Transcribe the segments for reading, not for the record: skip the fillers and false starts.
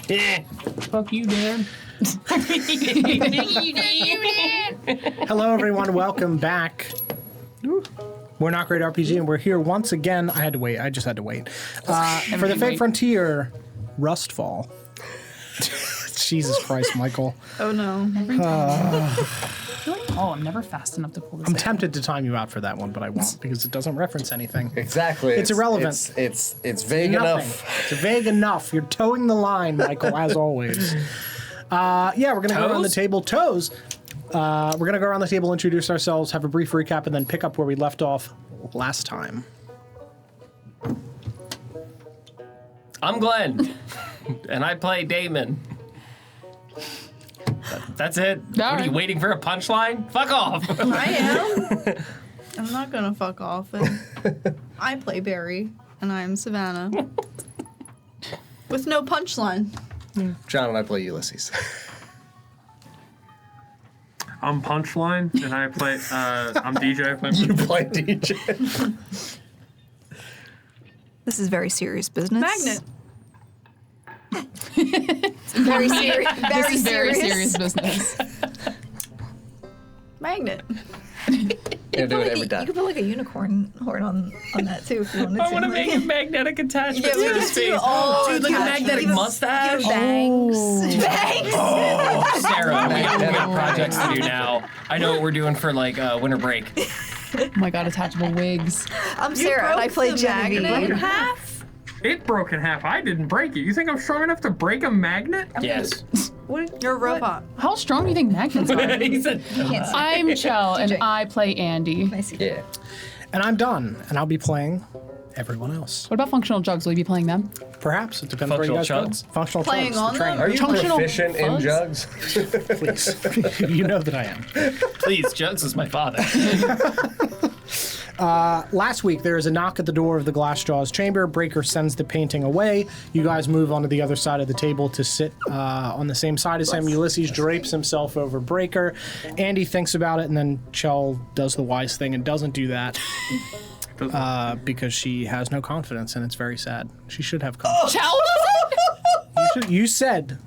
Fuck you, Dan. Hello, everyone. Welcome back. We're Not Great RPG, and we're here once again. I just had to wait. For the Fey Frontier, RUSTFall. Jesus Christ, Michael. Oh, no. I'm never fast enough to pull this I'm out. tempted to time you out for that one, but I won't because it doesn't reference anything. Exactly. It's irrelevant. It's vague Nothing. enough. It's vague enough. You're towing the line, Michael, as always. We're going to go around the table. We're going to go around the table, introduce ourselves, have a brief recap, and then pick up where we left off last time. I'm Glenn, and I play Damon. That's it? What are you waiting for a punchline? Fuck off! I am. I'm not gonna fuck off. And I play Barry, and I'm Savannah. With no punchline. John and I play Ulysses. I'm Punchline, and I play. I'm DJ. I play You play DJ. This is very serious business. Magnet. Very serious. This is very serious business. Magnet. You do it every You time. could put like a unicorn horn on that too if you wanted to. I want to make a magnetic attachment Yeah, to we his just do face. all Dude, like a attachments. magnetic mustache. Bangs. Bangs. Sarah, we got projects to do now. I know what we're doing for like winter break. Oh my god, attachable wigs. I'm Sarah and I play magnet in Genevieve. half. It broke in half. I didn't break it. You think I'm strong enough to break a magnet? Yes. You're a robot. How strong do you think magnets are? He said, I'm Chell, and I play Andy. Yeah. And I'm done, and I'll be playing everyone else. What about functional jugs? Will you be playing them? Perhaps. It depends where you guys Functional go. chugs? Functional Playing chugs. on the them? trainer. Are you Functional proficient in fuzz? jugs? Please. You know that I am. please, Jugs is my father. Last week, there is a knock at the door of the Glassjaw's chamber. Breaker sends the painting away. You guys move onto the other side of the table to sit on the same side as him. Ulysses drapes himself over Breaker. Andy thinks about it, and then Chell does the wise thing and doesn't do that because she has no confidence, and it's very sad. She should have confidence. Chell does You said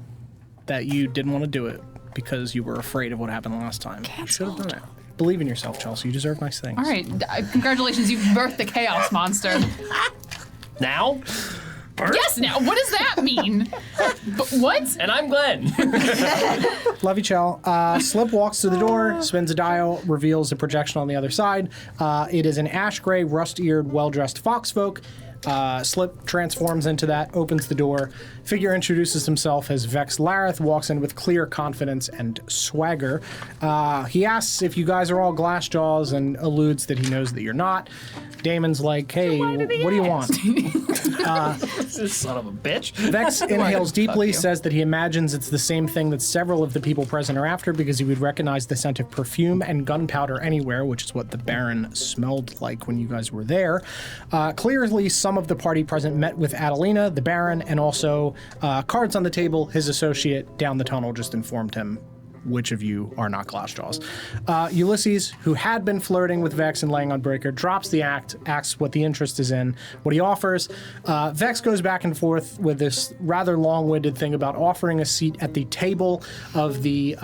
that you didn't want to do it because you were afraid of what happened last time. You should have done it. Believe in yourself, Chelsea. You deserve nice things. All right, congratulations, you've birthed the chaos monster. Now? Yes, now, what does that mean? What? And I'm Glenn. Love you, Chell. Slip walks to the door, spins a dial, reveals a projection on the other side. It is an ash gray, rust-eared, well-dressed foxfolk. Slip transforms into that, opens the door. Figure introduces himself as Vex Lareth, walks in with clear confidence and swagger. He asks if you guys are all Glassjaws and alludes that he knows that you're not. Damon's like, hey, what do you want? This son of a bitch. Vex inhales deeply, you. says that he imagines it's the same thing that several of the people present are after because he would recognize the scent of perfume and gunpowder anywhere, which is what the Baron smelled like when you guys were there. Clearly, some of the party present met with Adelina, the Baron, and also cards on the table. His associate down the tunnel just informed him which of you are not Glassjaws. Ulysses, who had been flirting with Vex and laying on Breaker, drops the act, asks what the interest is in, what he offers. Vex goes back and forth with this rather long-winded thing about offering a seat at the table of the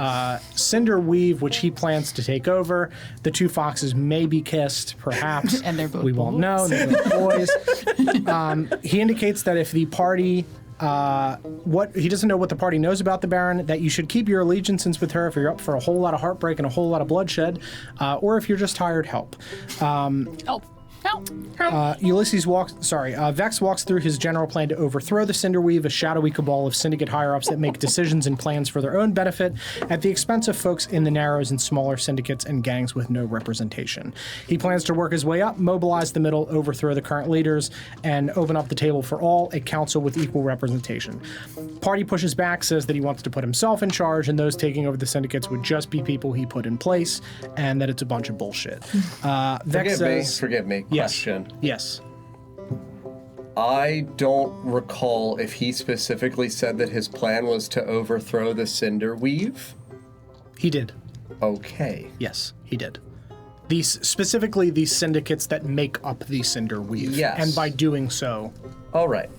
Cinder Weave, which he plans to take over. The two foxes may be kissed, perhaps. And they're both we won't know. They're both boys. He indicates that if the party he doesn't know what the party knows about the Baron, that you should keep your allegiances with her if you're up for a whole lot of heartbreak and a whole lot of bloodshed, or if you're just tired, help. Help. Vex walks through his general plan to overthrow the Cinderweave, a shadowy cabal of syndicate higher-ups that make decisions and plans for their own benefit at the expense of folks in the Narrows and smaller syndicates and gangs with no representation. He plans to work his way up, mobilize the middle, overthrow the current leaders, and open up the table for all, a council with equal representation. Party pushes back, says that he wants to put himself in charge, and those taking over the syndicates would just be people he put in place, and that it's a bunch of bullshit. Vex says... Forgive me. Yes. Question. Yes. I don't recall if he specifically said that his plan was to overthrow the Cinder Weave. He did. Okay. Yes, he did. Specifically the syndicates that make up the Cinder Weave. Yes. And by doing so... All right.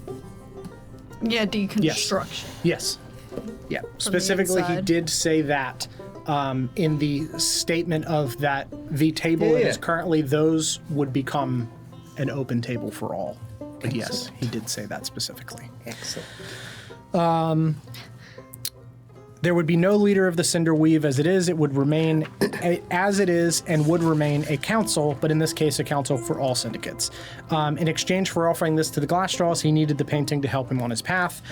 Yeah, deconstruction. Yes. Yeah. Specifically, he inside. did say that in the statement of that the table that is currently, those would become an open table for all. But yes, he did say that specifically. Excellent. There would be no leader of the Cinder Weave as it is. It would remain as it is and would remain a council, but in this case, a council for all syndicates. In exchange for offering this to the Glassjaws, he needed the painting to help him on his path.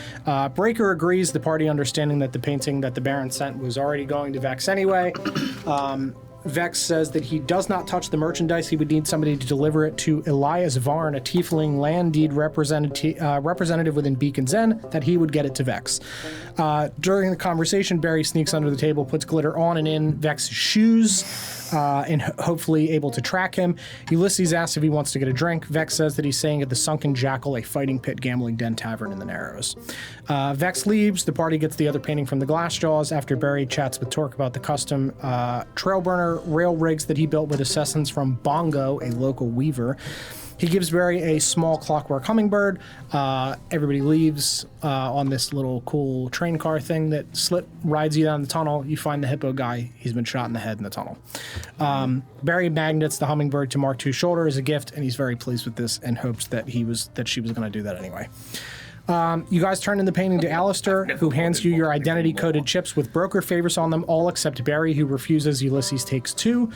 Breaker agrees, the party understanding that the painting that the Baron sent was already going to Vex anyway. Vex says that he does not touch the merchandise. He would need somebody to deliver it to Elias Varn, a tiefling land deed representative within Beacon's End, that he would get it to Vex. During the conversation, Barry sneaks under the table, puts glitter on and in Vex's shoes, and hopefully able to track him. Ulysses asks if he wants to get a drink. Vex says that he's staying at the Sunken Jackal, a fighting pit gambling den tavern in the Narrows. Vex leaves. The party gets the other painting from the Glassjaws after Barry chats with Torque about the custom trail burner rail rigs that he built with assessments from Bongo, a local weaver. He gives Barry a small clockwork hummingbird. Everybody leaves on this little cool train car thing that rides you down the tunnel. You find the hippo guy. He's been shot in the head in the tunnel. Barry magnets the hummingbird to Mark II's shoulder as a gift, and he's very pleased with this and hopes that she was going to do that anyway. You guys turn in the painting to Alistair, who hands you your identity-coded chips with broker favors on them, all except Barry, who refuses. Ulysses takes 2.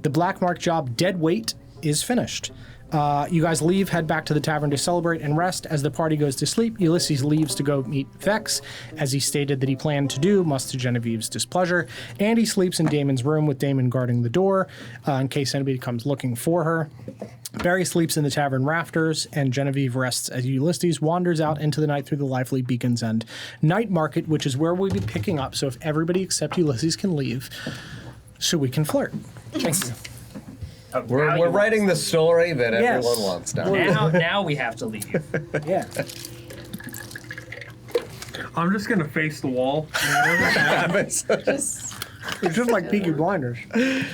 The black mark job, Dead Weight, is finished. You guys leave, head back to the tavern to celebrate and rest. As the party goes to sleep, Ulysses leaves to go meet Vex, as he stated that he planned to do, much to Genevieve's displeasure. And he sleeps in Damon's room with Damon guarding the door in case anybody comes looking for her. Barry sleeps in the tavern rafters, and Genevieve rests as Ulysses wanders out into the night through the lively Beacon's End night market, which is where we'll be picking up. So if everybody except Ulysses can leave, so we can flirt. Thank you. We're writing the story that Yes. everyone wants now. Now we have to leave. Yeah. I'm just gonna face the wall. It's just like Peaky Blinders.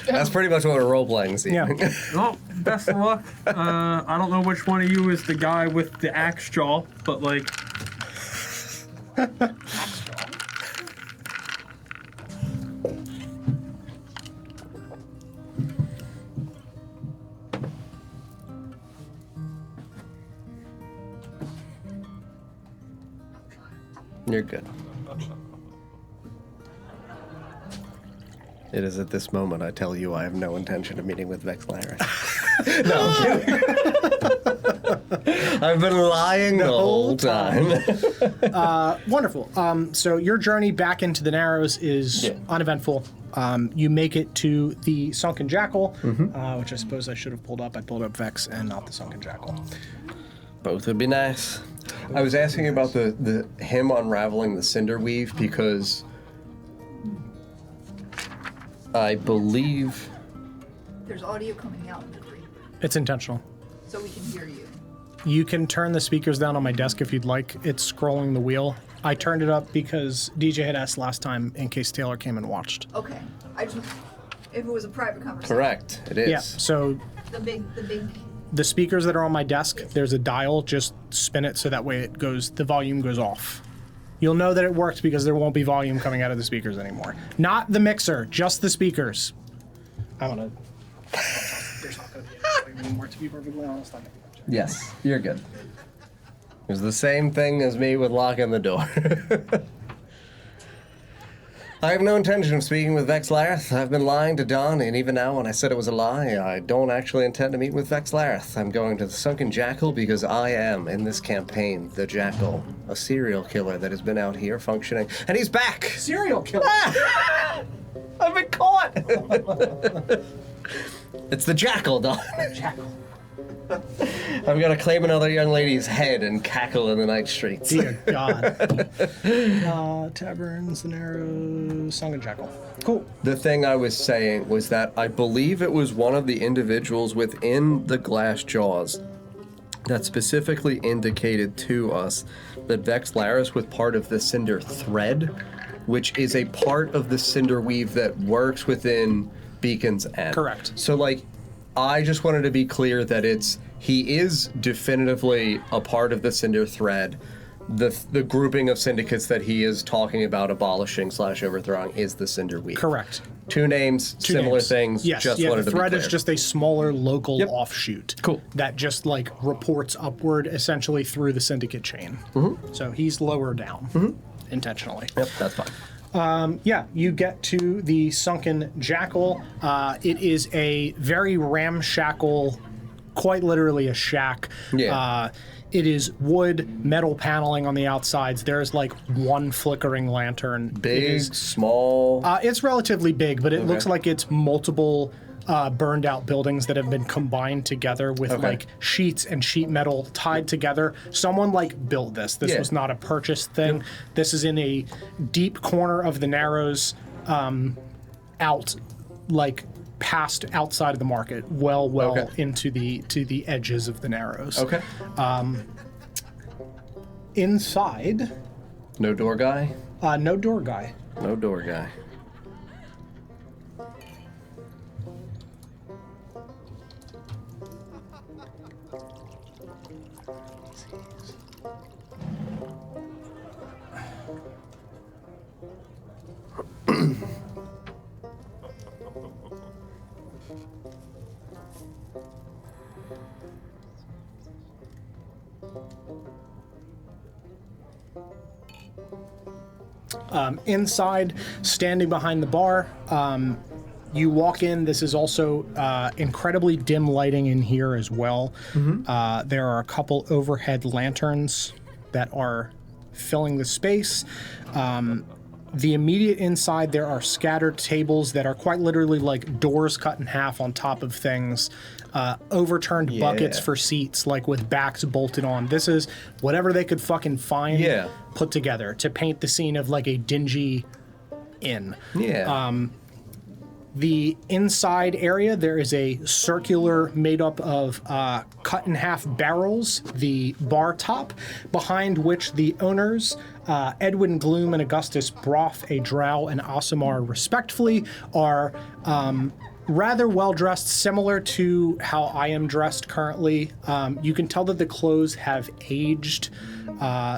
That's pretty much what we're role playing this Yeah. evening. Well, best of luck. I don't know which one of you is the guy with the axe jaw, but like, You're good. It is at this moment I tell you I have no intention of meeting with Vex Lyra. No, I'm kidding. I've been lying the whole time. Wonderful. So your journey back into the Narrows is uneventful. You make it to the Sunken Jackal, which I suppose I should have pulled up. I pulled up Vex and not the Sunken Jackal. Both would be nice. I was asking about the him unraveling the cinder weave because I believe There's audio coming out in the dream, It's intentional. so we can hear you. You can turn the speakers down on my desk if you'd like. It's scrolling the wheel. I turned it up because DJ had asked last time in case Taylor came and watched. Okay. If it was a private conversation. correct. It is. Yeah, so The big. the speakers that are on my desk, there's a dial, just spin it so that way the volume goes off. You'll know that it worked because there won't be volume coming out of the speakers anymore. Not the mixer, just the speakers. I want to... There's not going to be any volume anymore, to be perfectly honest. Yes, you're good. It was the same thing as me with locking the door. I have no intention of speaking with Vex Lareth. I've been lying to Don, and even now when I said it was a lie, I don't actually intend to meet with Vex Lareth. I'm going to the Sunken Jackal because I am, in this campaign, the Jackal, a serial killer that has been out here functioning. And he's back! Serial killer. I've been caught! It's the Jackal, Don. Jackal. I'm gonna claim another young lady's head and cackle in the night streets. Dear God. Taverns, the Narrows, Sunken Jackal. Cool. The thing I was saying was that I believe it was one of the individuals within the glass jaws that specifically indicated to us that Vex Laris was part of the Cinder Thread, which is a part of the Cinder Weave that works within Beacon's End. Correct. So, like, I just wanted to be clear that he is definitively a part of the Cinder Thread, the grouping of syndicates that he is talking about abolishing / overthrowing is the Cinderweed. Correct. Two names, Two similar names. things. Yes, Just yeah, wanted the to be thread clear. is just a smaller local Yep. offshoot. Cool. That just like reports upward essentially through the syndicate chain. So he's lower down intentionally. Yep, that's fine. Yeah, you get to the Sunken Jackal. It is a very ramshackle, quite literally a shack. Yeah. It is wood, metal paneling on the outsides. There's like one flickering lantern. It Big, is, small. it's relatively big, but it looks like it's multiple burned out buildings that have been combined together with like sheets and sheet metal tied together. Someone like built this. This Yeah. was not a purchased thing. This is in a deep corner of the Narrows, out like past outside of the market, well into the edges of the Narrows. Okay. Inside, No door guy? no door guy. No door guy. Inside, standing behind the bar, you walk in. This is also incredibly dim lighting in here as well. There are a couple overhead lanterns that are filling the space. The immediate inside, there are scattered tables that are quite literally like doors cut in half on top of things. Overturned buckets for seats, like with backs bolted on. This is whatever they could fucking find put together to paint the scene of like a dingy inn. The inside area, there is a circular made up of cut in half barrels, the bar top, behind which the owners, Edwin Gloom and Augustus Broth, a drow, and Aasimar, respectively, are rather well dressed, similar to how I am dressed currently. You can tell that the clothes have aged.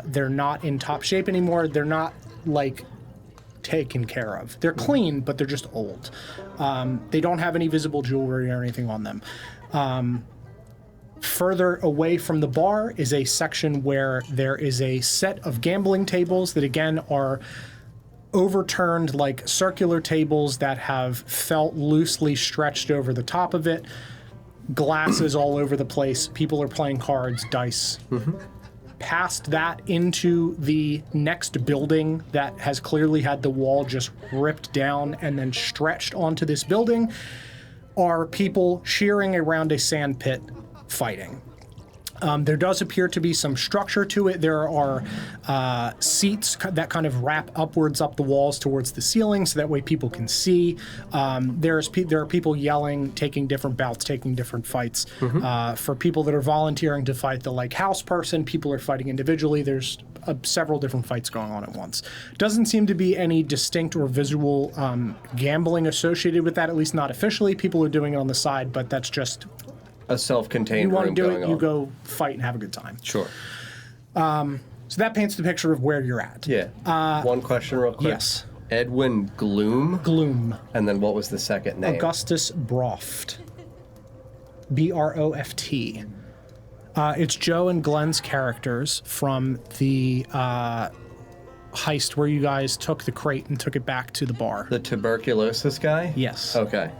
They're not in top shape anymore. They're not like taken care of. They're clean, but they're just old. They don't have any visible jewelry or anything on them. Further away from the bar is a section where there is a set of gambling tables that again are overturned, like circular tables that have felt loosely stretched over the top of it. Glasses all over the place. People are playing cards, dice. Past that into the next building that has clearly had the wall just ripped down and then stretched onto this building are people shearing around a sand pit fighting. There does appear to be some structure to it. There are seats that kind of wrap upwards up the walls towards the ceiling so that way people can see. There are people yelling, taking different bouts, taking different fights. For people that are volunteering to fight the like house person, people are fighting individually. There's several different fights going on at once. Doesn't seem to be any distinct or visual gambling associated with that, at least not officially. People are doing it on the side, but that's just... A self-contained You want to room do going it, on. you go fight and have a good time. Sure. So that paints the picture of where you're at. Yeah. One question real quick. Yes. Edwin Gloom? Gloom. And then what was the second name? Augustus Broft. Broft. It's Joe and Glenn's characters from the heist where you guys took the crate and took it back to the bar. The tuberculosis guy? Yes. Okay.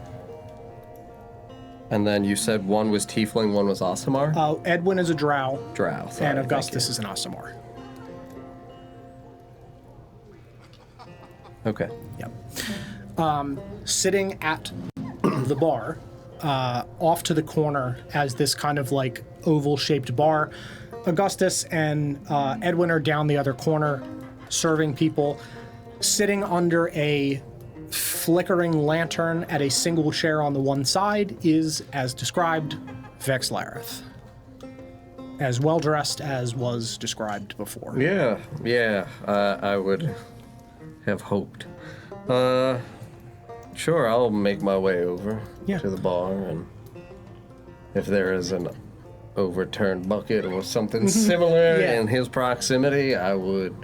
And then you said one was Tiefling, one was Aasimar? Edwin is a drow. Drow. Sorry, And thank Augustus you. is an Aasimar. Okay. Yep. Sitting at the bar, off to the corner as this kind of like oval-shaped bar, Augustus and Edwin are down the other corner serving people. Sitting under a flickering lantern at a single chair on the one side is, as described, Vex Lareth. As well dressed as was described before. Yeah, I would have hoped. Sure, I'll make my way over Yeah. to the bar, and if there is an overturned bucket or something similar Yeah. in his proximity, I would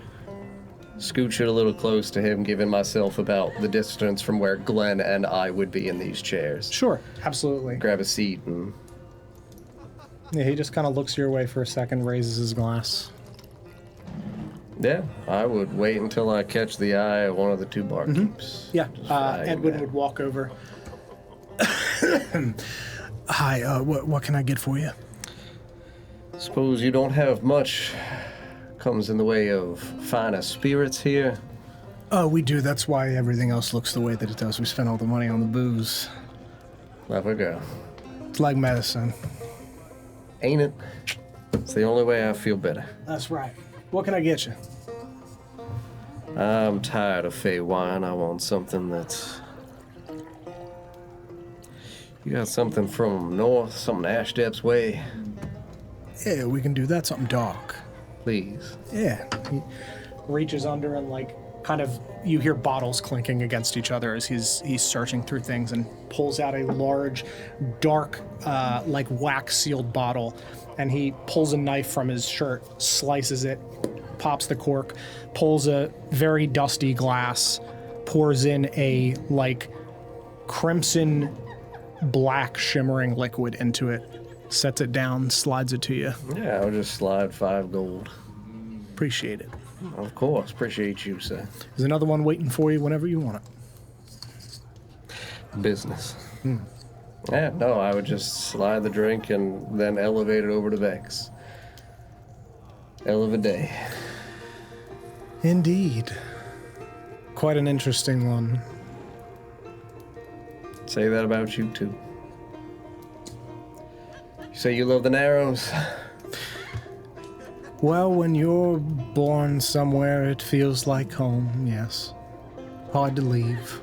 scooch it a little close to him, giving myself about the distance from where Glenn and I would be in these chairs. Sure, absolutely. Grab a seat and Yeah, he just kind of looks your way for a second, raises his glass. yeah, I would wait until I catch the eye of one of the two barkeeps. Yeah, flying Edwin back. would walk over. Hi, what can I get for you? Suppose you don't have much comes in the way of finer spirits here. Oh, we do. That's why everything else looks the way that it does. We spend all the money on the booze. Let her go. It's like medicine. Ain't it? It's the only way I feel better. That's right. What can I get you? I'm tired of Fey wine. I want something that's... You got something from north, something Ash Depth's way? Yeah, we can do that. Something dark. Please. Yeah. He reaches under and kind of you hear bottles clinking against each other as he's searching through things and pulls out a large, dark, wax sealed bottle, and he pulls a knife from his shirt, slices it, pops the cork, pulls a very dusty glass, pours in a crimson black shimmering liquid into it, sets it down, slides it to you. Yeah, I'll just slide 5 gold. Appreciate it. Of course. Appreciate you, sir. There's another one waiting for you whenever you want it. Business. Yeah, no, I would just slide the drink and then elevate it over to Vex. Hell of a day. Indeed. Quite an interesting one. Say that about you, too. You say you love the Narrows? Well, when you're born somewhere, it feels like home, yes. Hard to leave.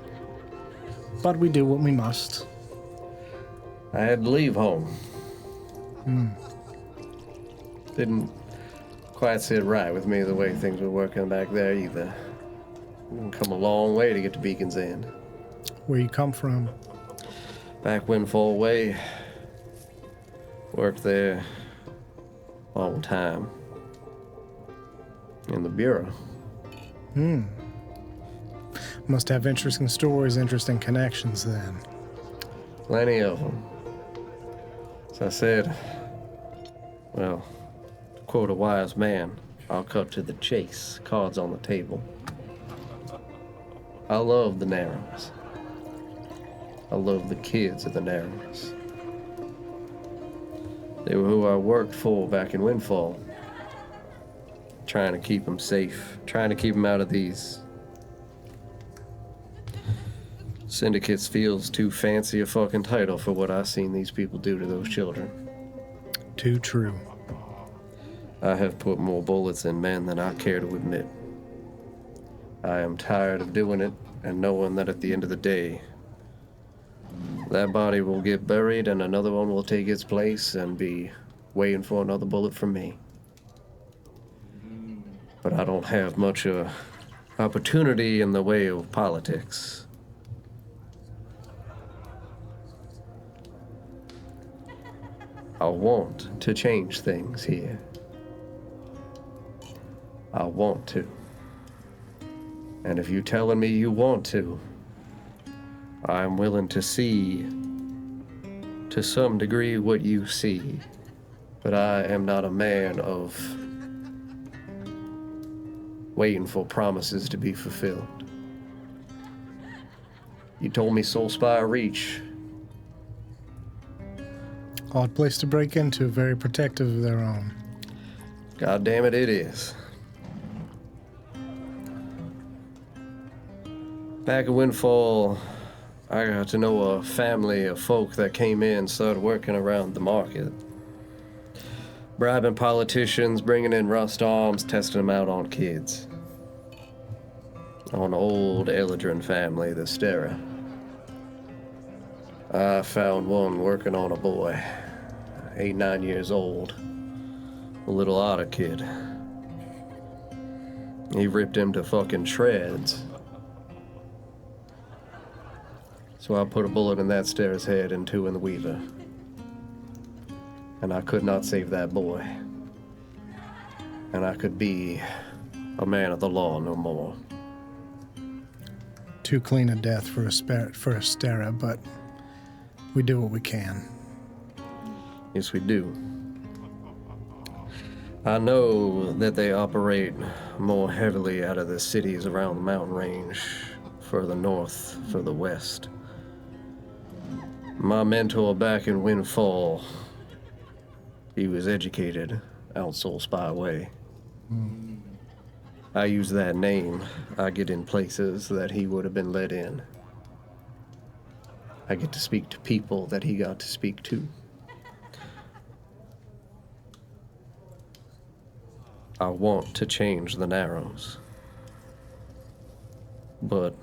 But we do what we must. I had to leave home. Didn't quite sit right with me the way things were working back there either. Come a long way to get to Beacon's End. Where you come from? Back Windfall Way. Worked there a long time. In the Bureau. Must have interesting stories, interesting connections then. Plenty of them. As I said, well, to quote a wise man, I'll cut to the chase, cards on the table. I love the Narrows. I love the kids of the Narrows. They were who I worked for back in Windfall. Trying to keep them safe, trying to keep them out of these syndicates. Feels too fancy a fucking title for what I've seen these people do to those children. Too true. I have put more bullets in men than I care to admit. I am tired of doing it and knowing that at the end of the day, that body will get buried and another one will take its place and be waiting for another bullet from me. But I don't have much opportunity in the way of politics. I want to change things here. I want to. And if you're telling me you want to, I'm willing to see, to some degree, what you see. But I am not a man of waiting for promises to be fulfilled. You told me Soul Spire Reach. Odd place to break into, very protective of their own. God damn it, it is. Back at Windfall, I got to know a family of folk that came in, started working around the market. Bribing politicians, bringing in rust arms, testing them out on kids. On old Eladrin family, the Stera. I found one working on a boy, 8, 9 years old. A little otter kid. He ripped him to fucking shreds. So I put a bullet in that Stera's head and 2 in the Weaver. And I could not save that boy. And I could be a man of the law no more. Too clean a death for a Stera, but we do what we can. Yes, we do. I know that they operate more heavily out of the cities around the mountain range, further north, further west. My mentor back in Windfall, he was educated out Soul Spy way. I use that name. I get in places that he would have been let in. I get to speak to people that he got to speak to. I want to change the Narrows. But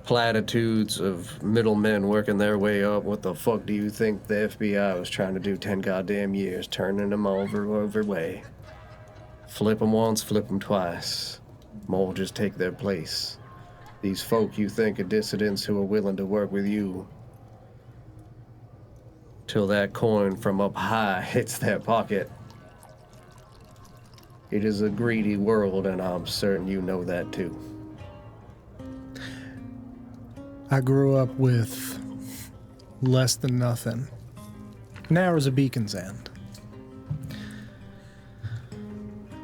platitudes of middlemen working their way up, what the fuck do you think the FBI was trying to do 10 goddamn years, turning them over way? Flip them once, flip them twice. More just take their place. These folk you think are dissidents who are willing to work with you till that coin from up high hits their pocket. It is a greedy world, and I'm certain you know that too. I grew up with less than nothing. Narrow's a beacon's end.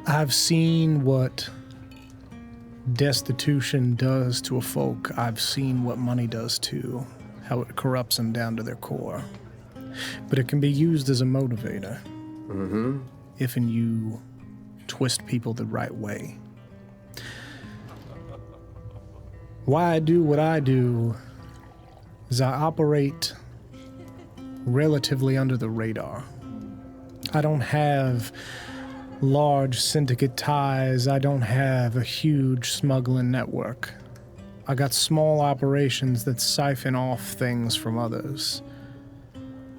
I've seen what destitution does to a folk. I've seen what money does to, how it corrupts them down to their core. But it can be used as a motivator. If and you twist people the right way. Why I do what I do is I operate relatively under the radar. I don't have large syndicate ties. I don't have a huge smuggling network. I got small operations that siphon off things from others.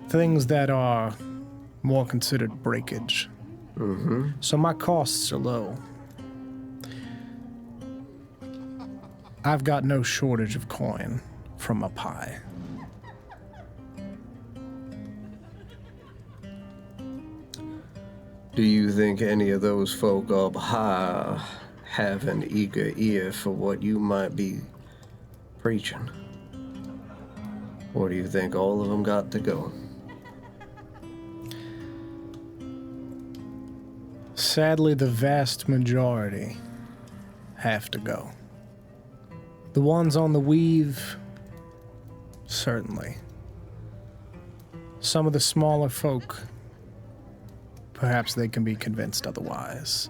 Things that are more considered breakage. So my costs are low. I've got no shortage of coin from up high. Do you think any of those folk up high have an eager ear for what you might be preaching? Or do you think all of them got to go? Sadly, the vast majority have to go. The ones on the weave, certainly. Some of the smaller folk, perhaps they can be convinced otherwise.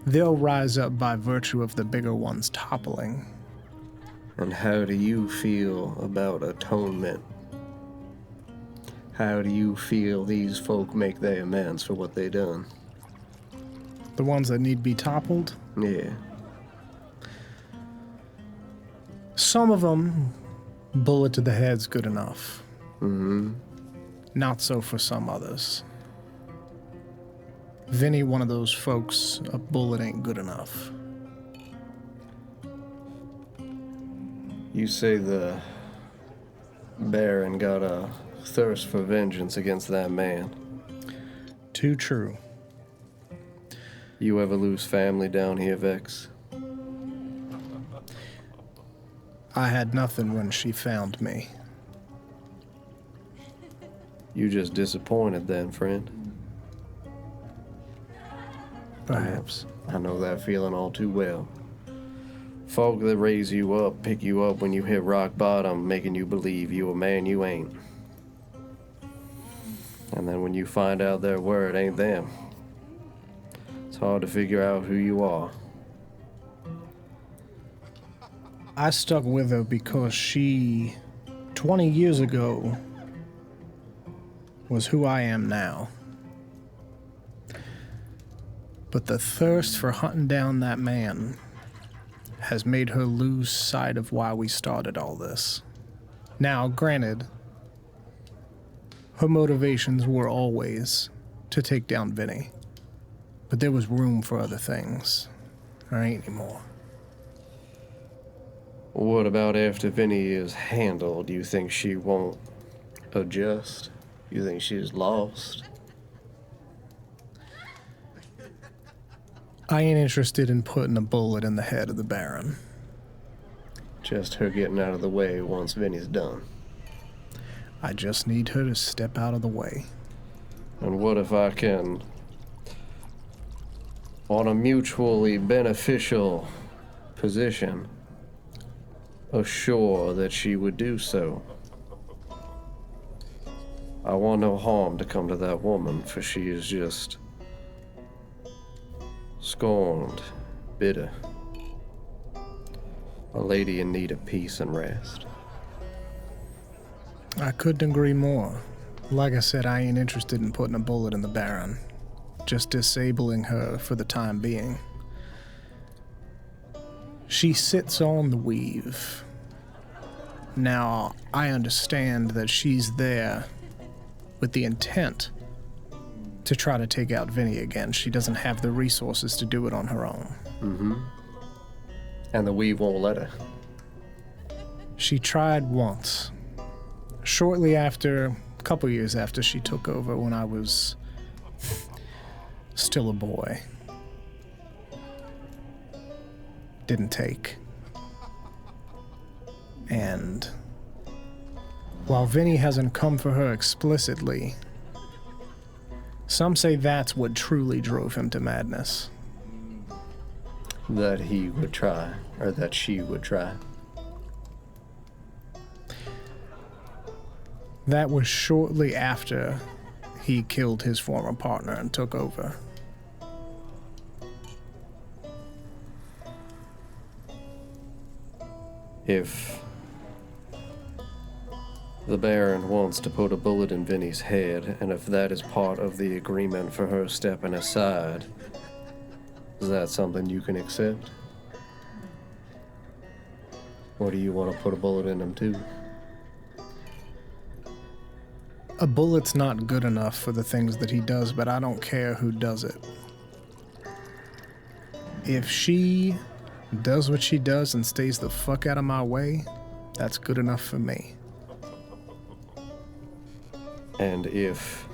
They'll rise up by virtue of the bigger ones toppling. And how do you feel about atonement? How do you feel these folk make their amends for what they done? The ones that need to be toppled? Yeah. Some of them, bullet to the head's good enough. Not so for some others. Vinny, one of those folks, a bullet ain't good enough. You say the Baron got a thirst for vengeance against that man. Too true. You ever lose family down here, Vex? I had nothing when she found me. You just disappointed then, friend. Perhaps. I know that feeling all too well. Folk that raise you up, pick you up when you hit rock bottom, making you believe you a man you ain't. And then when you find out their word ain't them, it's hard to figure out who you are. I stuck with her because she, 20 years ago, was who I am now. But the thirst for hunting down that man has made her lose sight of why we started all this. Now, granted, her motivations were always to take down Vinny, but there was room for other things. There ain't anymore. What about after Vinny is handled? Do you think she won't adjust? You think she's lost? I ain't interested in putting a bullet in the head of the Baron. Just her getting out of the way once Vinny's done. I just need her to step out of the way. And what if I can, on a mutually beneficial position, assure that she would do so? I want no harm to come to that woman, for she is just scorned, bitter. A lady in need of peace and rest. I couldn't agree more. Like I said, I ain't interested in putting a bullet in the Baron. Just disabling her for the time being. She sits on the weave. Now, I understand that she's there with the intent to try to take out Vinny again. She doesn't have the resources to do it on her own. Mm-hmm. And the weave won't let her. She tried once. Shortly after, a couple years after she took over, when I was still a boy. Didn't take. And while Vinny hasn't come for her explicitly, some say that's what truly drove him to madness. That he would try, or that she would try. That was shortly after he killed his former partner and took over. If the Baron wants to put a bullet in Vinny's head, and if that is part of the agreement for her stepping aside, is that something you can accept? Or do you want to put a bullet in him too? A bullet's not good enough for the things that he does, but I don't care who does it. If she does what she does and stays the fuck out of my way, that's good enough for me. And if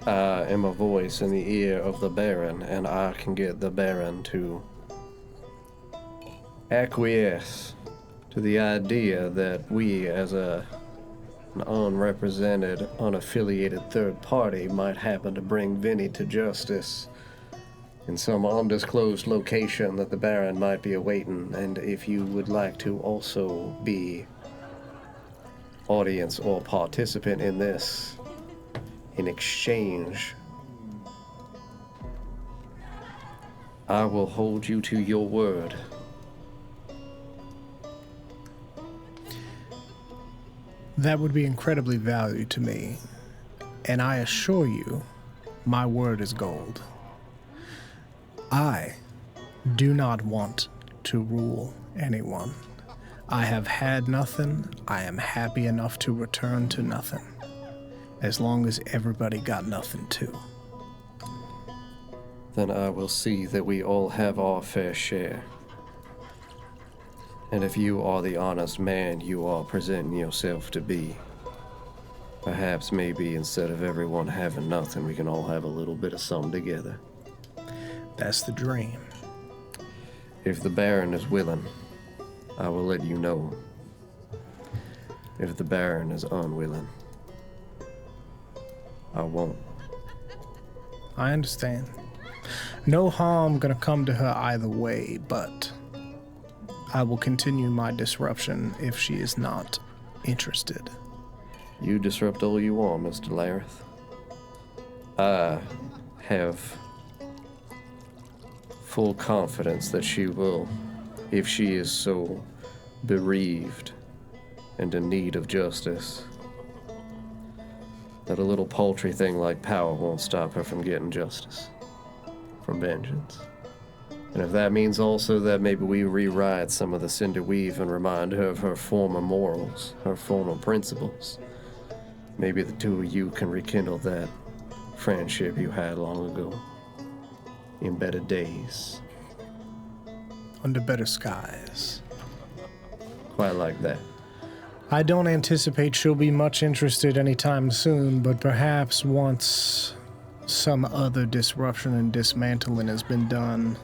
I am a voice in the ear of the Baron, and I can get the Baron to acquiesce to the idea that we, as an unrepresented, unaffiliated third party, might happen to bring Vinny to justice in some undisclosed location that the Baron might be awaiting, and if you would like to also be audience or participant in this, in exchange, I will hold you to your word. That would be incredibly valued to me, and I assure you, my word is gold. I do not want to rule anyone. I have had nothing. I am happy enough to return to nothing, as long as everybody got nothing too. Then I will see that we all have our fair share. And if you are the honest man you are presenting yourself to be, perhaps maybe instead of everyone having nothing, we can all have a little bit of something together. That's the dream. If the Baron is willing, I will let you know. If the Baron is unwilling, I won't. I understand. No harm gonna come to her either way, but I will continue my disruption if she is not interested. You disrupt all you want, Mr. Lareth. I have full confidence that she will, if she is so bereaved and in need of justice, that a little paltry thing like power won't stop her from getting justice, from vengeance. And if that means also that maybe we rewrite some of the Cinder Weave and remind her of her former morals, her former principles, maybe the two of you can rekindle that friendship you had long ago, in better days. Under better skies. Quite like that. I don't anticipate she'll be much interested anytime soon, but perhaps once some other disruption and dismantling has been done,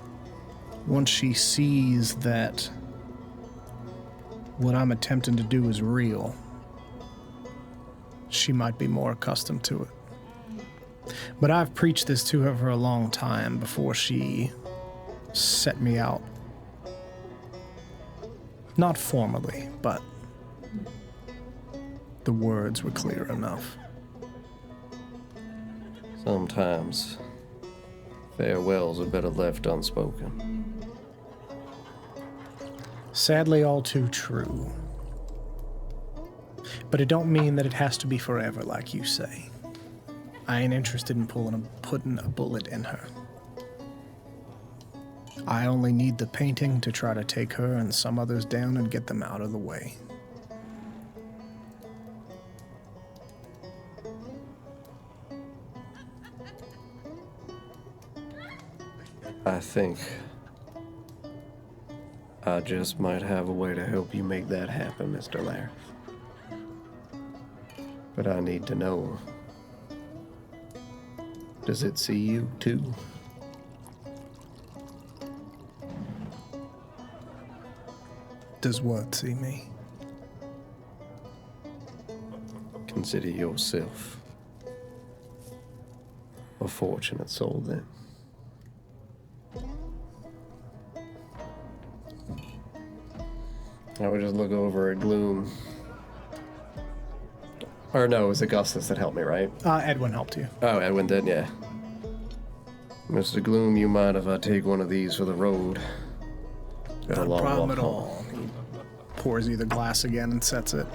once she sees that what I'm attempting to do is real, she might be more accustomed to it. But I've preached this to her for a long time before she set me out. Not formally, but the words were clear enough. Sometimes farewells are better left unspoken. Sadly, all too true. But it don't mean that it has to be forever, like you say. I ain't interested in putting a bullet in her. I only need the painting to try to take her and some others down and get them out of the way. I think I just might have a way to help you make that happen, Mr. Larry. But I need to know, does it see you too? Does what see me? Consider yourself a fortunate soul then. I would just look over at Gloom. Or no, it was Augustus that helped me, right? Edwin helped you. Oh, Edwin did, yeah. Mr. Gloom, you mind if I take one of these for the road? Got a Not a long problem walk at home. all. He pours you the glass again and sets it.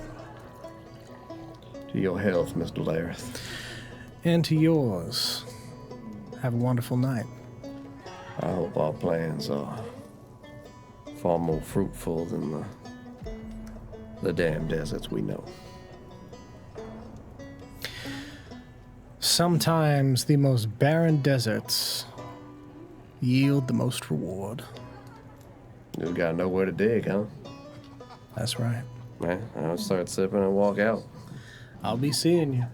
To your health, Mr. Lareth. And to yours. Have a wonderful night. I hope our plans are far more fruitful than the damn deserts we know. Sometimes the most barren deserts yield the most reward. You gotta know where to dig, huh? That's right. Yeah, I'll start sipping and walk out. I'll be seeing you.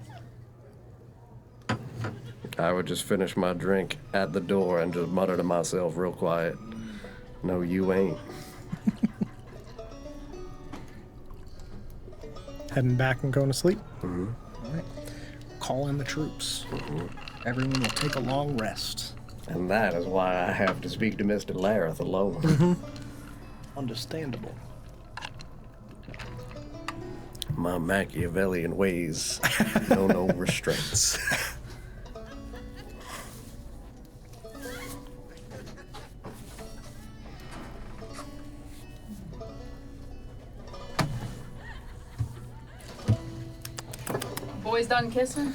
I would just finish my drink at the door and just mutter to myself real quiet, "No, you ain't." Heading back and going to sleep? Mm-hmm. All right. Call in the troops. Everyone will take a long rest. And that is why I have to speak to Mr. Lareth alone. Understandable. My Machiavellian ways know no restraints. Boys done kissing?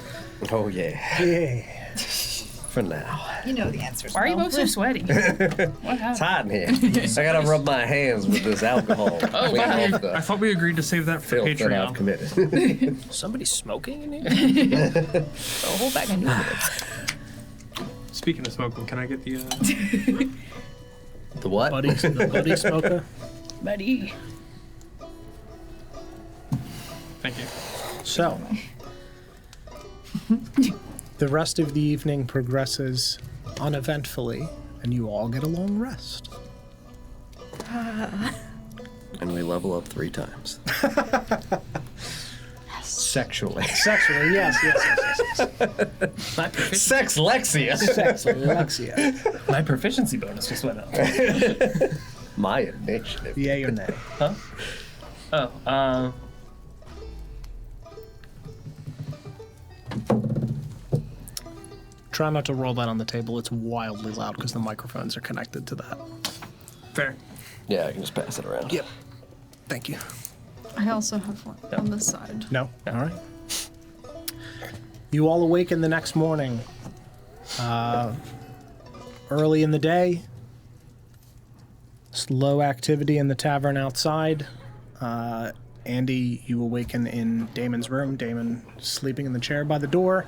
Oh, yeah. Yeah. For now. You know the answers. Why are you Mel. both so sweaty? What It's happened? hot in here. I gotta rub my hands with this alcohol. Oh, Clean wow. off the I thought we agreed to save that for filth that I've Patreon. committed. Somebody smoking in here? A whole bag of noodles. Speaking of smoking, can I get the? The what? The buddy smoker. Buddy. Thank you. So, the rest of the evening progresses uneventfully, and you all get a long rest. And we level up 3 times. Sexually. Sexually, yes. My, profici- Sex Lexia. Sex, Alexia. my proficiency bonus just went up. My initiative. Yay or nay? Oh, Try not to roll that on the table. It's wildly loud because the microphones are connected to that. Fair. Yeah, I can just pass it around. Yep. Thank you. I also have one on this side. No? All right. You all awaken the next morning. Early in the day. Slow activity in the tavern outside. Andy, you awaken in Damon's room. Damon sleeping in the chair by the door.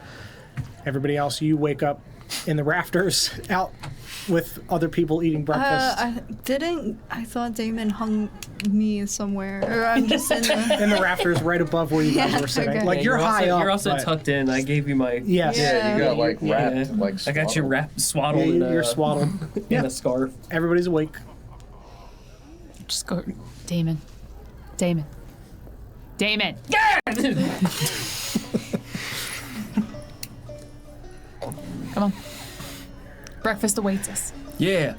Everybody else, you wake up in the rafters, out with other people eating breakfast. I thought Damon hung me somewhere, or I'm just in the. In the rafters, right above where you guys were sitting. okay. Like Yeah, you're high also, up. You're also but- tucked in. I gave you my. Yes. Yeah, you got like Yeah. wrapped, like I got you swaddled. wrapped, swaddled. Yeah, in you're a, swaddled. in Yeah. a scarf. Everybody's awake. Just go, Damon. Damon. Damon. Come on. Breakfast awaits us. Yeah.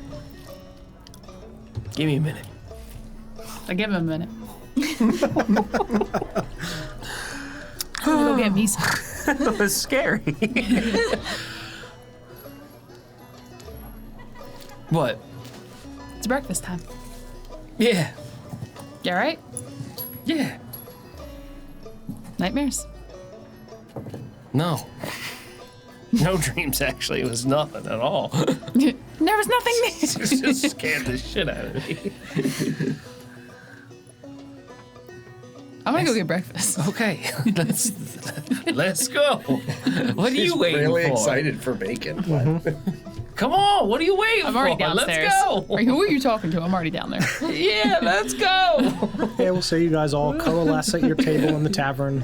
Give me a minute. I give him a minute. I'm gonna go get me some. That was scary. What? It's breakfast time. Yeah. You alright? Yeah. Nightmares? No. No dreams, actually. It was nothing at all. There was nothing there. It just scared the shit out of me. I'm gonna go get breakfast. Okay. Let's go. What are you waiting really for? excited for bacon. Come on. What are you waiting I'm for? already downstairs. Let's go. Who are you talking to? I'm already down there. Yeah, let's go. Yeah, we'll say you guys all coalesce at your table in the tavern.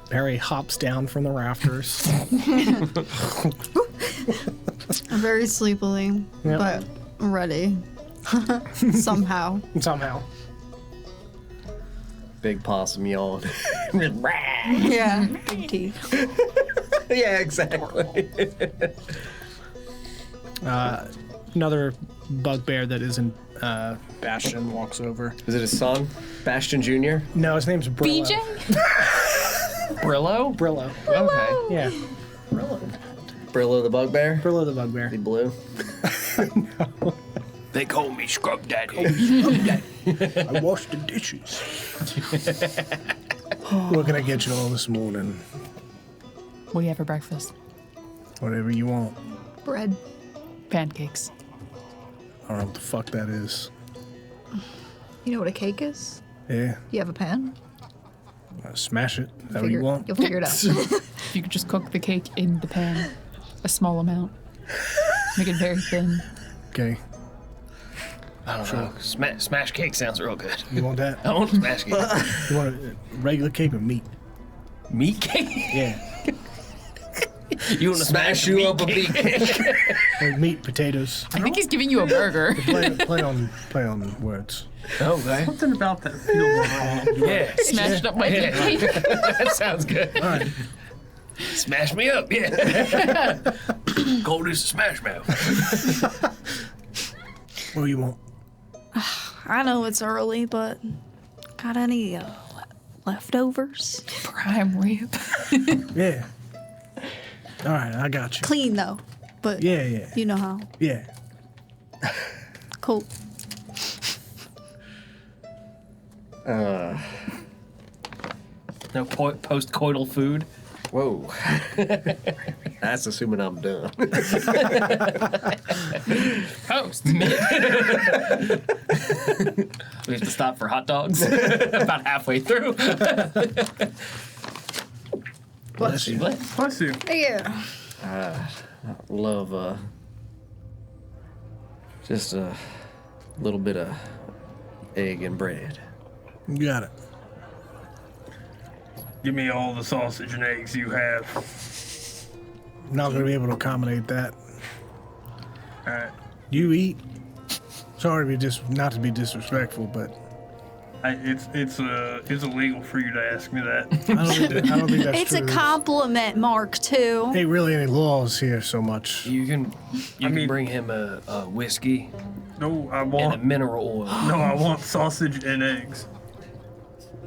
Barry hops down from the rafters. I'm very sleepily, Yep. but ready. Somehow. Somehow. Big possum yawn. Yeah. Big teeth. Yeah, exactly. Another bugbear that isn't Bastion walks over. Is it his son, Bastion Jr.? No, his name's Brillo. BJ? Brillo? Brillo. Okay. Yeah, Brillo the bugbear? Brillo the bugbear. He blue. They call me Scrub Daddy. I washed the dishes. What can I get you all this morning? What do you have for breakfast? Whatever you want. Bread. Pancakes. I don't know what the fuck that is. You know what a cake is? Yeah, You have a pan? smash it. Is that what you want? You'll figure it out. If you could just cook the cake in the pan, a small amount. Make it very thin. Okay, I don't know. Smash cake sounds real good. you want that? I want a smash cake. You want a regular cake or meat? Meat cake? Yeah, You want to Smash you up a cake? meat cake. or meat, potatoes. I think he's giving you a burger. Play on words. Okay. Something about that feels wrong. Yeah. Smashed up my cake. That sounds good. All right. Smash me up, yeah. Cold as a smash mouth. What do you want? I know it's early, but got any leftovers? Prime rib. Yeah. All right, I got you. Clean though, but Yeah. you know how. Yeah. Cool. No post-coital food. Whoa. That's assuming I'm done. Post. We have to stop for hot dogs about halfway through. Bless you. Bless you. Yeah. Love just a little bit of egg and bread. You got it. Give me all the sausage and eggs you have. I'm not going to be able to accommodate that. All right. You eat. Sorry to be not to be disrespectful, but It's illegal for you to ask me that. I don't think that's It's true. a compliment, Mark, too. Ain't really any laws here so much. You can mean- bring him a whiskey No, I and a want. mineral oil. No, I want sausage and eggs.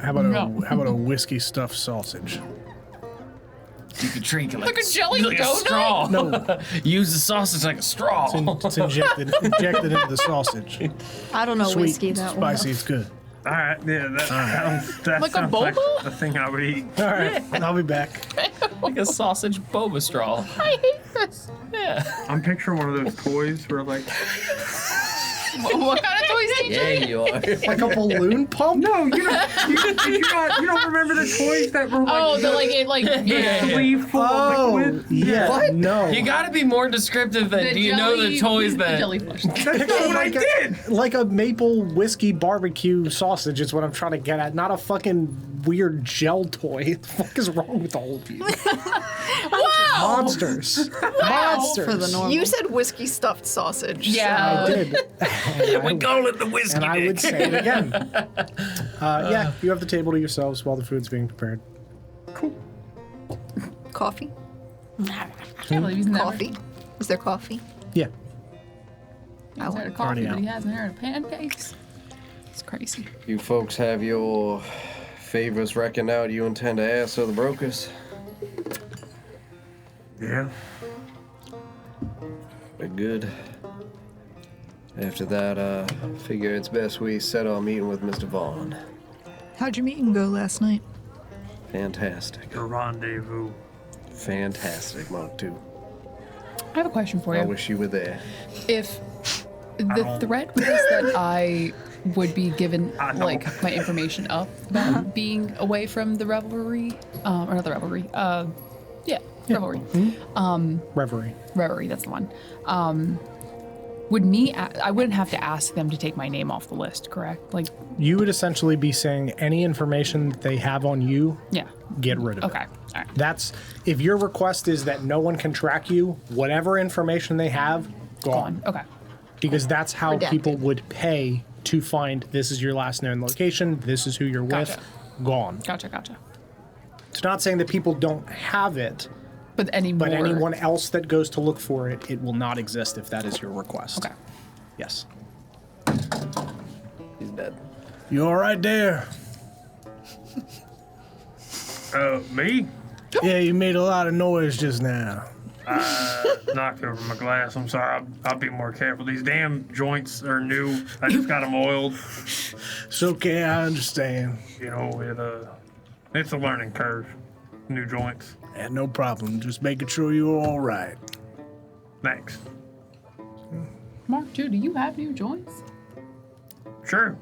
How about No. a whiskey stuffed sausage? You can drink it like, Like a jelly like a donut? straw. No, Use the sausage like a straw. it's injected into the sausage. I don't know Sweet, whiskey that well. spicy, it's good. All right, yeah, that Like a sounds like boba? the thing I would eat. All right, I'll be back. Like a sausage boba straw. I hate this. Yeah. I'm picturing one of those toys where like What kind of toys did you Yeah, you are. Like a balloon pump? No, you don't remember the toys that were like Oh, yeah. sleeve full of liquid? Yeah. What? No. You gotta be more descriptive than, do you know the toys that... jellyfish. That's not what I did. Like a maple whiskey barbecue sausage is what I'm trying to get at. Not a fucking weird gel toy. What the fuck is wrong with all of you? Monsters. Monsters. For the normal. You said whiskey stuffed sausage. Yeah. I did. We call it the whiskey And I dick. would say it again. Yeah, you have the table to yourselves while the food's being prepared. Coffee? I can't believe he's never Coffee? Is there coffee? Yeah. heard of Already coffee, but he out. hasn't heard of pancakes. It's crazy. You folks have your favors reckoned out you intend to ask of the brokers? Yeah. Very good. After that, I figure it's best we set our meeting with Mr. Vaughn. How'd your meeting go last night? Fantastic. The rendezvous. Fantastic, Mark II. I have a question for I you. wish you were there. If the threat was that I would be given I don't. like my information up about being away from the revelry, or not the revelry, revelry, Reverie. that's the one. I wouldn't have to ask them to take my name off the list, correct? Like, You would essentially be saying any information that they have on you, yeah. get rid of it. Okay. All right. That's, if your request is that no one can track you, whatever information they have, gone. Okay. Because that's how Redacted. people would pay to find this is your last known location, this is who you're Gotcha. with, gone. Gotcha. It's not saying that people don't have it, But anymore. but anyone else that goes to look for it, it will not exist if that is your request. Okay. Yes. He's dead. You all right there? Me? Yeah, you made a lot of noise just now. Knocked over my glass. I'm sorry. I'll be more careful. These damn joints are new. I just got them oiled. It's okay, I understand. You know, it's a learning curve. New joints. Yeah, no problem. Just making sure you're all right. Thanks. Mark II, do you have new joints? Sure.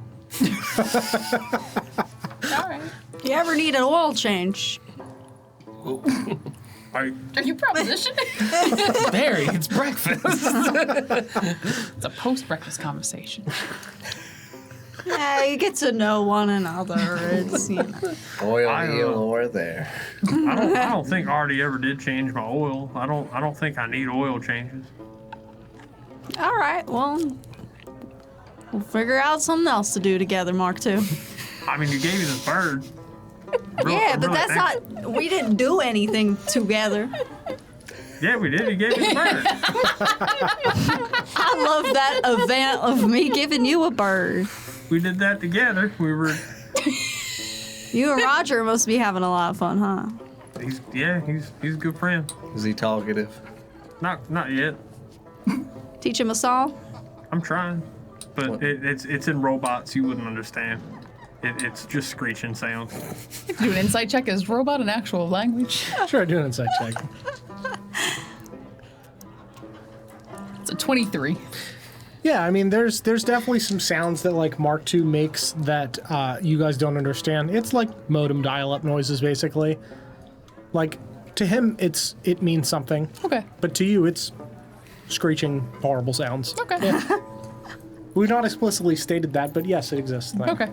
All right. You ever need an oil change? Are Are you propositioning? Barry, it's breakfast. It's a post-breakfast conversation. Yeah, you get to know one another. It's, you know. Oil I, here or there. I don't think Artie ever did change my oil. I don't think I need oil changes. All right, well, we'll figure out something else to do together, Mark II. I mean, you gave me this bird. Yeah, but that's not. We didn't do anything together. Yeah, we did. You gave me the bird. I love that event of me giving you a bird. We did that together. We were. You and Roger must be having a lot of fun, huh? He's a good friend. Is he talkative? Not yet. Teach him a song. I'm trying, but What? it's in robots. You wouldn't understand. It's just screeching sounds. Do an insight check. Is robot an actual language? Sure, do an insight check. It's a 23. Yeah, I mean, there's definitely some sounds that like Mark II makes that you guys don't understand. It's like modem dial-up noises, basically. Like to him, it means something, Okay. but to you, it's screeching, horrible sounds. Okay. Yeah. We've not explicitly stated that, but yes, it exists. Then. Okay.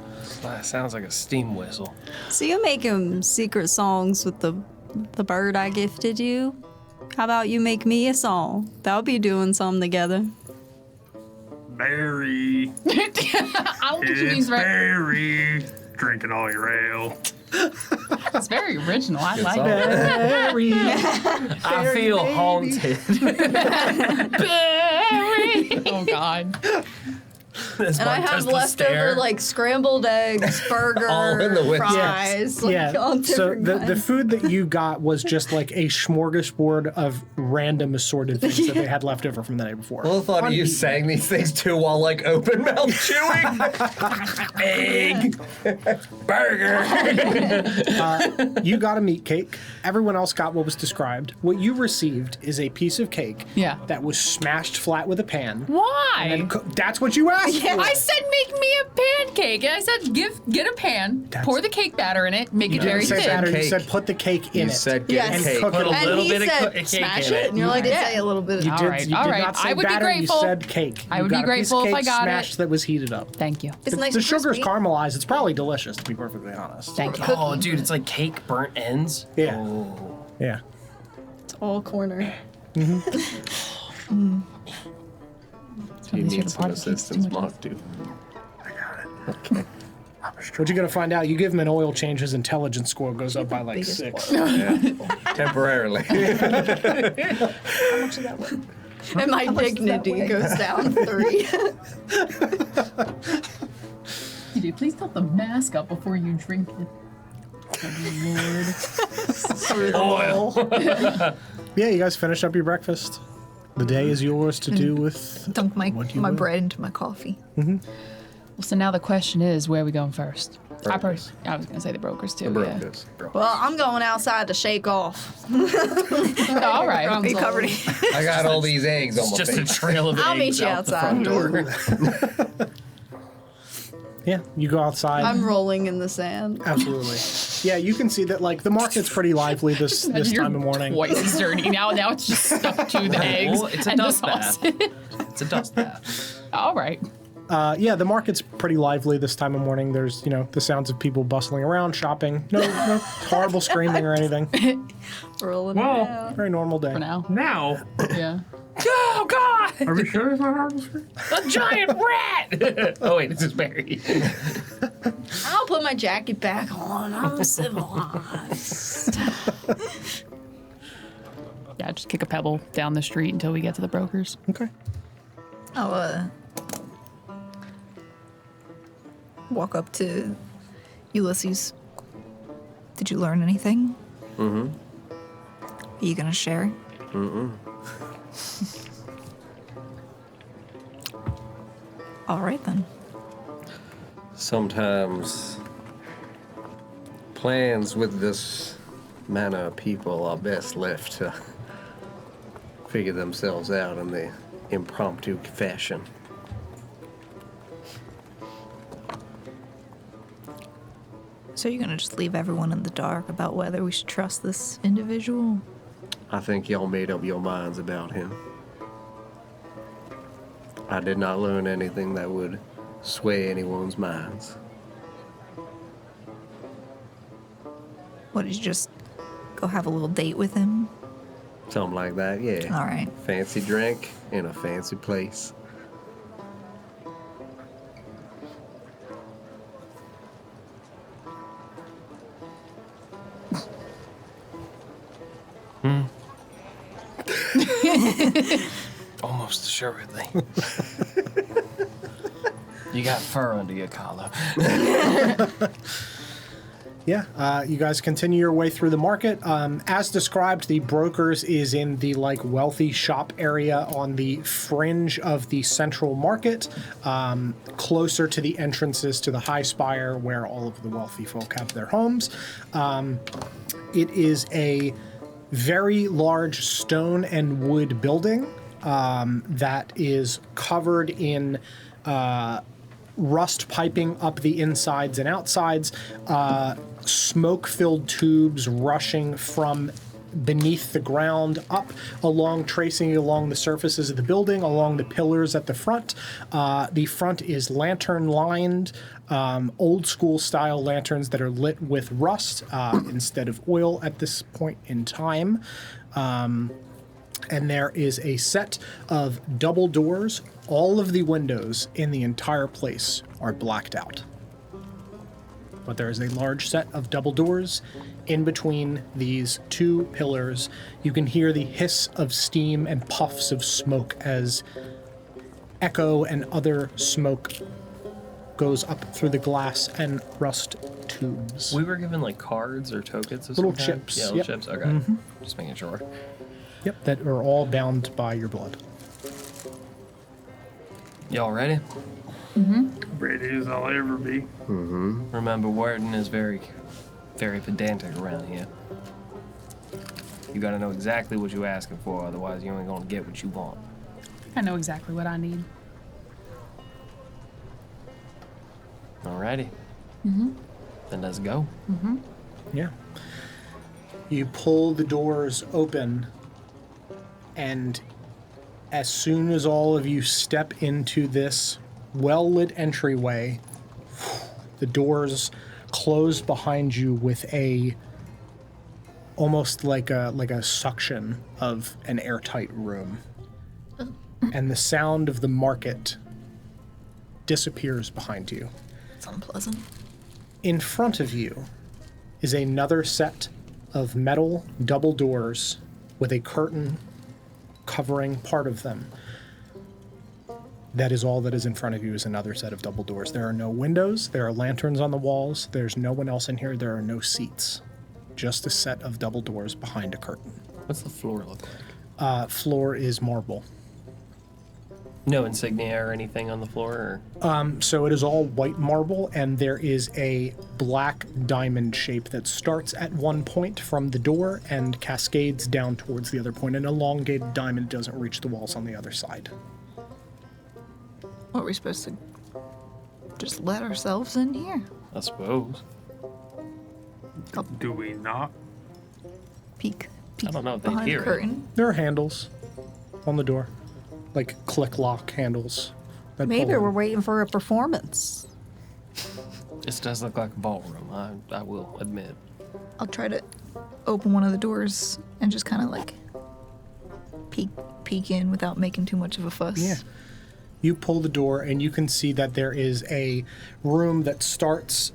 Sounds like a steam whistle. So you make him secret songs with the bird I gifted you. How about you make me a song? That would be doing something together. Barry, I don't think she it's means right. Barry, drinking all your ale. It's very original. I like all- it. I feel haunted. Barry. Oh God. As And I Mark have does the stare. leftover like scrambled eggs, burger, All in the window. fries, like all So different the kinds. food that you got was just like a smorgasbord of random assorted things that they had left over from the day before. Well, I thought of you saying these things too while like open mouth chewing. Egg. Burger. You got a meat cake. Everyone else got what was described. What you received is a piece of cake Yeah. that was smashed flat with a pan. Why? And that's what you asked for. I said make me a pancake, and I said get a pan, pour the cake batter in it, make it very You said thin. batter, you Cake. said put the cake in You it. said get Yes. cake. cook Put a And little he bit of said, cake smash in it, it. and you're like, I did Yeah. say a little bit. You Of did, All right, you all did right. not say I would be batter, grateful. you said cake. I You would be got a piece grateful of if I cake got it. smashed that was heated up. Thank you. It's nice The and sugar's crispy. caramelized. It's probably delicious, to be perfectly honest. Thank you. Oh, dude, it's like cake burnt ends. Yeah. Oh. Yeah. It's all corner. You These are need the some part that takes assistance, too much. Mark, too. What you're gonna find out? You give him an oil change, his intelligence score goes up by like biggest 6. Yeah. Temporarily. And my dignity goes down 3. You do. Please tilt the mask up before you drink it. Oh, Lord. Yeah, you guys finish up your breakfast. The day is yours to do with. Dunk my What do you my want? bread into my coffee. Well, so now the question is, where are we going first? I Brokers. was gonna say the brokers too. The Yeah. brokers. Well, I'm going outside to shake off. Oh, all right. Crumbs You all covered over. it. I got all these eggs on It's my just a face. trail of I'll meet eggs you out the outside. front door. Yeah, you go outside. I'm rolling in the sand. Absolutely. Yeah, you can see that like the market's pretty lively this Imagine you're time of morning. Twice as dirty now. Now it's just stuck to the eggs Well, it's a and the dust bath. sausage. It's a dust bath. All right. Yeah, the market's pretty lively this time of morning. There's, the sounds of people bustling around, shopping. No horrible screaming or anything. Rolling Well, around. Very normal day. For now. now, Yeah. Oh God! are we sure it's not horrible scream? A giant rat! Oh wait, this is Barry. I'll put my jacket back on. I'm civilized. Yeah, just kick a pebble down the street until we get to the brokers. Okay. I'll walk up to Ulysses. Did you learn anything? Mm-hmm. Are you gonna share? All right then. Sometimes plans with this manner of people are best left to figure themselves out in the impromptu fashion. So you're gonna just leave everyone in the dark about whether we should trust this individual? I think y'all made up your minds about him. I did not learn anything that would sway anyone's minds. What, did you just go have a little date with him? Something like that, yeah. All right. Fancy drink in a fancy place. Almost assuredly. You got fur under your collar. Yeah, you guys continue your way through the market. As described, the brokers is in the wealthy shop area on the fringe of the central market, closer to the entrances to the high spire where all of the wealthy folk have their homes. It is a very large stone and wood building that is covered in rust piping up the insides and outsides, smoke-filled tubes rushing from beneath the ground up tracing along the surfaces of the building, along the pillars at the front. The front is lantern-lined, old-school style lanterns that are lit with rust instead of oil at this point in time. And there is a set of double doors. All of the windows in the entire place are blacked out. But there is a large set of double doors in between these two pillars. You can hear the hiss of steam and puffs of smoke as echo and other smoke goes up through the glass and rust tubes. We were given like cards or tokens of Little some kind? chips, Yeah, little yep. chips. Okay. Just making sure. Yep, that are all bound by your blood. Y'all ready? Ready as I'll ever be. Remember, Warden is very, very pedantic around here. You gotta know exactly what you're asking for, otherwise you ain't gonna get what you want. I know exactly what I need. Alrighty. Then let's go. Yeah. You pull the doors open, and as soon as all of you step into this well-lit entryway, the doors close behind you with almost like a suction of an airtight room. And the sound of the market disappears behind you. It's unpleasant. In front of you is another set of metal double doors with a curtain covering part of them. That is all that is in front of you, is another set of double doors. There are no windows, there are lanterns on the walls, there's no one else in here, there are no seats. Just a set of double doors behind a curtain. What's the floor look like? Floor is marble. No insignia or anything on the floor? Or? So it is all white marble, and there is a black diamond shape that starts at one point from the door and cascades down towards the other point. An elongated diamond doesn't reach the walls on the other side. What, are we supposed to just let ourselves in here? I suppose. Do we not? Peek I don't know if they'd behind hear the it. curtain. There are handles on the door, like click-lock handles. that Maybe pull we're in. waiting for a performance. This does look like a ballroom, I will admit. I'll try to open one of the doors and just kind of like peek in without making too much of a fuss. Yeah. You pull the door, and you can see that there is a room that starts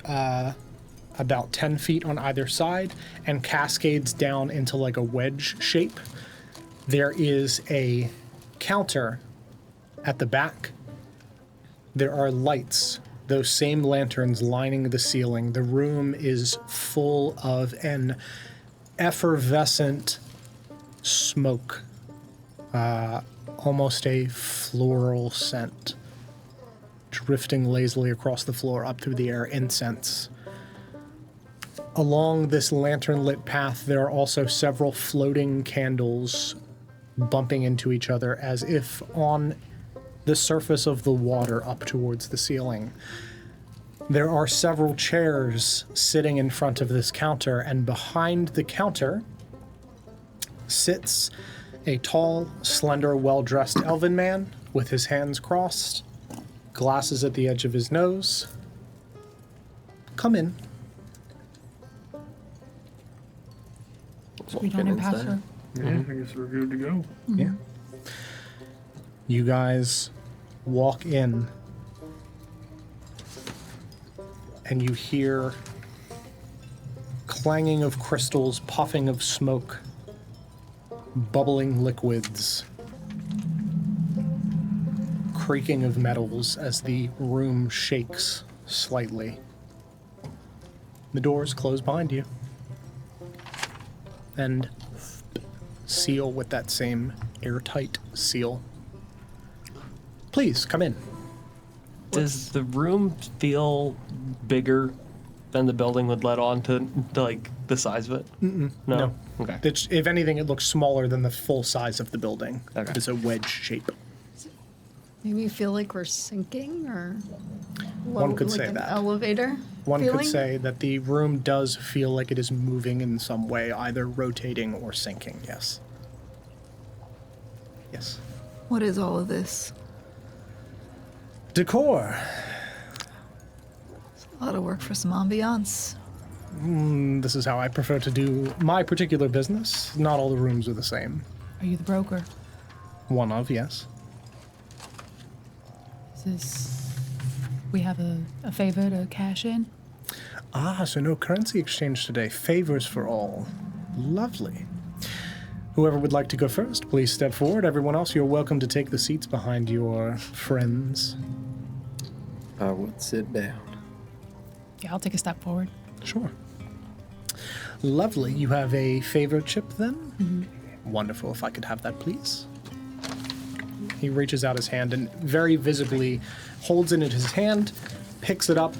about 10 feet on either side and cascades down into like a wedge shape. There is a counter at the back. There are lights, those same lanterns lining the ceiling. The room is full of an effervescent smoke, almost a floral scent, drifting lazily across the floor up through the air, incense. Along this lantern-lit path, there are also several floating candles bumping into each other as if on the surface of the water up towards the ceiling. There are several chairs sitting in front of this counter, and behind the counter sits a tall, slender, well-dressed elven man with his hands crossed, glasses at the edge of his nose. Come in. We don't impasse her. Yeah, I guess we're good to go. Yeah. You guys walk in, and you hear clanging of crystals, puffing of smoke, bubbling liquids, creaking of metals as the room shakes slightly. The doors close behind you and seal with that same airtight seal. Please, come in. Does the room feel bigger than the building would let on to like the size of it? No. Okay. If anything, it looks smaller than the full size of the building. Okay. It's a wedge shape. Maybe you feel like we're sinking, or One could like say an that. elevator. One feeling? could say that the room does feel like it is moving in some way, either rotating or sinking, yes. Yes. What is all of this? Decor. A lot of work for some ambiance. This is how I prefer to do my particular business. Not all the rooms are the same. Are you the broker? One of, yes. We have a favor to cash in? Ah, so no currency exchange today. Favors for all. Lovely. Whoever would like to go first, please step forward. Everyone else, you're welcome to take the seats behind your friends. I would sit down. Yeah, I'll take a step forward. Sure. Lovely. You have a favorite chip then? Mm-hmm. Wonderful. If I could have that, please. He reaches out his hand and very visibly holds it in his hand, picks it up,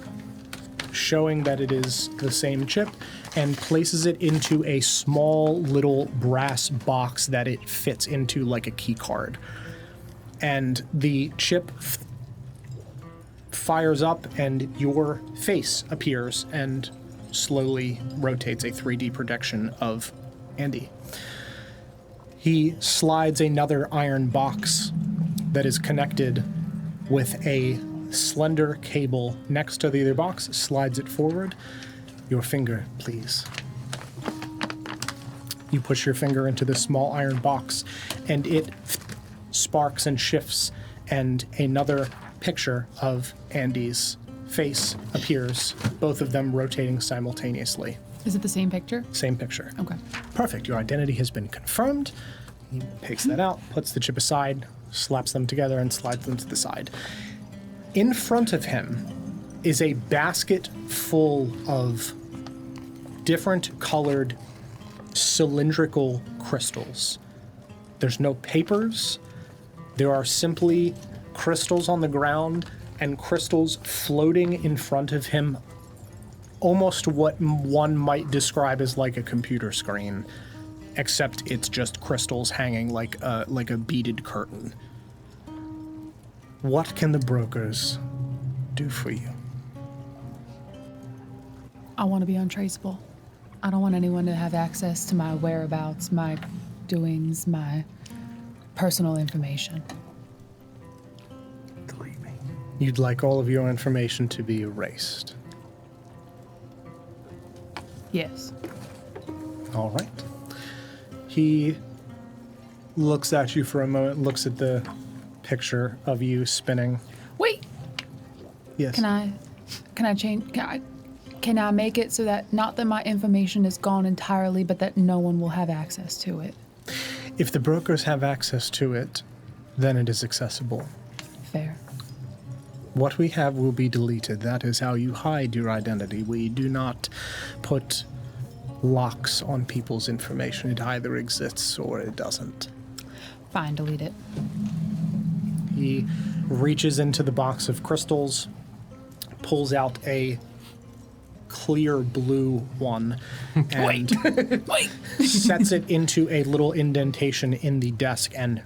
showing that it is the same chip, and places it into a small little brass box that it fits into like a key card. And the chip fires up and your face appears and slowly rotates a 3D projection of Andy. He slides another iron box that is connected with a slender cable next to the other box, slides it forward. Your finger, please. You push your finger into the small iron box, and it sparks and shifts, and another picture of Andy's face appears, both of them rotating simultaneously. Is it the same picture? Same picture. Okay. Perfect. Your identity has been confirmed. He takes that out, puts the chip aside, slaps them together, and slides them to the side. In front of him is a basket full of different colored cylindrical crystals. There's no papers. There are simply crystals on the ground and crystals floating in front of him, almost what one might describe as like a computer screen, except it's just crystals hanging like a beaded curtain. What can the brokers do for you? I want to be untraceable. I don't want anyone to have access to my whereabouts, my doings, my personal information. You'd like all of your information to be erased. Yes. All right. He looks at you for a moment, looks at the picture of you spinning. Wait, Yes. can I change? Can I make it so that not that my information is gone entirely, but that no one will have access to it? If the brokers have access to it, then it is accessible. Fair. What we have will be deleted. That is how you hide your identity. We do not put locks on people's information. It either exists or it doesn't. Fine, delete it. He reaches into the box of crystals, pulls out a clear blue one, and sets it into a little indentation in the desk and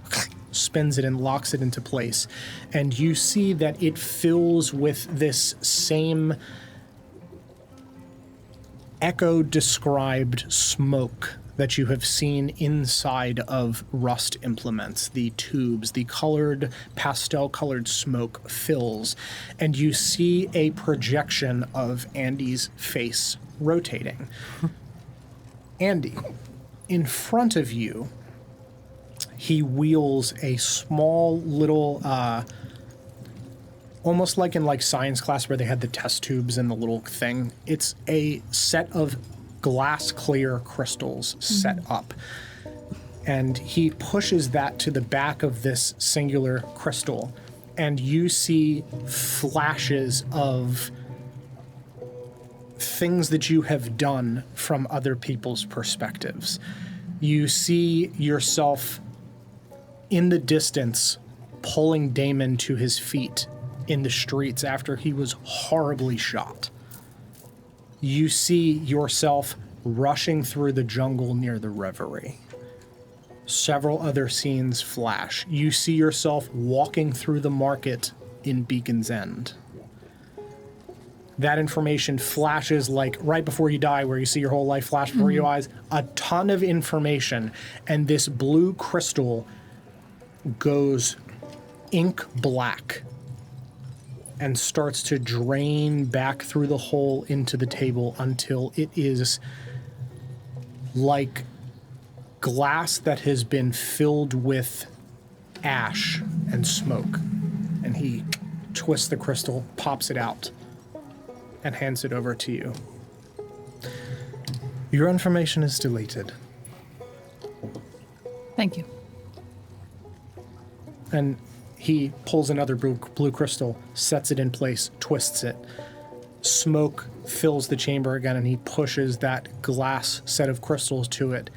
spins it and locks it into place. And you see that it fills with this same echo-described smoke that you have seen inside of rust implements. The tubes, the colored, pastel-colored smoke fills, and you see a projection of Andy's face rotating. Andy, in front of you, he wheels a small little, almost like in like science class where they had the test tubes and the little thing. It's a set of glass clear crystals set up. And he pushes that to the back of this singular crystal, and you see flashes of things that you have done from other people's perspectives. You see yourself in the distance pulling Damon to his feet in the streets after he was horribly shot. You see yourself rushing through the jungle near the Reverie. Several other scenes flash. You see yourself walking through the market in Beacon's End. That information flashes like right before you die, where you see your whole life flash before your eyes. A ton of information, and this blue crystal goes ink black and starts to drain back through the hole into the table until it is like glass that has been filled with ash and smoke. And he twists the crystal, pops it out, and hands it over to you. Your information is deleted. Thank you. And he pulls another blue crystal, sets it in place, twists it. Smoke fills the chamber again, and he pushes that glass set of crystals to it,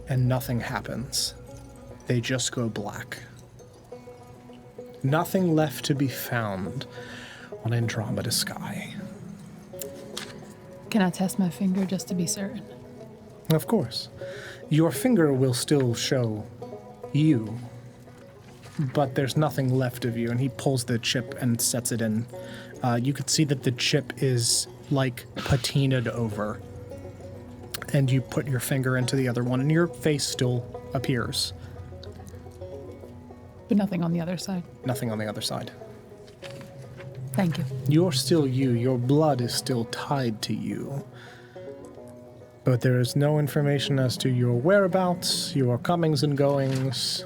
and nothing happens. They just go black. Nothing left to be found on Andromeda sky. Can I test my finger just to be certain? Of course. Your finger will still show you, but there's nothing left of you. And he pulls the chip and sets it in. You can see that the chip is like patinaed over. And you put your finger into the other one, and your face still appears. But nothing on the other side. Nothing on the other side. Thank you. You're still you. Your blood is still tied to you. But there is no information as to your whereabouts, your comings and goings,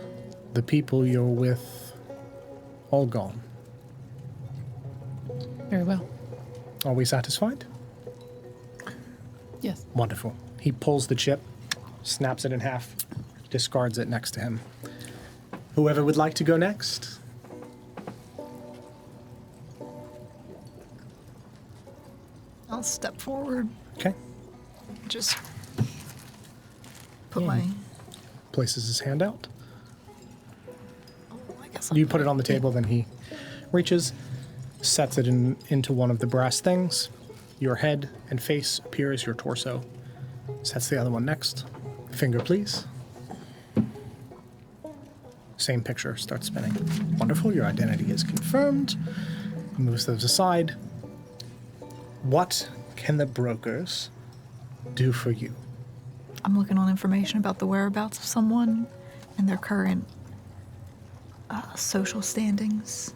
the people you're with, all gone. Very well. Are we satisfied? Yes. Wonderful. He pulls the chip, snaps it in half, discards it next to him. Whoever would like to go next? I'll step forward. Okay. Just put my. Places his hand out. I guess I'll You put it on the table, then he reaches, sets it into one of the brass things. Your head and face appear as your torso. Sets the other one next. Finger, please. Same picture starts spinning. Wonderful, your identity is confirmed. Moves those aside. What can the brokers do for you? I'm looking on information about the whereabouts of someone and their current social standings.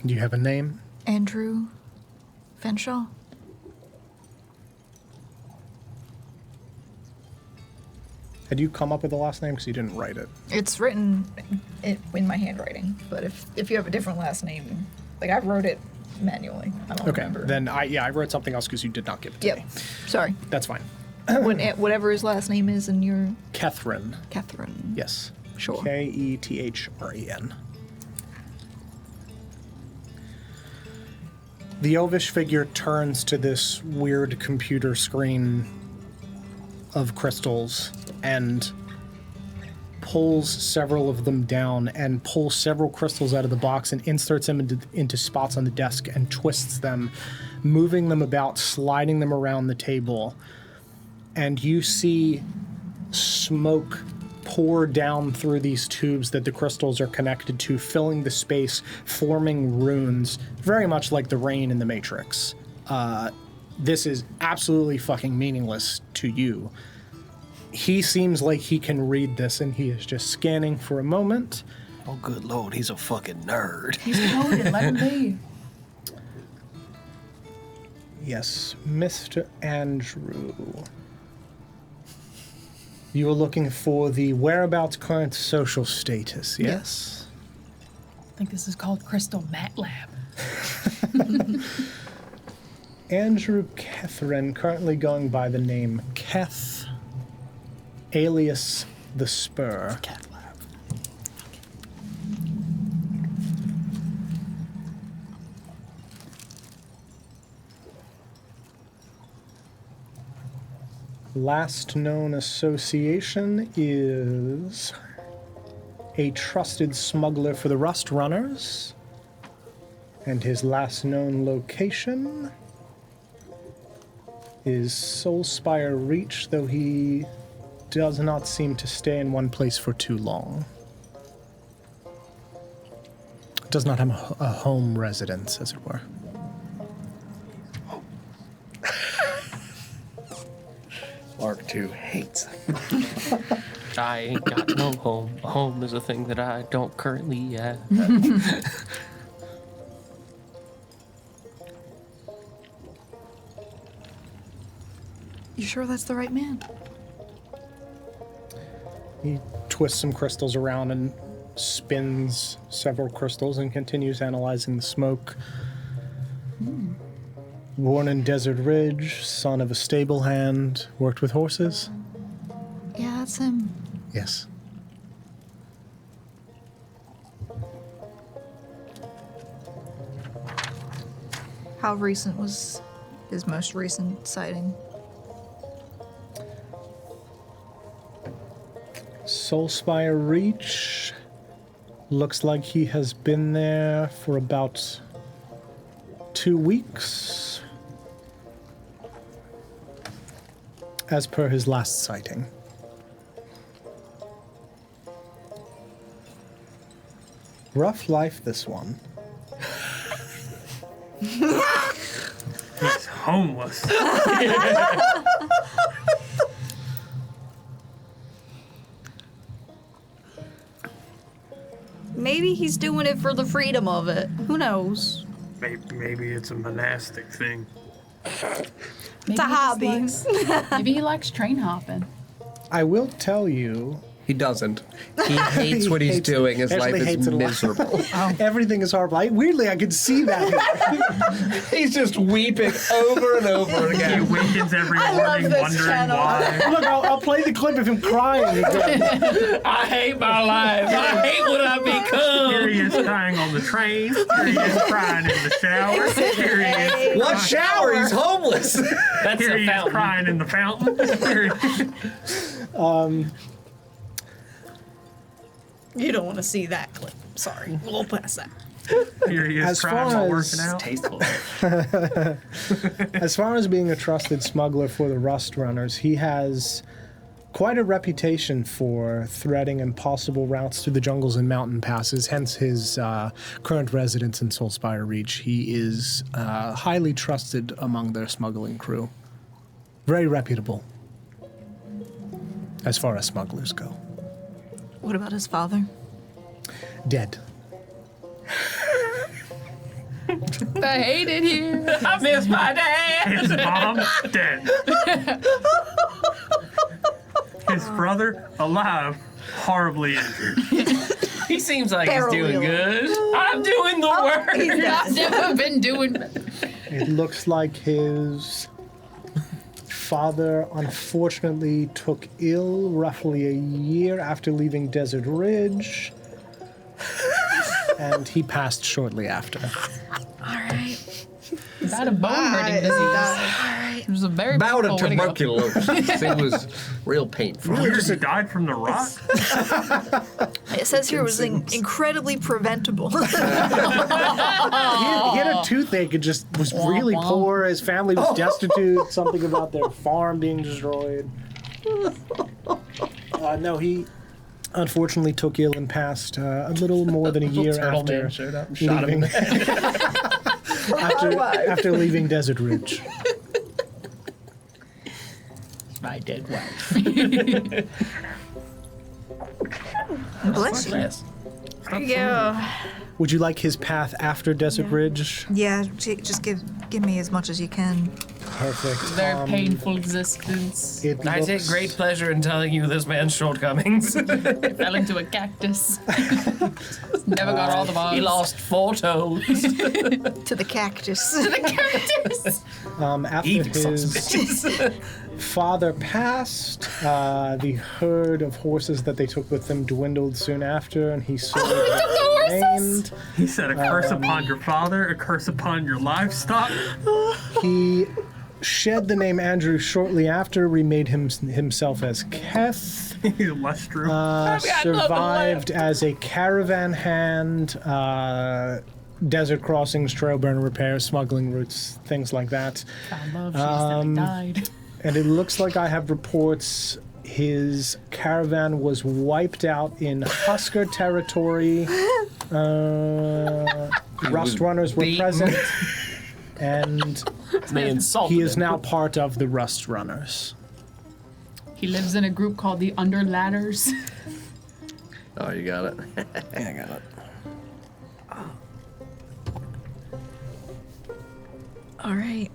Do you have a name? Andrew Fenshaw. Had you come up with the last name? Because you didn't write it. It's written in my handwriting, but if you have a different last name, like I wrote it manually. I don't Okay, remember. then I wrote something else because you did not give it to Yep. me. Sorry. That's fine. Whatever his last name is in your Catherine. Catherine. Yes. Sure. Kethren. The elvish figure turns to this weird computer screen of crystals and pulls several of them down and pulls several crystals out of the box and inserts them into spots on the desk and twists them, moving them about, sliding them around the table. And you see smoke pour down through these tubes that the crystals are connected to, filling the space, forming runes, very much like the rain in the Matrix. This is absolutely fucking meaningless to you. He seems like he can read this, and he is just scanning for a moment. Oh, good lord, he's a fucking nerd. He's coded. Let him be. Yes, Mr. Andrew. You are looking for the whereabouts, current social status, yes? I think this is called Crystal MATLAB. Andrew Catherine, currently going by the name Keth, alias the Spur. Cat lab. Last known association is a trusted smuggler for the Rust Runners. And his last known location is Soulspire Reach, though he does not seem to stay in one place for too long. Does not have a home residence, as it were. Mark II hates him. I ain't got no home. A home is a thing that I don't currently have. You sure that's the right man? He twists some crystals around and spins several crystals and continues analyzing the smoke. Born in Desert Ridge, son of a stable hand, worked with horses? Yeah, that's him. Yes. How recent was his most recent sighting? Soulspire Reach. Looks like he has been there for about 2 weeks. As per his last sighting. Rough life, this one. He's homeless. Maybe he's doing it for the freedom of it. Who knows? Maybe it's a monastic thing. It's a hobby. Maybe he likes train hopping. I will tell you, He doesn't. He hates what he's hates- doing. His actually life hates is it a lot. miserable. everything is horrible. Weirdly, I could see that. He's just weeping over and over He again. awakens every love morning this wondering channel. why. Look, I'll play the clip of him crying again. I hate my life. I hate what I've Here become. he is crying on the train. Here he is crying in the shower. Here he is. What shower? He's homeless. That's Here a he is fountain. crying in the fountain. Here he- You don't want to see that clip. Sorry. We'll pass that. Here he is As crying far while as- working out. Tasteful. As far as being a trusted smuggler for the Rust Runners, he has quite a reputation for threading impossible routes through the jungles and mountain passes, hence his current residence in Soulspire Reach. He is highly trusted among their smuggling crew. Very reputable, as far as smugglers go. What about his father? Dead. I hate it here. I miss my dad. His mom dead. His brother alive, horribly injured. He seems like Barrel he's doing wheel. good. I'm doing the work. I've never been doing. It looks like his father unfortunately took ill roughly a year after leaving Desert Ridge, and he passed shortly after. Got a bone hurting disease. It was a very Bout of painful way to go. tuberculosis. It was real painful. Weird, he died from the rot. It says here it was incredibly preventable. He had a toothache and just was really womp. poor. His family was destitute. Something about their farm being destroyed. No, he unfortunately took ill and passed a little more than a year Turtle after man showed up and shot him in leaving, the head. after leaving Desert Ridge. My dead wife. Bless you. Yes. Yeah. Would you like his path after Desert Ridge? Yeah, just give me as much as you can. Perfect. Very painful existence. It I take looks- great pleasure in telling you this man's shortcomings. Fell into a cactus. Never got all the bugs. He lost 4 toes. To the cactus. After Evil sons of his bitches. father passed, the herd of horses that they took with them dwindled soon after, and he sold what remained. He said, a curse upon your father, a curse upon your livestock. He shed the name Andrew shortly after, remade himself as Keth, He's lustrum. survived as a caravan hand, desert crossings, trail burn repairs, smuggling routes, things like that. Found love, she accidentally died. And it looks like I have reports his caravan was wiped out in Husker territory. Rust Runners were beaten. present, and They insulted he is him. now part of the Rust Runners. He lives in a group called the Underladders. Oh, you got it. Yeah, I got it. All right.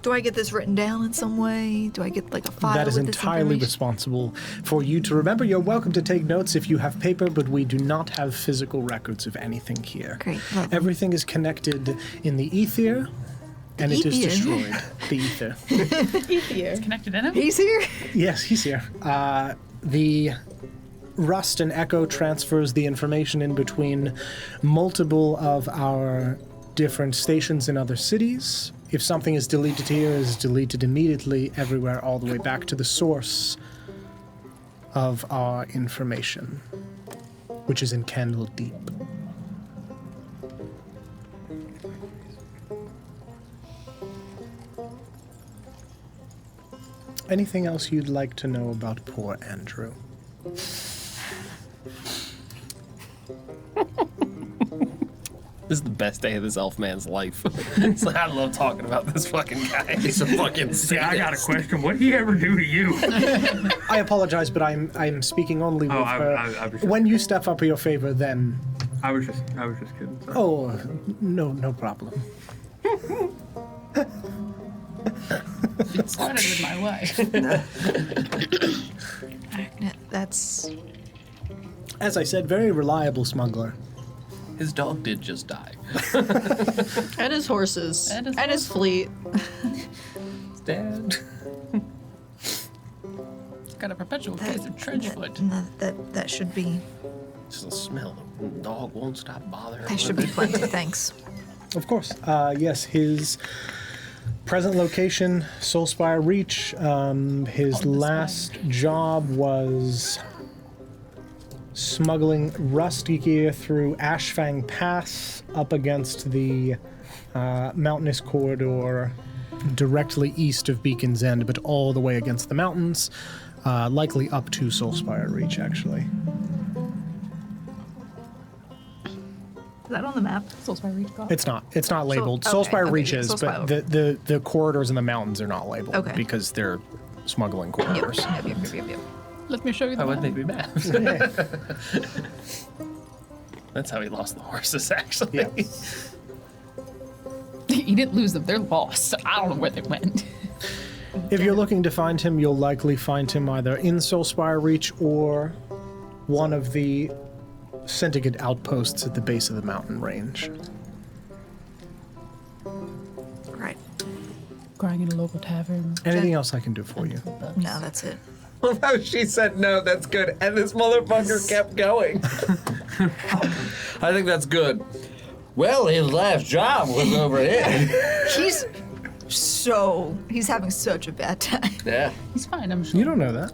Do I get this written down in some way? Do I get like a file That is with this entirely information? responsible for you to remember. You're welcome to take notes if you have paper, but we do not have physical records of anything here. Great. Well, Everything is connected in the ether, and it is ether? destroyed. The ether. Connected in him? he's here. Yes, he's here. The Rust and Echo transfers the information in between multiple of our different stations in other cities. If something is deleted here, it is deleted immediately everywhere, all the way back to the source of our information, which is in Candle Deep. Anything else you'd like to know about poor Andrew? This is the best day of this elf man's life. It's like, I love talking about this fucking guy. He's a fucking Yeah, I got a question. What did he ever do to you? I apologize, but I'm speaking only with her. I was When you step up your favor, then... I was just kidding. Sorry. Oh, no problem. It started with my wife. That's As I said, very reliable smuggler. His dog did just die. And his horses. And his And his fleet. His dad. It's got a perpetual case of trench foot. that should be Just the smell. The dog won't stop bothering that should be plenty. Thanks. Of course. Yes, his present location, Soulspire Reach. His last job was smuggling rusty gear through Ashfang Pass up against the mountainous corridor directly east of Beacon's End, but all the way against the mountains, likely up to Soulspire Reach, actually. Is that on the map? Soulspire Reach Golf. It's not. It's not labeled. okay, Soulspire okay, reaches, Soulspire. but the corridors in the mountains are not labeled Okay. because they're smuggling corridors. Yep. Let me show you the Why would they map. be mad? That's how he lost the horses, actually. Yeah. He didn't lose them. They're lost. I don't know where they went. If you're looking to find him, you'll likely find him either in Soulspire Reach or one of the Syndicate outposts at the base of the mountain range. Right. Crying in a local tavern. Anything else I can do for you? No, that's it. How she said no, that's good, and this motherfucker kept going. I think that's good. Well, his last job was over here. He's having such a bad time. Yeah, He's fine, I'm sure. You don't know that.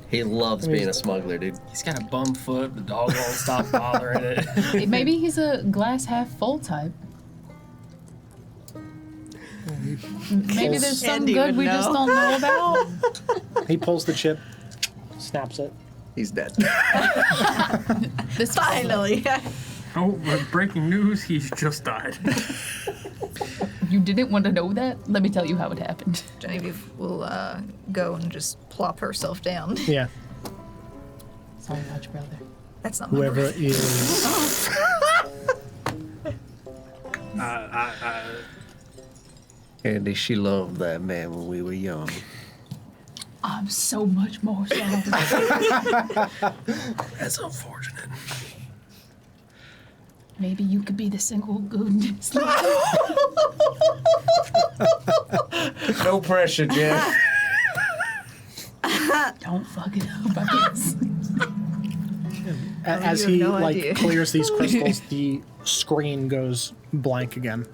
he loves being a smuggler, dude. He's got a bum foot. The dog won't stop bothering it. Maybe he's a glass half full type. Maybe there's some Andy good would we just know. don't know about. He pulls the chip, snaps it. He's dead. This Finally. Oh, but breaking news, he's just died. You didn't want to know that? Let me tell you how it happened. Genevieve will go and just plop herself down. Yeah. Sorry about your brother. That's not my Whoever brother. is. Andy, she loved that man when we were young. I'm so much more sorry. That's unfortunate. Maybe you could be the single good sleep. No pressure, Jen. Don't fuck it up, I guess. As have he no idea. clears these crystals, the screen goes blank again.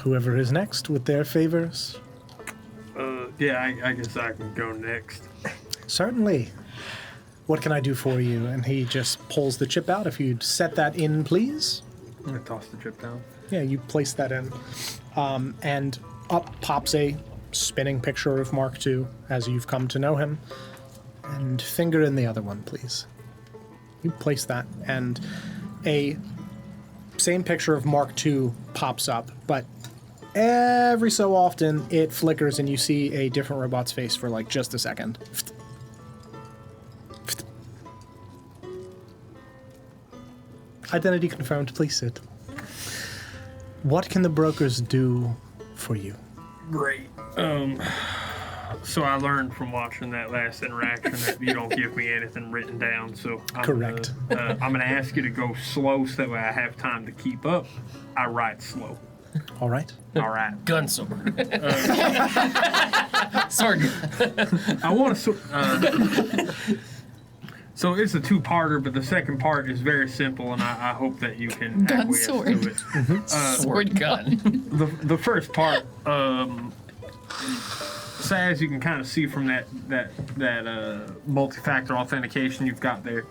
Whoever is next with their favors. Yeah, I guess I can go next. Certainly. What can I do for you? And he just pulls the chip out. If you'd set that in, please. I'm gonna toss the chip down. Yeah, you place that in. And up pops a spinning picture of Mark II as you've come to know him. And finger in the other one, please. You place that, and a same picture of Mark II pops up, but every so often it flickers and you see a different robot's face for like just a second. Identity confirmed, please sit. What can the brokers do for you? Great. So I learned from watching that last interaction that you don't give me anything written down. So I'm Correct. I'm gonna ask you to go slow so that way I have time to keep up. I write slow. All right. All right. Gun sword. Sword. I want to. So it's a two-parter, but the second part is very simple, and I hope that you can Gun, acquiesce sword. to it. Sword gun. The first part, so as you can kind of see from that multi-factor authentication you've got there,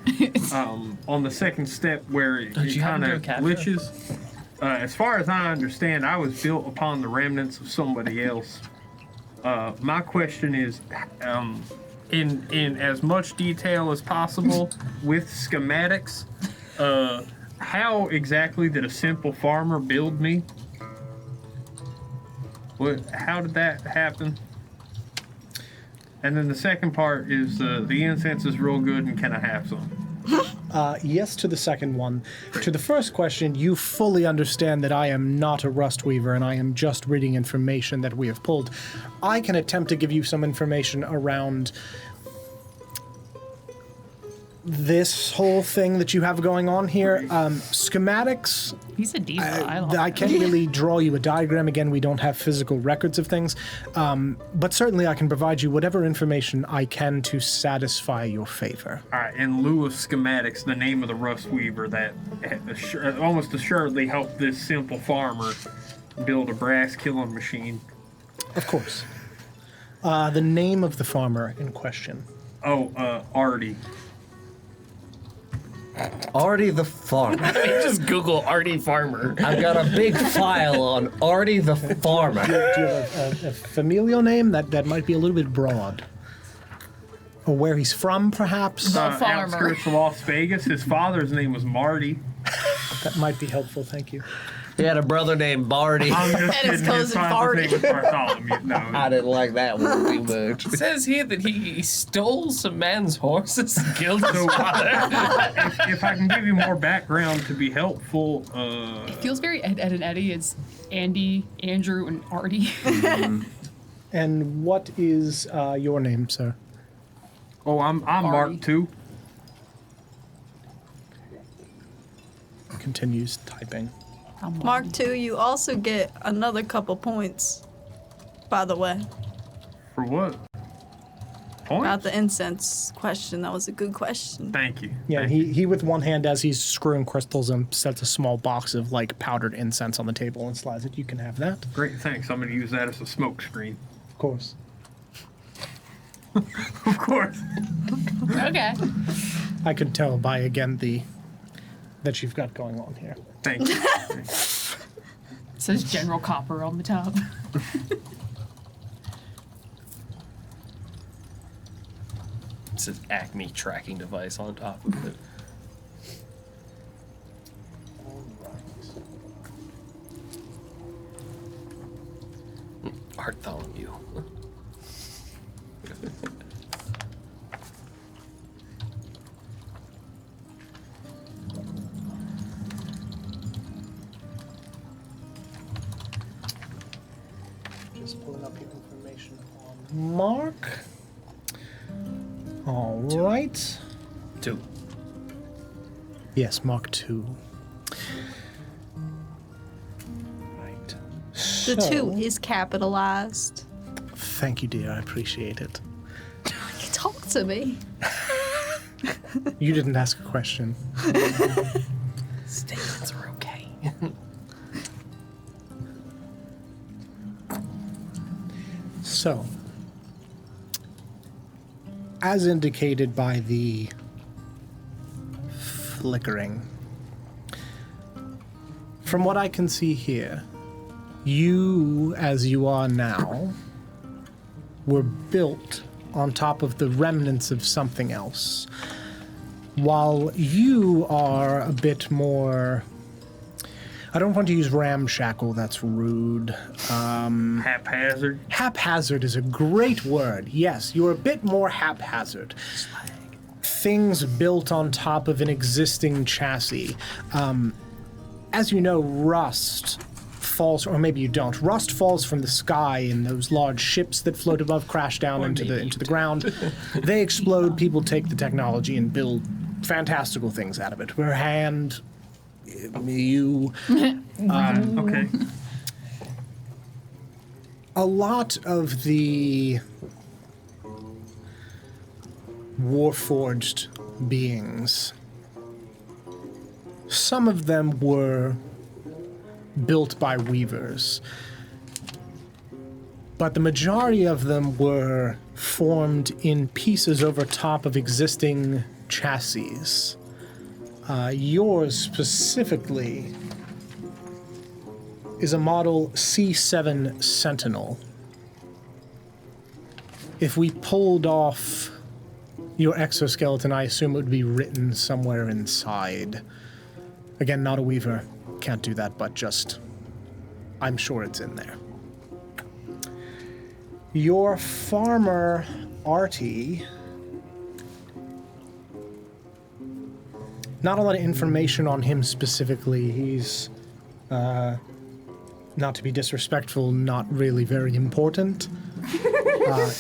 on the second step where it you have kind to of do a captcha? glitches, as far as I understand, I was built upon the remnants of somebody else. My question is, in as much detail as possible with schematics, how exactly did a simple farmer build me? How did that happen? And then the second part is the incense is real good, and can I have some? Yes to the second one. To the first question, you fully understand that I am not a rust weaver and I am just reading information that we have pulled. I can attempt to give you some information around this whole thing that you have going on here. Schematics, He's a diva. I love I him. can't really draw you a diagram. Again, we don't have physical records of things. But certainly I can provide you whatever information I can to satisfy your favor. All right, in lieu of schematics, the name of the rust weaver that almost assuredly helped this simple farmer build a brass killing machine. Of course. The name of the farmer in question. Oh, Artie. Artie the farmer. Just Google Artie Farmer. I've got a big file on Artie the farmer. Do you have a familial name that might be a little bit broad? Or where he's from, perhaps? The farmer. Outskirts of Las Vegas. His father's name was Marty. That might be helpful, thank you. He had a brother named Barty. I'm just And his kidding. cousin father's name was Barty. Bartholomew. No, I didn't like that one too much. It says here that he stole some man's horses and killed his So- father. if I can give you more background to be helpful, It feels very Ed, and Eddie. It's Andy, Andrew, and Artie. And what is your name, sir? I'm Mark too. Continues typing. I'm Mark II, you also get another couple points, by the way, For what? about Points? the incense question. That was a good question. Thank you. Yeah, Thank you. he with one hand, as he's screwing crystals and sets a small box of like powdered incense on the table and slides it. You can have that, Great, thanks. I'm going to use that as a smoke screen. of course. Of course. Okay. I could tell by again that you've got going on here. Thank you. It says General Copper on the top. It says Acme tracking device on top of it. Bartholomew. Just pulling up your information on Mark. All right. 2. Yes, Mark II. Right. The 2 is capitalized. Thank you, dear. I appreciate it. Talk to me. You didn't ask a question. Statements are okay. So, as indicated by the flickering, from what I can see here, you, as you are now, were built on top of the remnants of something else. While you are a bit more, I don't want to use ramshackle, that's rude. Haphazard. Haphazard is a great word. Yes, you're a bit more haphazard. Things built on top of an existing chassis. As you know, rust falls, or maybe you don't. Rust falls from the sky, and those large ships that float above crash down into the ground. They explode. People take the technology and build fantastical things out of it. We're you. Okay. A lot of the Warforged beings. Some of them were built by weavers, but the majority of them were formed in pieces over top of existing chassis. Yours specifically is a model C7 Sentinel. If we pulled off your exoskeleton, I assume it would be written somewhere inside. Again, not a weaver, can't do that, but just, I'm sure it's in there. Your farmer, Artie, not a lot of information on him specifically. He's, not to be disrespectful, not really very important.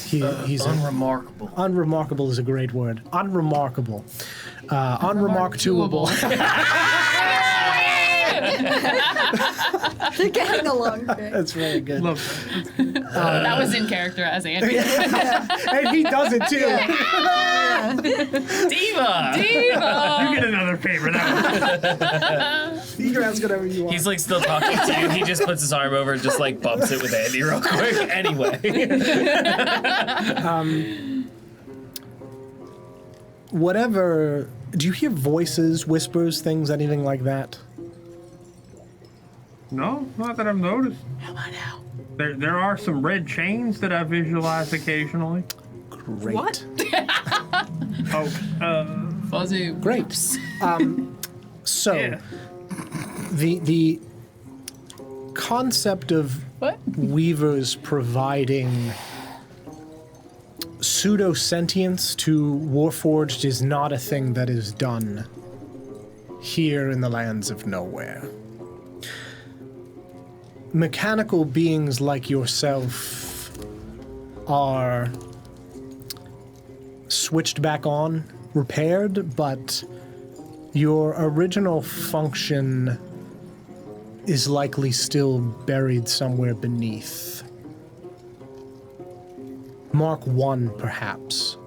He's Unremarkable. unremarkable is a great word. Unremarkable. Unremarkable. They're getting along great. That's very good. Love that. That was in character as Andy. And he does it too. Diva! You get another favor. That You can ask whatever you want. He's like still talking to you. He just puts his arm over and just like bumps it with Andy real quick. Anyway. Whatever. Do you hear voices, whispers, things, anything like that? no, not that I've noticed. There are some red chains that I visualize occasionally. Great. What? Oh, Fuzzy. Great. So, yeah. the concept of What? weavers providing pseudo-sentience to Warforged is not a thing that is done here in the lands of nowhere. Mechanical beings like yourself are switched back on, repaired, but your original function is likely still buried somewhere beneath. Mark 1, perhaps.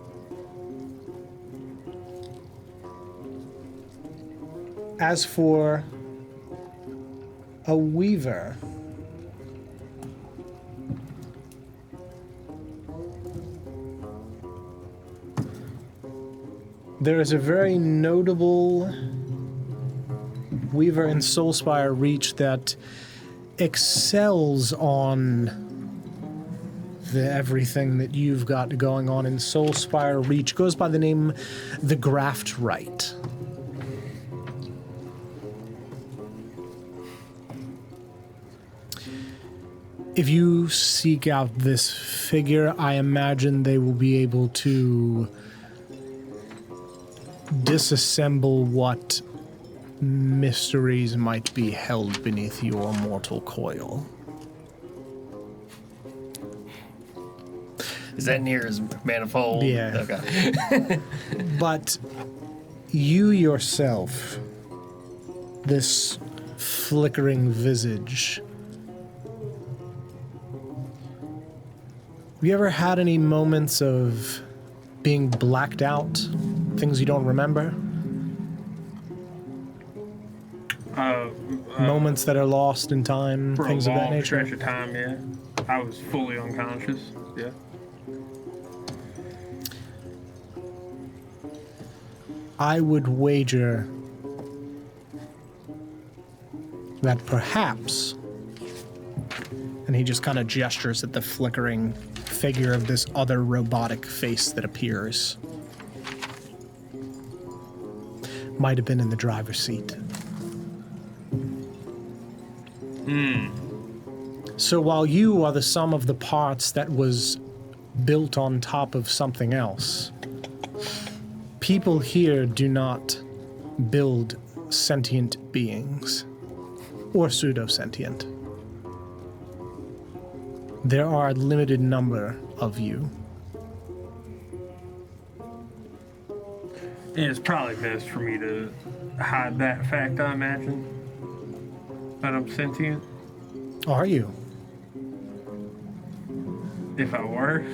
As for a weaver, there is a very notable weaver in Soulspire Reach that excels on the everything that you've got going on in Soulspire Reach. Goes by the name the Graft Right. If you seek out this figure, I imagine they will be able to disassemble what mysteries might be held beneath your mortal coil. Is that near as manifold? Yeah. Okay. But you yourself, this flickering visage, have you ever had any moments of being blacked out? Things you don't remember? Moments that are lost in time, For things a of that long nature? stretch of time, yeah. I was fully unconscious. Yeah. I would wager that perhaps, and he just kind of gestures at the flickering figure of this other robotic face that appears, might have been in the driver's seat. So while you are the sum of the parts that was built on top of something else, people here do not build sentient beings, or pseudo-sentient. There are a limited number of you. And it's probably best for me to hide that fact, I imagine. That I'm sentient. Are you? If I were.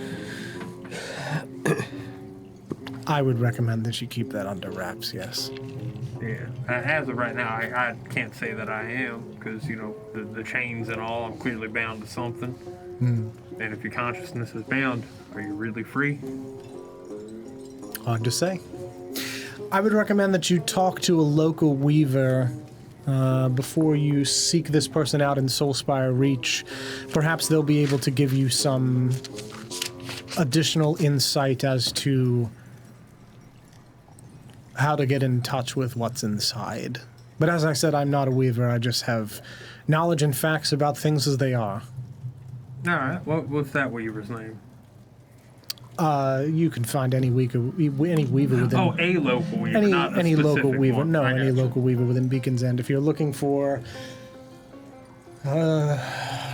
I would recommend that you keep that under wraps, yes. Yeah. As of right now, I can't say that I am, because, you know, the chains and all, I'm clearly bound to something. And if your consciousness is bound, are you really free? Hard to say. I would recommend that you talk to a local weaver before you seek this person out in Soulspire Reach. Perhaps they'll be able to give you some additional insight as to how to get in touch with what's inside. But as I said, I'm not a weaver. I just have knowledge and facts about things as they are. All right. What's that weaver's name? You can find any weaver within... Oh, a local weaver, not a any local specific weaver. one. No, I any gotcha. local weaver within Beacon's End. If you're looking for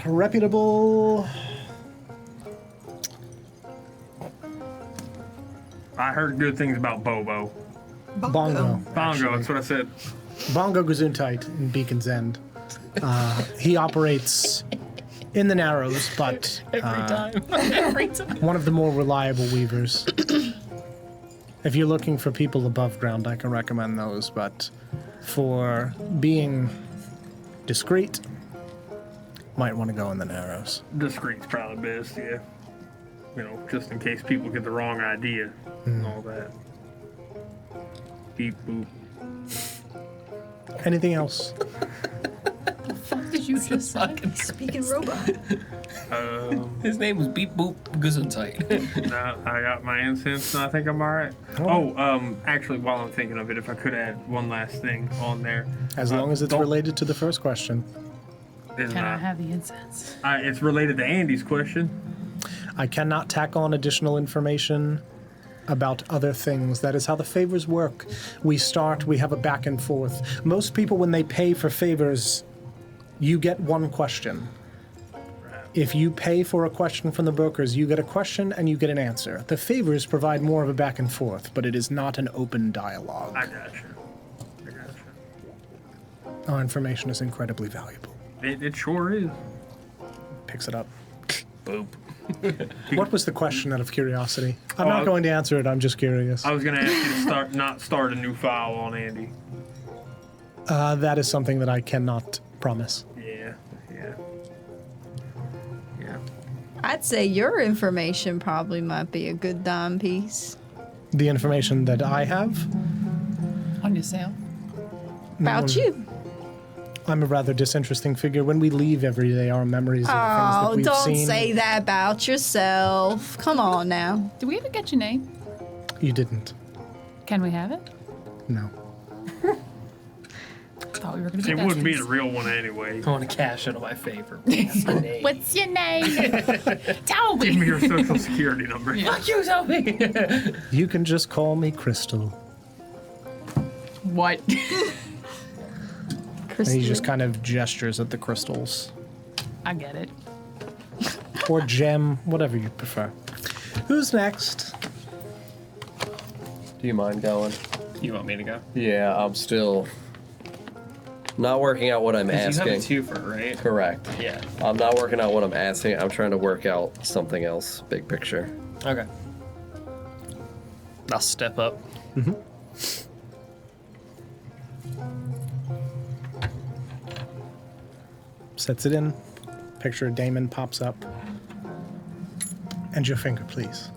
reputable... I heard good things about Bobo. Bongo. Bongo, that's what I said. Bongo Gesundheit in Beacon's End. He operates in the Narrows, but Every time. one of the more reliable weavers. If you're looking for people above ground, I can recommend those, but for being discreet, might want to go in the Narrows. Discreet's probably best, yeah. You know, just in case people get the wrong idea and all that. Beep boop. Anything else? Did you just say? Speaking robot. His name was Beep Boop Gesundheit. No, I got my incense and I think I'm alright. Actually, while I'm thinking of it, if I could add one last thing on there. As long as it's don't- related to the first question. It's Can I not. have the incense? It's related to Andy's question. I cannot tack on additional information about other things. That is how the favors work. We have a back and forth. Most people, when they pay for favors, you get one question. If you pay for a question from the brokers, you get a question and you get an answer. The favors provide more of a back and forth, but it is not an open dialogue. I gotcha. Our information is incredibly valuable. It sure is. Picks it up. Boop. What was the question out of curiosity? I'm not going to answer it, I'm just curious. I was gonna ask you to not start a new file on Andy. That is something that I cannot promise. Yeah. I'd say your information probably might be a good dime piece. The information that I have, On your sale? About you. I'm a rather disinteresting figure. When we leave every day, our memories of the things that Oh, we've don't seen. say that about yourself. Come on now. Did we ever get your name? You didn't. Can we have it? No. Thought we were going to It get wouldn't be the besties. real one anyway. I want to cash in on my favor. What's your name? What's your name? Tell Give me me. your social security number. Fuck you, Toby! You can just call me Crystal. What? And he just kind of gestures at the crystals. I get it. Or gem, whatever you prefer. Who's next? Do you mind going? You want me to go? Yeah, I'm still not working out what I'm 'Cause asking. you have a twofer, right? Correct. Yeah. I'm not working out what I'm asking. I'm trying to work out something else, big picture. Okay. I'll step up. Sets it in. Picture of Damon pops up. And your finger, please.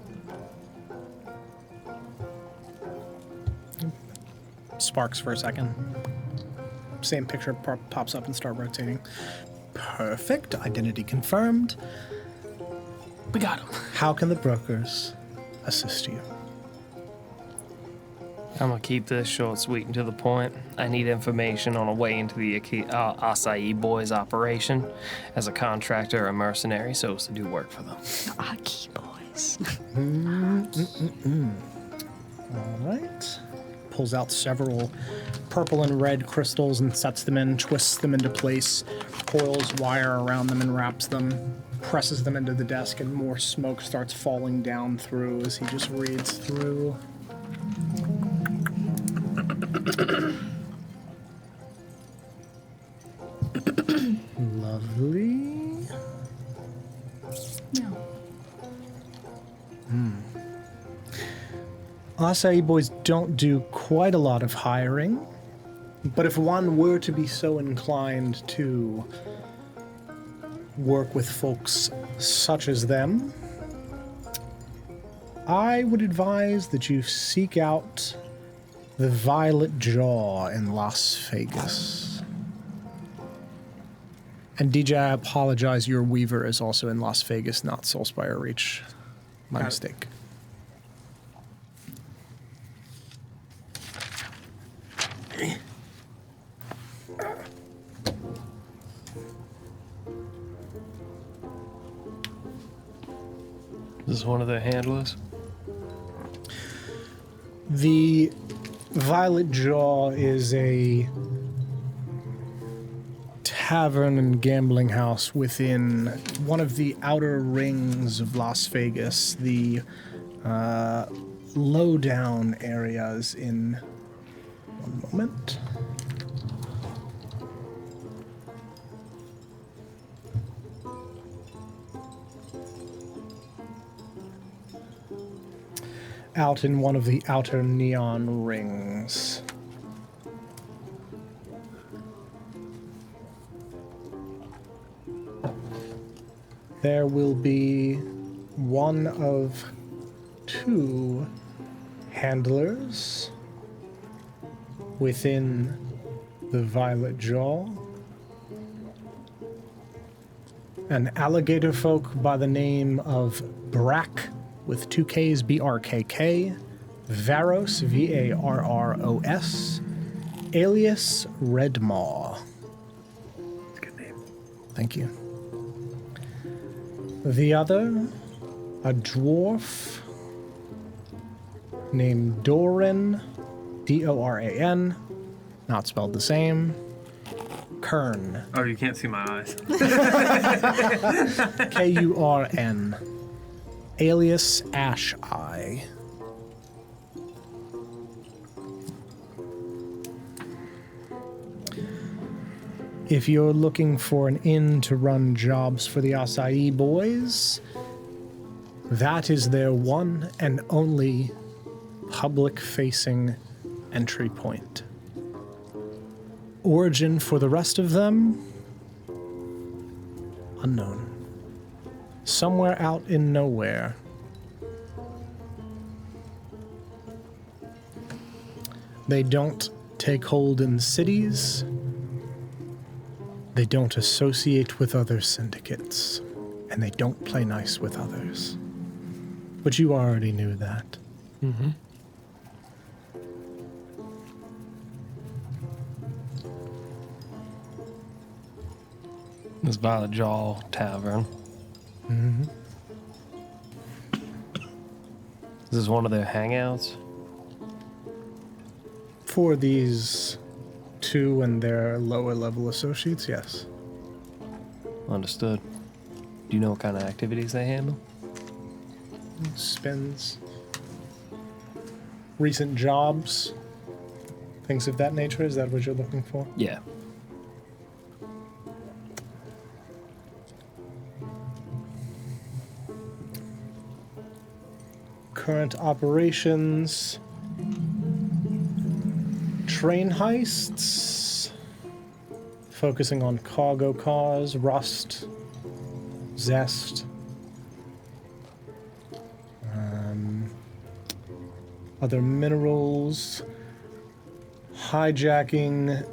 Sparks for a second. Same picture pops up and start rotating. Perfect. Identity confirmed. We got him. How can the brokers assist you? I'm gonna keep this short, sweet, and to the point. I need information on a way into the Acai Boys operation as a contractor or mercenary, so as to do work for them. Aki boys. All right. Pulls out several purple and red crystals and sets them in, twists them into place, coils wire around them and wraps them, presses them into the desk, and more smoke starts falling down through as he just reads through. Lovely. No. Acai boys don't do quite a lot of hiring, but if one were to be so inclined to work with folks such as them, I would advise that you seek out the Violet Jaw in Las Vegas. And DJ, I apologize, your Weaver is also in Las Vegas, not Soulspire Reach. My mistake. This is one of the handlers. The Violet Jaw is a tavern and gambling house within one of the outer rings of Las Vegas, the low-down areas in... One moment. Out in one of the outer neon rings. There will be one of two handlers within the Violet Jaw. An alligator folk by the name of Brack, with two Ks, B-R-K-K, Varos, V-A-R-R-O-S, alias Redmaw. That's a good name. Thank you. The other, a dwarf named Doran, D-O-R-A-N, not spelled the same, Kern, Oh, you can't see my eyes. K-U-R-N, alias Ash-Eye. If you're looking for an inn to run jobs for the Acai Boys, that is their one and only public-facing entry point. Origin for the rest of them? Unknown. Somewhere out in nowhere. They don't take hold in cities. They don't associate with other syndicates. And they don't play nice with others. But you already knew that. Mm-hmm. This Violet Jaw Tavern. Mm-hmm. Is this one of their hangouts? For these two and their lower level associates, yes. Understood. Do you know what kind of activities they handle? Spins. Recent jobs. Things of that nature. Is that what you're looking for? Yeah. Current operations. Train heists. Focusing on cargo cars, rust, zest. Other minerals. Hijacking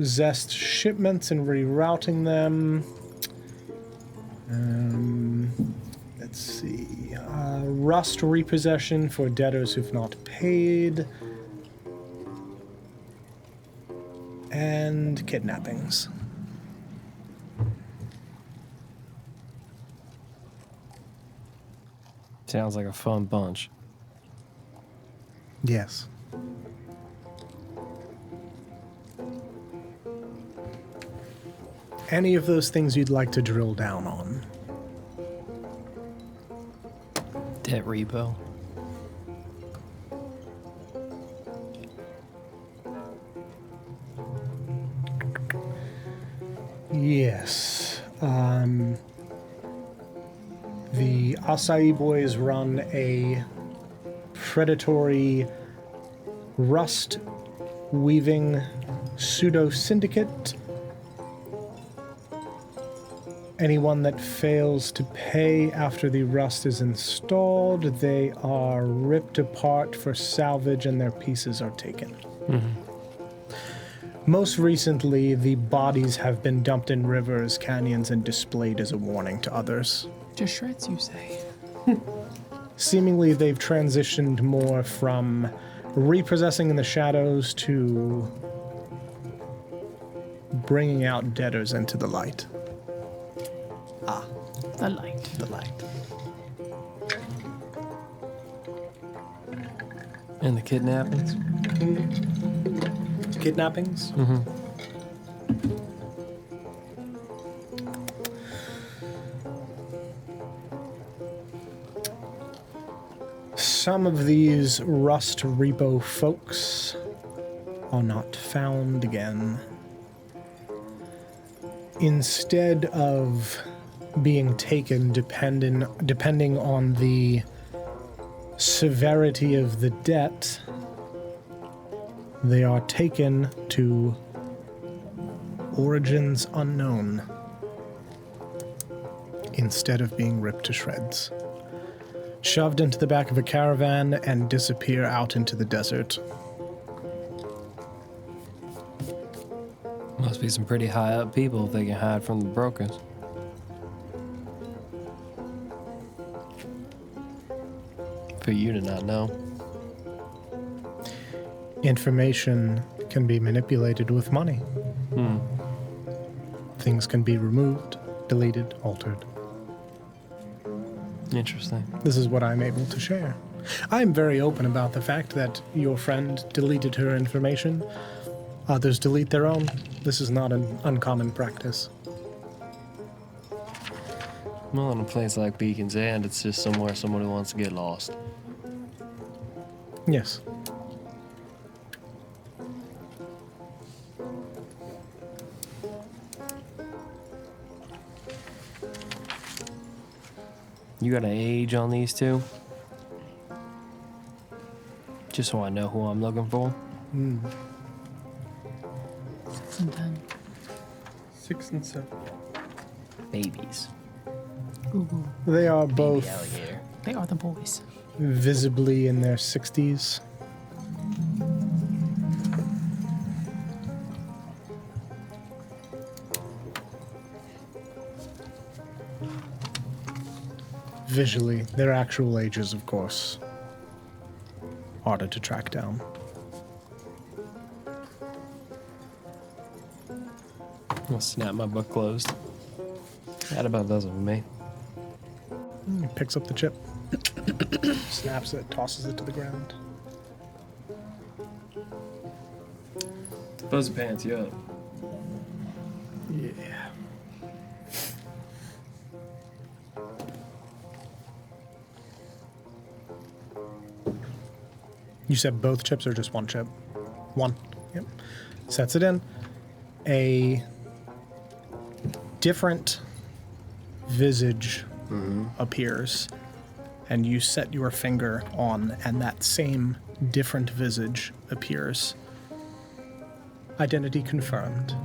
zest shipments and rerouting them. Let's see. Rust repossession for debtors who've not paid. And kidnappings. Sounds like a fun bunch. Yes. Any of those things you'd like to drill down on? Debt repo. Yes. The Acai Boys run a predatory rust weaving pseudo syndicate. Anyone that fails to pay after the rust is installed, they are ripped apart for salvage and their pieces are taken. Most recently, the bodies have been dumped in rivers, canyons, and displayed as a warning to others. Just shreds, you say? Seemingly, they've transitioned more from repossessing in the shadows to bringing out debtors into the light. The light. The light. And the kidnappings? Kidnappings? Some of these Rust Repo folks are not found again. Instead of being taken depending on the severity of the debt, they are taken to origins unknown instead of being ripped to shreds. Shoved into the back of a caravan and disappear out into the desert. Must be some pretty high up people if they can hide from the brokers. For you to not know. Information can be manipulated with money. Things can be removed, deleted, altered. Interesting. This is what I'm able to share. I'm very open about the fact that your friend deleted her information. Others delete their own. This is not an uncommon practice. Well, in a place like Beacon's End, it's just somewhere somebody wants to get lost. Yes. You got an age on these two? Just so I know who I'm looking for. 6 and 10. 6 and 7. Babies. Ooh, They are Baby both alligator. they are the boys. visibly in their 60s. Visually, their actual ages, of course, harder to track down. I'll snap my book closed. That about does it for me. He picks up the chip, snaps it, tosses it to the ground. Fuzzy pants, you up? Yeah. You said both chips or just one chip? One. Yep. Sets it in. A different visage appears, and you set your finger on, and that same different visage appears. Identity confirmed.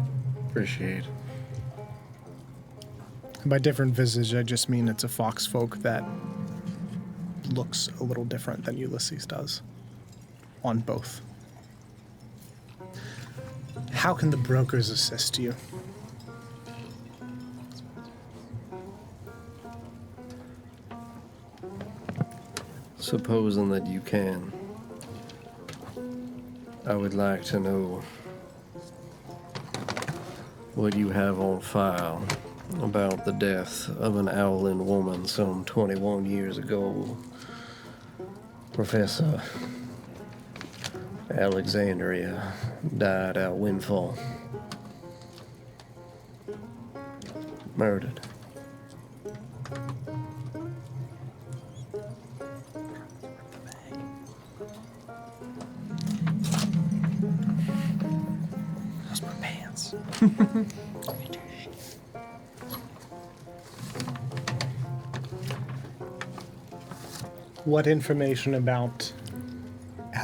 Appreciate. And by different visage, I just mean it's a foxfolk that looks a little different than Ulysses does. On both. How can the brokers assist you? Supposing that you can, I would like to know what you have on file about the death of an owlin woman some 21 years ago. Professor Alexandria died out Windfall. Murdered. Those my pants. What information about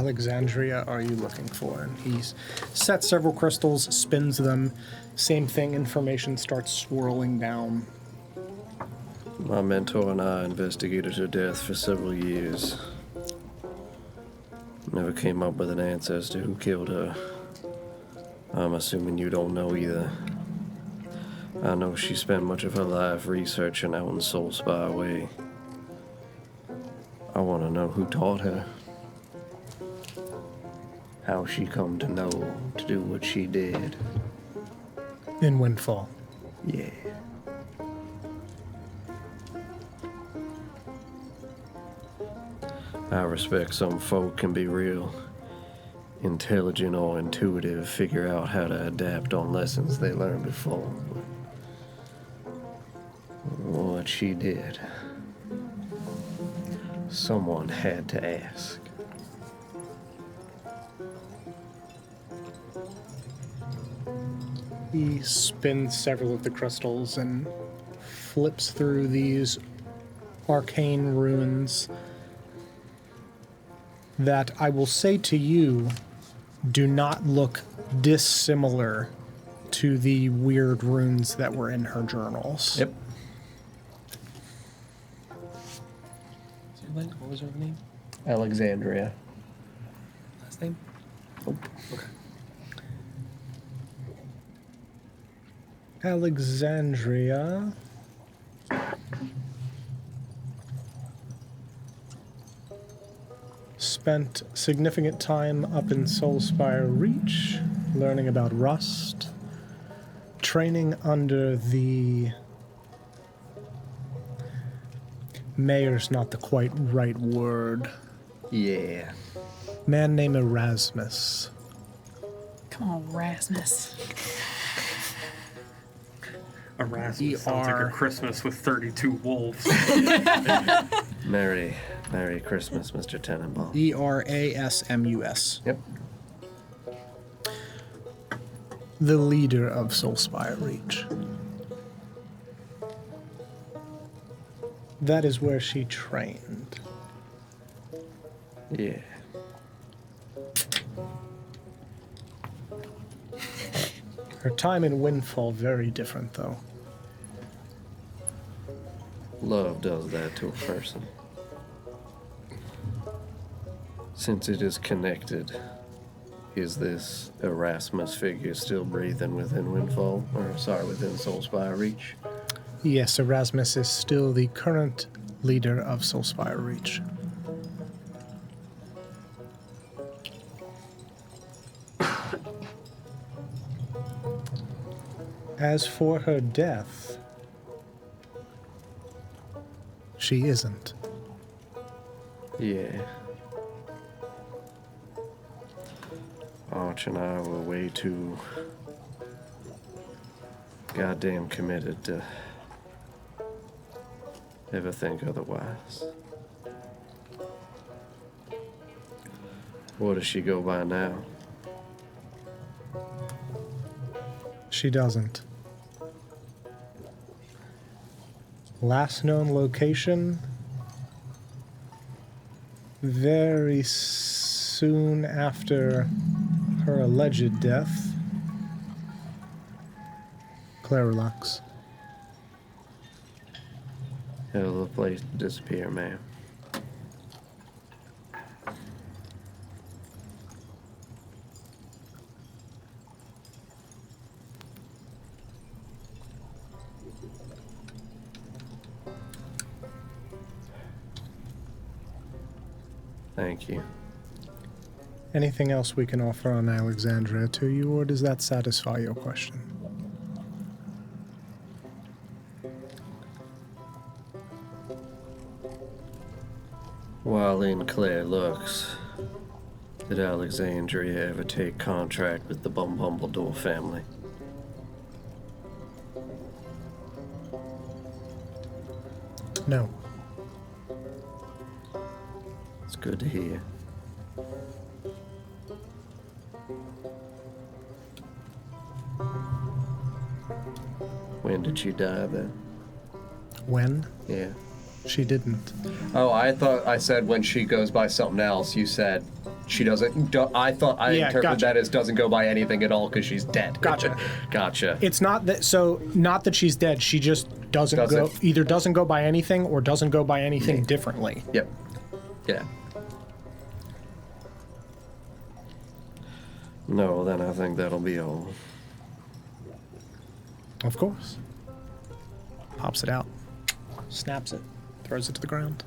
Alexandria are you looking for? And he's set several crystals, spins them. Same thing, information starts swirling down. My mentor and I investigated her death for several years. Never came up with an answer as to who killed her. I'm assuming you don't know either. I know she spent much of her life researching out in Soul Spy Way. I want to know who taught her. How she come to know to do what she did. In Windfall. Yeah. I respect some folk can be real intelligent or intuitive, figure out how to adapt on lessons they learned before. What she did, someone had to ask. He spins several of the crystals and flips through these arcane runes that I will say to you do not look dissimilar to the weird runes that were in her journals. Yep. What was her name? Alexandria. Last name? Nope. Okay. Alexandria. Spent significant time up in Soulspire Reach, learning about Rust, training under the... Mayor's not the quite right word. Yeah. Man named Erasmus. Come on, Rasmus. Erasmus sounds like a Christmas with 32 wolves. Merry Christmas, Mr. Tenenbaum. Erasmus. Yep. The leader of Soulspire Reach. That is where she trained. Yeah. Her time in Windfall, very different, though. Love does that to a person. Since it is connected, is this Erasmus figure still breathing within Windfall? Or, sorry, within Soulspire Reach? Yes, Erasmus is still the current leader of Soulspire Reach. As for her death, she isn't. Yeah. Arch and I were way too goddamn committed to ever think otherwise. What does she go by now? She doesn't. Last known location, very soon after her alleged death, Clarelux. Hell of a place to disappear, ma'am. Thank you. Anything else we can offer on Alexandria to you, or does that satisfy your question? While in Claire Lux, did Alexandria ever take contract with the Bumbumbledore family? No. It's good to hear. When did she die then? When? Yeah. She didn't. Oh, I thought I said when she goes by something else. You said She doesn't. I thought I Yeah, interpreted gotcha. that as doesn't go by anything at all because she's dead. Gotcha. Gotcha. It's not that. So not that she's dead. She just doesn't go by anything or doesn't go by anything differently. Yep. Yeah. No, then I think that'll be all. Of course. Pops it out, snaps it, throws it to the ground.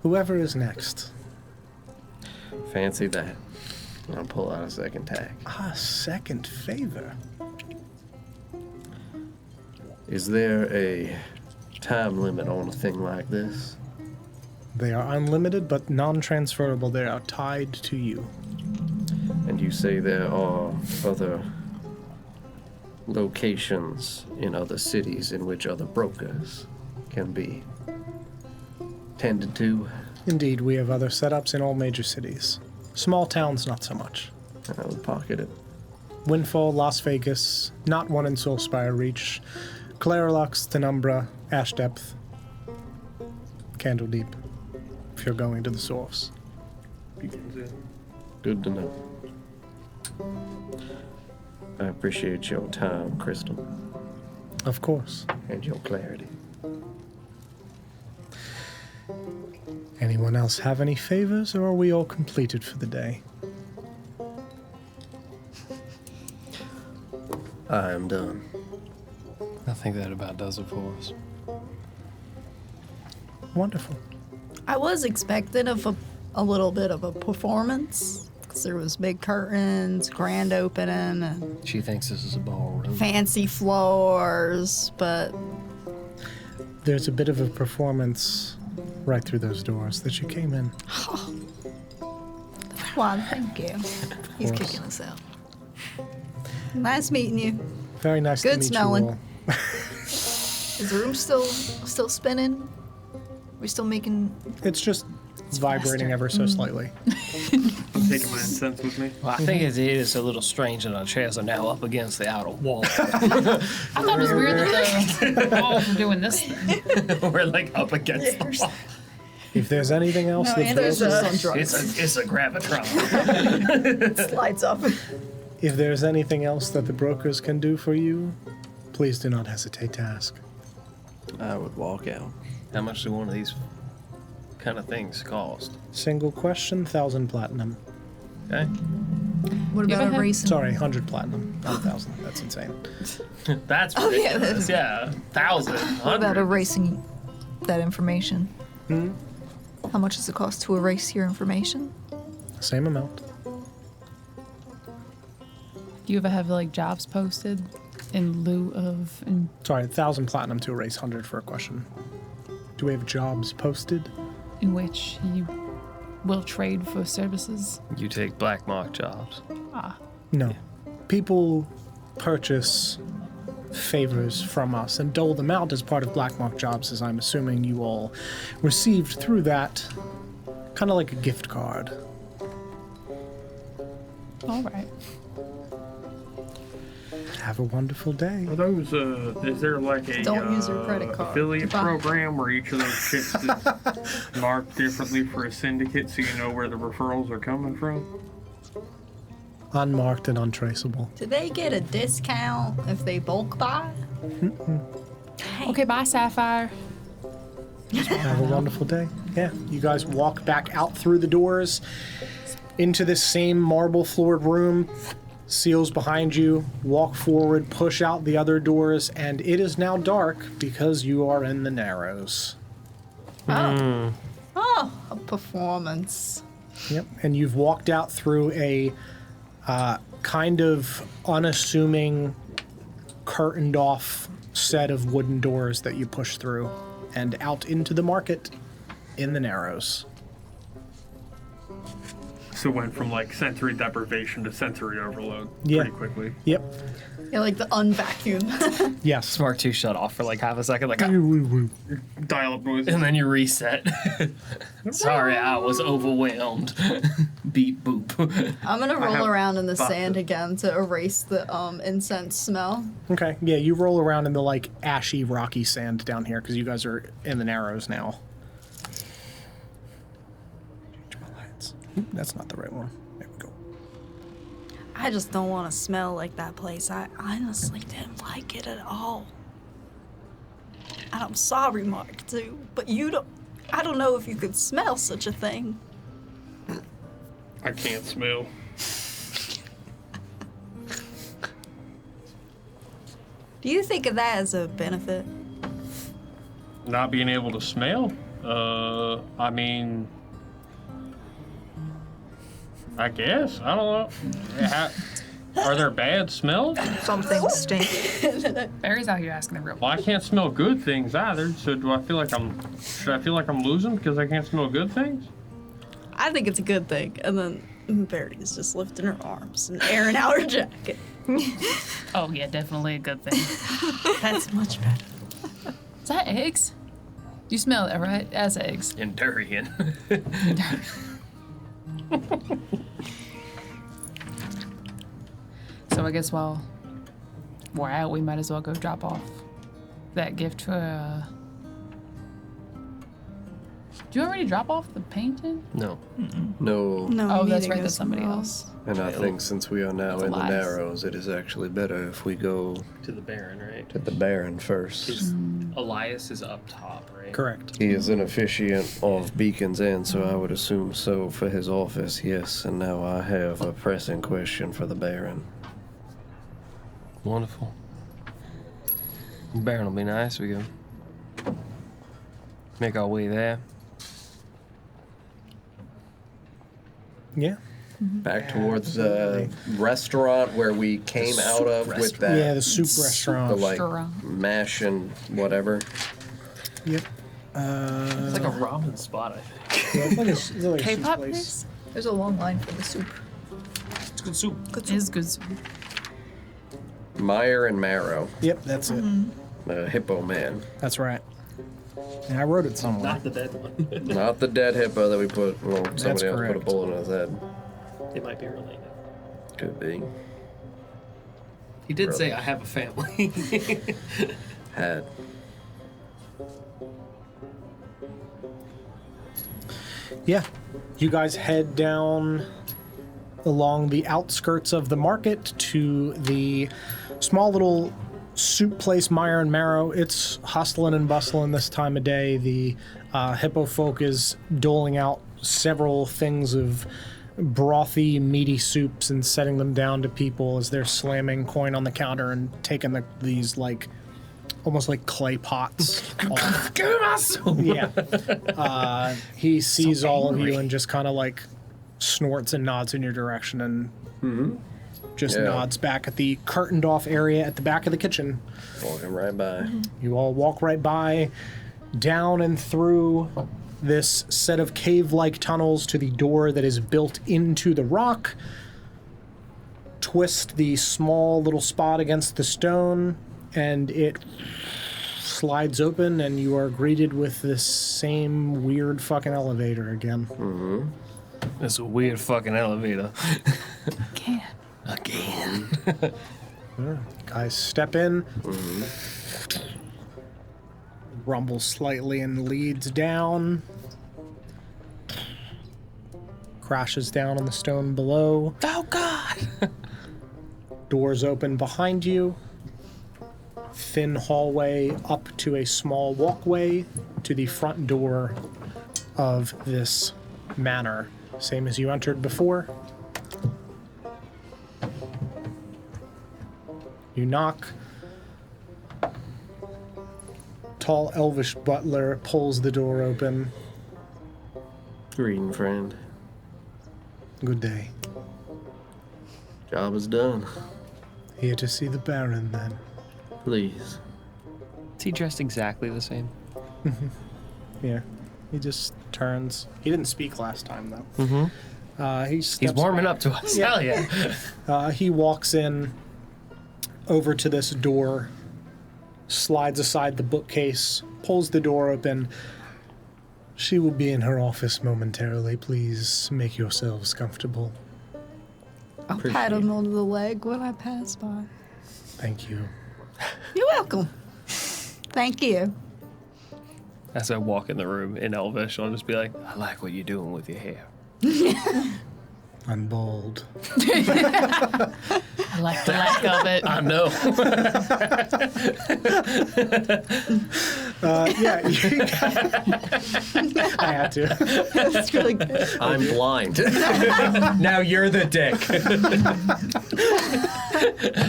Whoever is next. Fancy that. I'll pull out a second tag. Ah, second favor. Is there a time limit on a thing like this? They are unlimited but non-transferable. They are tied to you. And you say there are other locations in other cities in which other brokers can be tended to? Indeed, we have other setups in all major cities. Small towns, not so much. I would pocket it. Windfall, Las Vegas, not one in Soulspire Reach, Clarelux, Tenumbra, Ash Depth, Candledeep, if you're going to the source. Good to know. I appreciate your time, Crystal, Of course. and your clarity. Anyone else have any favors, or are we all completed for the day? I am done. I think that about does it for us. Wonderful. I was expecting a little bit of a performance because there was big curtains, grand opening, and She thinks this is a ballroom. fancy floors, but There's a bit of a performance right through those doors that you came in. well, thank you. He's course. kicking us out. Nice meeting you. Very nice to Good meet smelling. you all. Is the room still spinning? We still making? It's just vibrating faster. ever so slightly. I'm taking my incense with me. Well, I think it is a little strange that our chairs are now up against the outer wall. I thought it was weird that the walls were doing this thing. We're like up against the wall. If there's anything else No, that Andrew's brokers, just on drugs. It's a gravitron. Slides up. if there's anything else that the brokers can do for you, please do not hesitate to ask. I would walk out. How much do one of these kind of things cost? Single question, 1,000 platinum. Okay. What You about ever a racing? Sorry, 100 platinum, not 1,000. That's insane. That's Oh, yeah, ridiculous. Yeah, 1,000. What about erasing that information? How much does it cost to erase your information? Same amount. Do you ever have like jobs posted in lieu of? Sorry, 1,000 platinum to erase 100 for a question. Do we have jobs posted? In which you will trade for services? You take black mark jobs. No. People purchase favors from us and dole them out as part of Black Mark jobs, as I'm assuming you all received through that. Kind of like a gift card. All right. Have a wonderful day. Are those, is there like a Don't use your credit card affiliate to buy. program where each of those ships is marked differently for a syndicate so you know where the referrals are coming from? Unmarked and untraceable. Do they get a discount if they bulk buy? Okay, bye, Sapphire. Have a wonderful day. Yeah, you guys walk back out through the doors into this same marble floored room. Seals behind you, walk forward, push out the other doors, and it is now dark because you are in the Narrows. Oh, a performance. Yep, and you've walked out through a kind of unassuming, curtained off set of wooden doors that you push through, and out into the market in the Narrows. So it went from like sensory deprivation to sensory overload Yeah. pretty quickly. Yep, Yeah, like the unvacuum. yes. Smart 2 shut off for like half a second, like, Dial up noise. and then you reset. Sorry, I was overwhelmed. Beep boop. I'm gonna have roll around in the busted. sand again to erase the incense smell. Okay, yeah, you roll around in the like ashy, rocky sand down here because you guys are in the Narrows now. Change my lights. Oop, that's not the right one. There we go. I just don't want to smell like that place. I honestly didn't like it at all. And I'm sorry, Mark, too, but I don't know if you could smell such a thing. I can't smell. Do you think of that as a benefit? Not being able to smell? I mean, I guess. I don't know. Are there bad smells? Some things stink. Barry's out here asking the real. Well, I can't smell good things either. So should I feel like I'm losing because I can't smell good things? I think it's a good thing. And then Verity's just lifting her arms and airing out her jacket. Oh yeah, definitely a good thing. That's much better. Is that eggs? You smell that, right? As eggs. And durian. So I guess while we're out, we might as well go drop off that gift for. Did you already drop off the painting? No. No. No, Oh, we that's need to right. go That's somebody somewhere else. And I think since we are now in the Lies. Narrows, it is actually better if we go To the Baron, right? to the Baron first. Elias is up top, right? Correct. He is an officiant of Beacon's End, so I would assume so for his office, yes. And now I have a pressing question for the Baron. Wonderful. Baron will be nice. We go make our way there. Yeah. Back towards the restaurant where we came out of with that. Yeah, the soup The restaurant. like Restaurant. mash and whatever. Yep. It's like a ramen spot, I think. Yeah, it's like a soup K-pop place. place? There's a long line for the soup. It's good soup. It is good soup. Meyer and Marrow. Yep, that's it. Hippo man. That's right. And I wrote it somewhere. Not the dead one. Not the dead hippo that we put, well, somebody else put a correct. bullet in his head. They might be related. Could be. He did say, Brothers. I have a family. Had. Yeah. You guys head down along the outskirts of the market to the small little soup place, Meyer and Marrow. It's hustling and bustling this time of day. The hippo folk is doling out several things of brothy, meaty soups and setting them down to people as they're slamming coin on the counter and taking these like almost like clay pots off. Give me my soup! Yeah. He sees all of you and just kind of like snorts and nods in your direction and just Yeah. nods back at the curtained off area at the back of the kitchen. Walking right by. You all walk right by, down and through this set of cave-like tunnels to the door that is built into the rock. Twist the small little spot against the stone, and it slides open, and you are greeted with this same weird fucking elevator again. It's a weird fucking elevator. Can't. Again. Guys step in. Rumble slightly and leads down. Crashes down on the stone below. Oh, God! Doors open behind you. Thin hallway up to a small walkway to the front door of this manor. Same as you entered before. You knock. Tall elvish butler pulls the door open. Greeting, friend. Good day. Job is done. Here to see the Baron, then. Please. Is he dressed exactly the same? Yeah. He just turns. He didn't speak last time, though. He's He's warming up to us. Yeah. Hell yeah. He walks in over to this door, slides aside the bookcase, pulls the door open. She will be in her office momentarily. Please make yourselves comfortable. I'll pat him on the leg when I pass by. Thank you. You're welcome. Thank you. As I walk in the room in Elvish, I'll just be like, I like what you're doing with your hair. I'm bold. I like the lack of it. I know. Yeah, I had to. That's really good. I'm blind. Now you're the dick.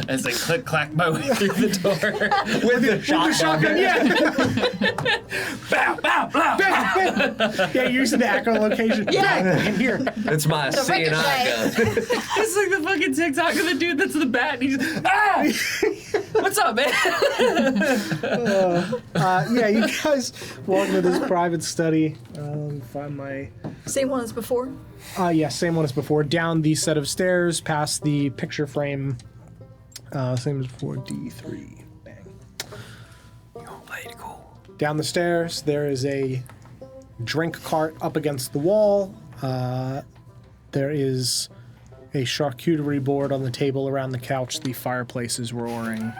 As I clack my way through the door. With the shotgun. Bow, bow, bow. Yeah, you're using the echolocation. Yeah, in here. It's my CNI gun. It's like the fucking TikTok of the dude that's the bat. And he's just, ah! What's up, man? Yeah, you guys walk into this private study. Find my. Same one as before. Yeah, same one as before. Down the set of stairs, past the picture frame. Same as before. D3. Bang. Oh, played cool. Down the stairs, there is a drink cart up against the wall. There is a charcuterie board on the table around the couch. The fireplace is roaring.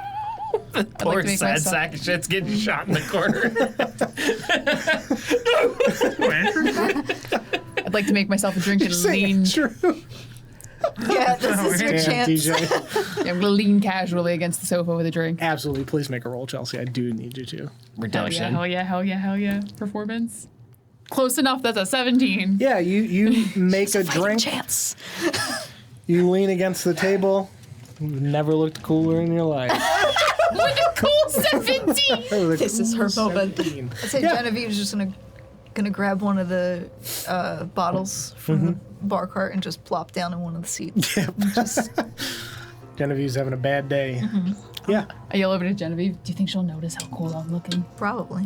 Poor to make sad myself- sack of shit's getting shot in the corner. I'd like to make myself a drink and lean. True. Yeah, this is your Damn, chance. DJ. Yeah, I'm gonna lean casually against the sofa with a drink. Absolutely. Please make a roll, Chelsea. I do need you to. Hell yeah, Redemption. hell yeah, hell yeah, hell yeah. Performance. Close enough, that's a 17. Yeah, you make a drink. Chance. You lean against the table. You've never looked cooler in your life. With a cool 17! This is her moment. 17. I'd say Genevieve's just gonna grab one of the bottles from the bar cart and just plop down in one of the seats. Genevieve's having a bad day. Yeah. I yell over to Genevieve, do you think she'll notice how cool I'm looking? Probably.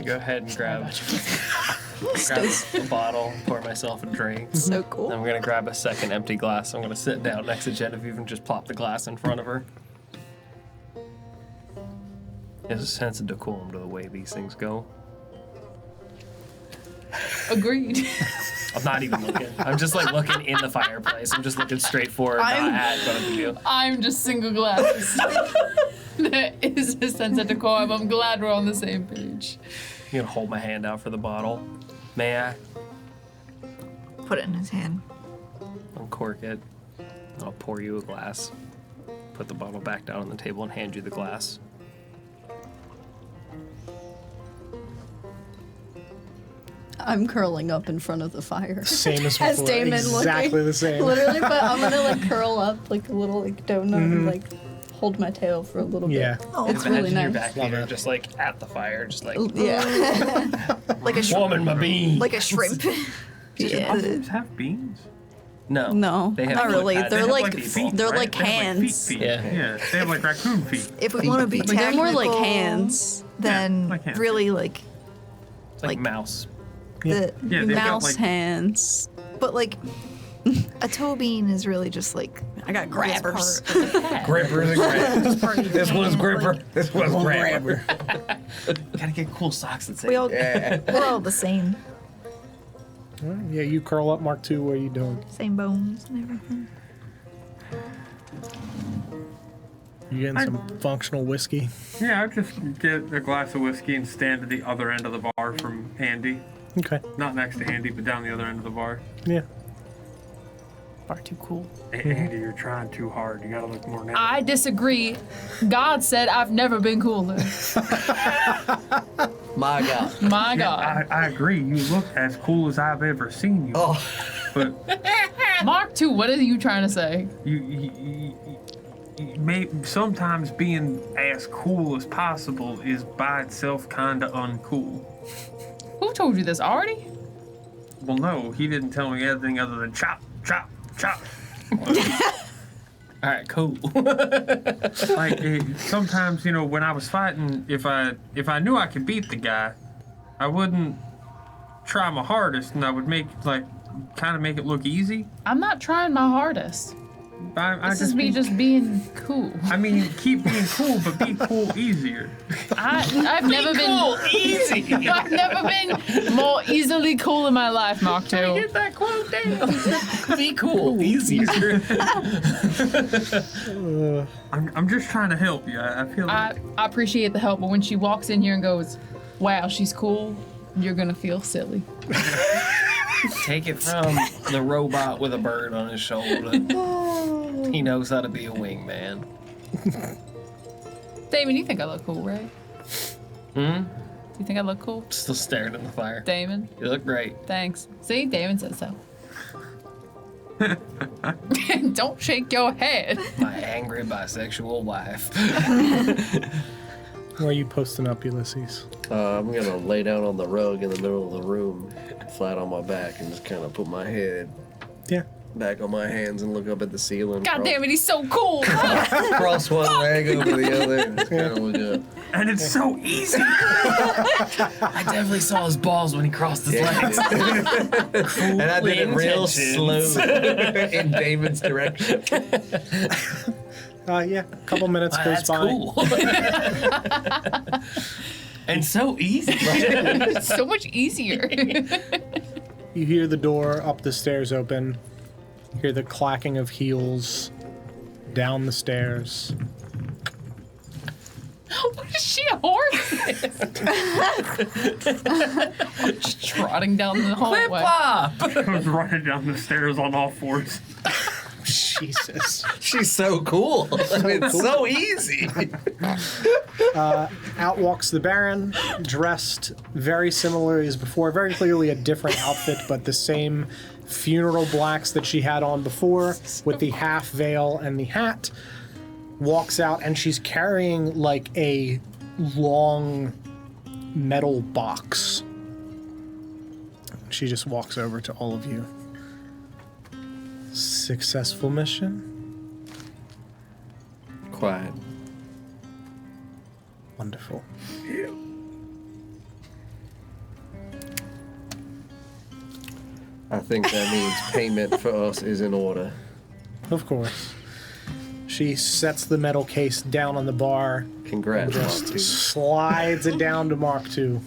Go ahead and grab a bottle, pour myself a drink. So Then cool. I'm gonna grab a second empty glass. I'm gonna sit down next to Genevieve and just plop the glass in front of her. There's a sense of decorum to the way these things go. Agreed. I'm not even looking. I'm just like looking in the fireplace. I'm just looking straight forward, not at both of you. I'm just single glasses. There is a sense of decorum. I'm glad we're on the same page. You're gonna hold my hand out for the bottle. May I? Put it in his hand. Uncork it. I'll pour you a glass. Put the bottle back down on the table and hand you the glass. I'm curling up in front of the fire. Same as before. As Damon exactly looking. the same. Literally, but I'm gonna like curl up like a little like donut and like hold my tail for a little Yeah. bit. Oh, It's Imagine really your nice. back Peter, just like at the fire, just like Yeah. like a warming my bean. like a shrimp. Yeah. Does have beans? No. No. They have Not really. foot pads. They're They have, like feet, they're right? like They have, hands. feet. Yeah. Yeah, they have like raccoon feet. If we want to be They're more like technical, hands. then like hands. really like It's like mouse. the Yeah, they've got Mouse like hands. but like a toe bean is really just like I got grabbers. Gripper the grabber. This one's gripper. This one's grabber. Gotta get cool socks that say. we all Yeah. we're all the same, Yeah, you curl up, Mark II. What are you doing? same bones and everything. You getting some functional whiskey? Yeah, I just get a glass of whiskey and stand at the other end of the bar from Andy. Okay. Not next to Andy, but down the other end of the bar. Yeah. Far too cool. Andy, you're trying too hard. You gotta look more natural. I disagree. God said I've never been cooler. My God. My God. I agree. You look as cool as I've ever seen you. Oh, But Mark II, what are you trying to say? you may sometimes being as cool as possible is by itself kind of uncool. Who told you this, Artie? Well, no, he didn't tell me anything other than chop, chop, chop. All right, cool. Like sometimes, you know, when I was fighting, if I knew I could beat the guy, I wouldn't try my hardest, and I would make kind of make it look easy. I'm not trying my hardest. I This is me just being cool. I mean, keep being cool, but be cool easier. I've never cool, easy. been. I've never been more easily cool in my life, Mark II. Get that quote down. Be cool. Easier. I'm just trying to help you. I feel like I appreciate the help, but when she walks in here and goes, "Wow, she's cool," you're gonna feel silly. Take it from the robot with a bird on his shoulder. He knows how to be a wingman. Damon, you think I look cool, right? Hmm? Do you think I look cool? Still staring in the fire. Damon? You look great. Thanks. See, Damon says so. Don't shake your head. My angry bisexual wife. Where are you posting up, Ulysses? I'm gonna lay down on the rug in the middle of the room, flat on my back, and just kind of put my head Yeah. back on my hands and look up at the ceiling. God damn it, he's so cool. Cross one leg over the other, and just kind of look up. And it's so easy. I definitely saw his balls when he crossed his legs. And I did it real intentions. slow in Damon's direction. Yeah, a couple minutes goes That's by. cool. And so easy. It's so much easier. You hear the door up the stairs open. You hear the clacking of heels down the stairs. What is she, a horse? Just trotting down the hallway. Flip-flop. I was running down the stairs on all fours. Jesus. She's so cool. It's so easy. Out walks the Baron, dressed very similarly as before. Very clearly a different outfit, but the same funeral blacks that she had on before, with the half veil and the hat. Walks out, and she's carrying like a long metal box. She just walks over to all of you. Successful mission? Quiet. Wonderful. I think that means payment for us is in order. Of course. She sets the metal case down on the bar, Congrats, Mark just II. slides it down to Mark II,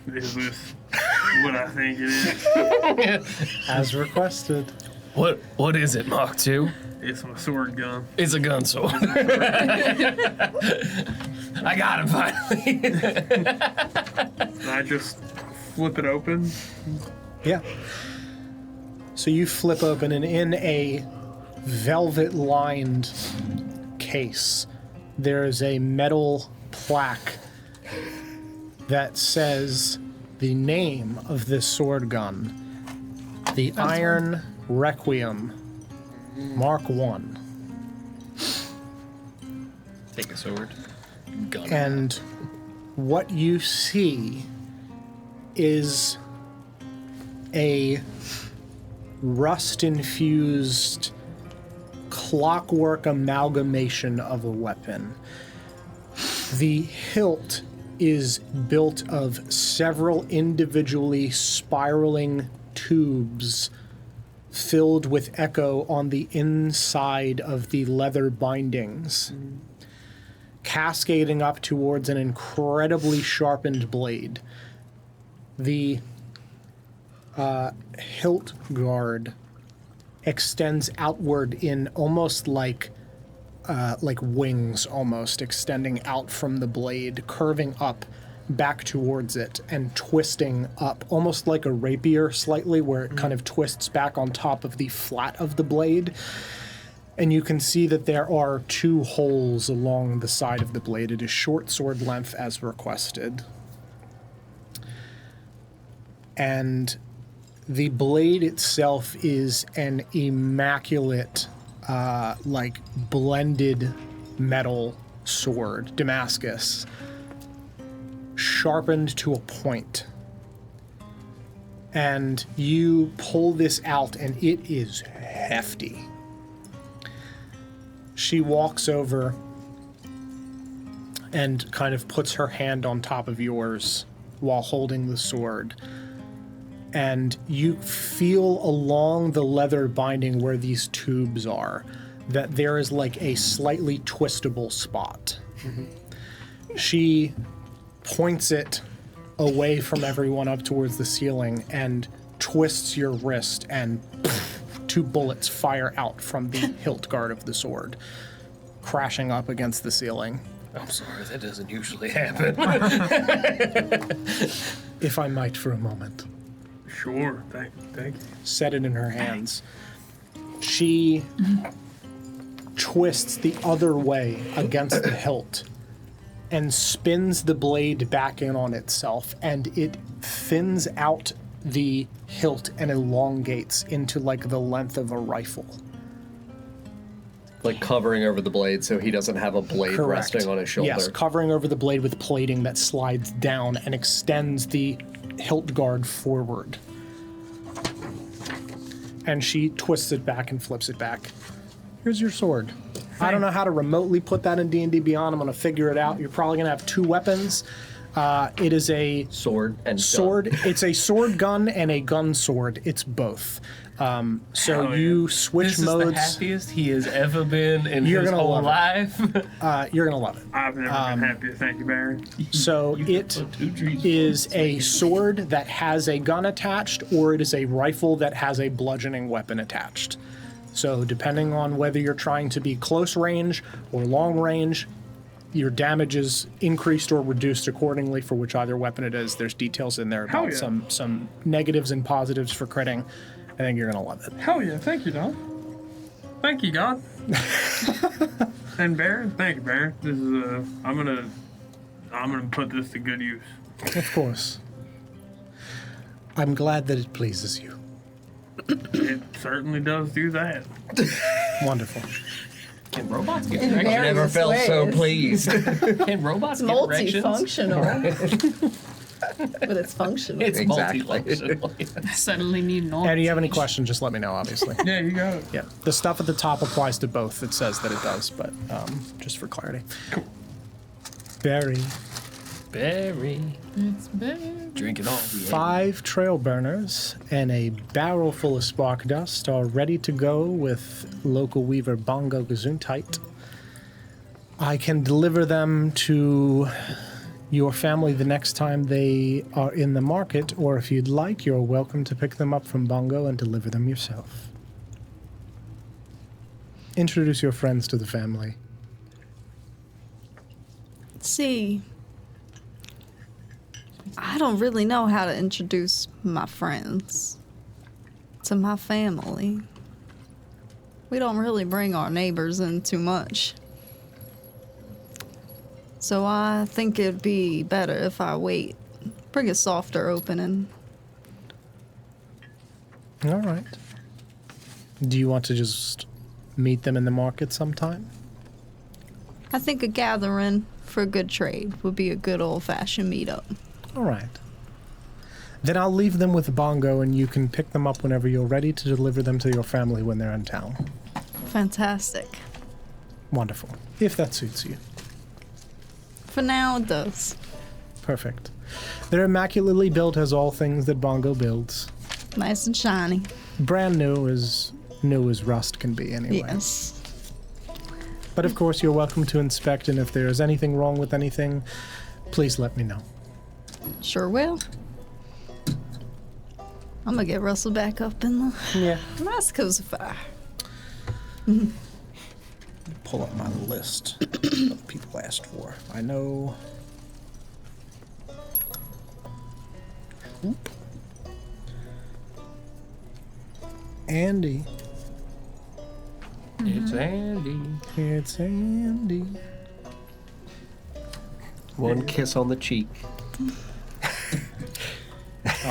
Is this what I think it is? as requested. What is it, Mark II? It's my sword gun. It's a gun sword. I got him finally. And I just flip it open. Yeah. So you flip open, and in a velvet-lined case, there is a metal plaque that says the name of this sword gun, the Iron Requiem, Mark I. Take a sword. Gun. And what you see is a rust-infused clockwork amalgamation of a weapon. The hilt is built of several individually spiraling tubes filled with echo on the inside of the leather bindings, cascading up towards an incredibly sharpened blade. The hilt guard extends outward in almost like wings, almost extending out from the blade, curving up back towards it and twisting up, almost like a rapier slightly, where it kind of twists back on top of the flat of the blade. And you can see that there are 2 holes along the side of the blade. It is short sword length as requested. And the blade itself is an immaculate, blended metal sword, Damascus, sharpened to a point. And you pull this out, and it is hefty. She walks over and kind of puts her hand on top of yours while holding the sword. And you feel along the leather binding where these tubes are that there is like a slightly twistable spot. She points it away from everyone up towards the ceiling and twists your wrist, and 2 bullets fire out from the hilt guard of the sword, crashing up against the ceiling. I'm sorry, that doesn't usually happen. If I might for a moment. Sure. Thank you. set it in her hands. She twists the other way against the hilt and spins the blade back in on itself, and it thins out the hilt and elongates into like the length of a rifle. Like covering over the blade so he doesn't have a blade Correct. resting on his shoulder. Yes, covering over the blade with plating that slides down and extends the hilt guard forward. And she twists it back and flips it back. Here's your sword. I don't know how to remotely put that in D&D Beyond. I'm going to figure it out. You're probably going to have two weapons. It is a Sword and sword. gun. It's a sword gun and a gun sword. It's both. So Hell you switch This modes. is the happiest he has ever been in You're his gonna whole love it. life. You're going to love it. I've never been happier. Thank you, Baron. So it is a sword that has a gun attached, or it is a rifle that has a bludgeoning weapon attached. So depending on whether you're trying to be close range or long range, your damage is increased or reduced accordingly for which either weapon it is. There's details in there Hell about yeah. some negatives and positives for critting. I think you're gonna love it. Hell yeah. Thank you, Don. Thank you, God. And Baron, thank you, Baron. This is I'm gonna put this to good use. Of course. I'm glad that it pleases you. It certainly does do that. Wonderful. Can robots get In erections? Never various felt so ways. pleased. Can robots get erections? Multifunctional. But it's functional. It's Exactly. multifunctional. I suddenly need an And you have any questions, just let me know, obviously. Yeah, you got it. Yeah, the stuff at the top applies to both. It says that it does, but just for clarity. Cool. Barry, Berry. It's big. Drink it all. 5 trail burners and a barrel full of spark dust are ready to go with local weaver Bongo Gesundheit. I can deliver them to your family the next time they are in the market, or if you'd like, you're welcome to pick them up from Bongo and deliver them yourself. Introduce your friends to the family. See, I don't really know how to introduce my friends to my family. We don't really bring our neighbors in too much. So I think it'd be better if I wait. Bring a softer opening. All right. Do you want to just meet them in the market sometime? I think a gathering for a good trade would be a good old-fashioned meetup. All right. Then I'll leave them with Bongo, and you can pick them up whenever you're ready to deliver them to your family when they're in town. Fantastic. Wonderful. If that suits you. For now, it does. Perfect. They're immaculately built as all things that Bongo builds. Nice and shiny. Brand new as rust can be anyway. Yes. But of course, you're welcome to inspect, and if there's anything wrong with anything, please let me know. Sure will. I'm gonna get Russell back up in the Yeah. nice cozy fire. Pull up my list of people asked for. I know. Oop. Andy. It's Andy. It's Andy. One kiss on the cheek.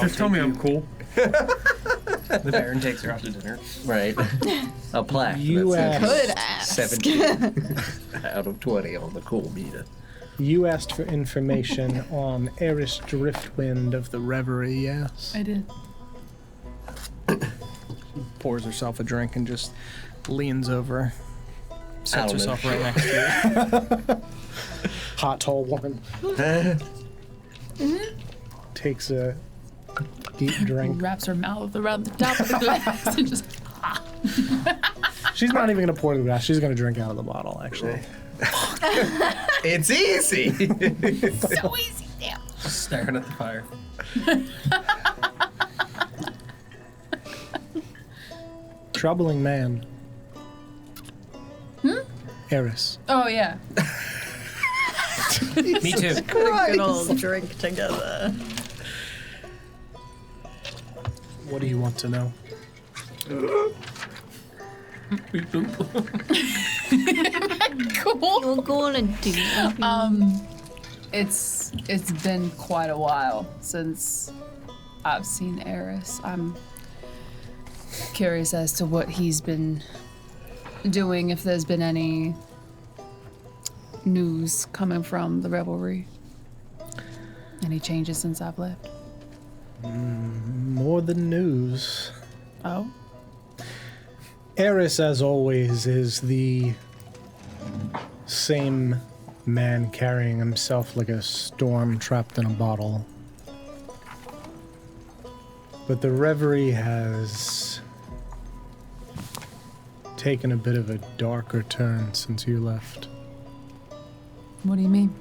Just tell me I'm cool. The Baron takes her out to dinner. Right. A plaque. You that says Could ask. 17 out of 20 on the cool meter. You asked for information on Eris Driftwind of the Reverie, yes? I did. Pours herself a drink and just leans over, sets Out of herself it. right next to you. Hot, tall woman. Takes a deep drink. Wraps her mouth around the top of the glass and just. She's not even going to pour the glass. She's going to drink out of the bottle, actually. It's easy. So easy, damn. Staring at the fire. Troubling man. Eris. Oh, yeah. Me too. Good old drink together. What do you want to know? Beep boop. Cool. You're gonna do. It's been quite a while since I've seen Eris. I'm curious as to what he's been doing, if there's been any news coming from the revelry. Any changes since I've left? More than news. Oh? Eris, as always, is the same man carrying himself like a storm trapped in a bottle. But the reverie has taken a bit of a darker turn since you left. What do you mean?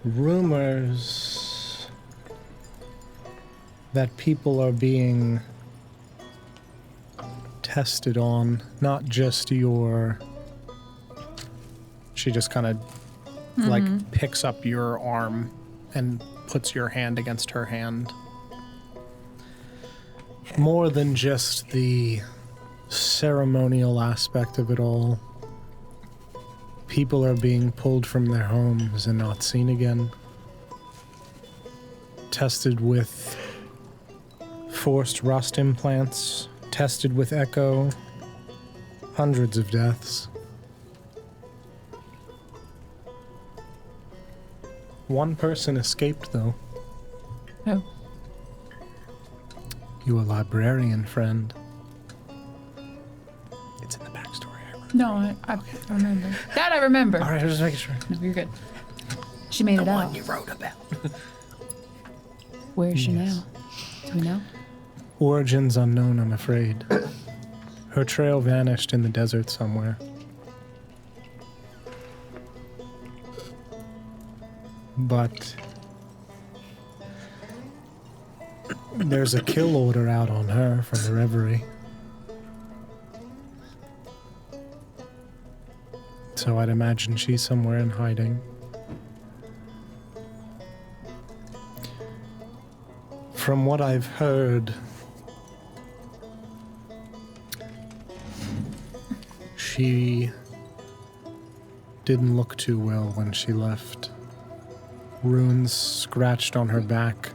Rumors that people are being tested on, not just your... She just kind of like picks up your arm and puts your hand against her hand. More than just the ceremonial aspect of it all. People are being pulled from their homes and not seen again. Tested with forced rust implants, tested with echo, hundreds of deaths. One person escaped, though. Oh. Your librarian friend. It's in the backstory. No, I remember. That I remember. All right, I was just making sure. No, you're good. She made it out. You wrote about. Where is she Yes. now? Do we know? Origins unknown, I'm afraid. Her trail vanished in the desert somewhere. But there's a kill order out on her from the reverie. So I'd imagine she's somewhere in hiding. From what I've heard, she didn't look too well when she left. Runes scratched on her back.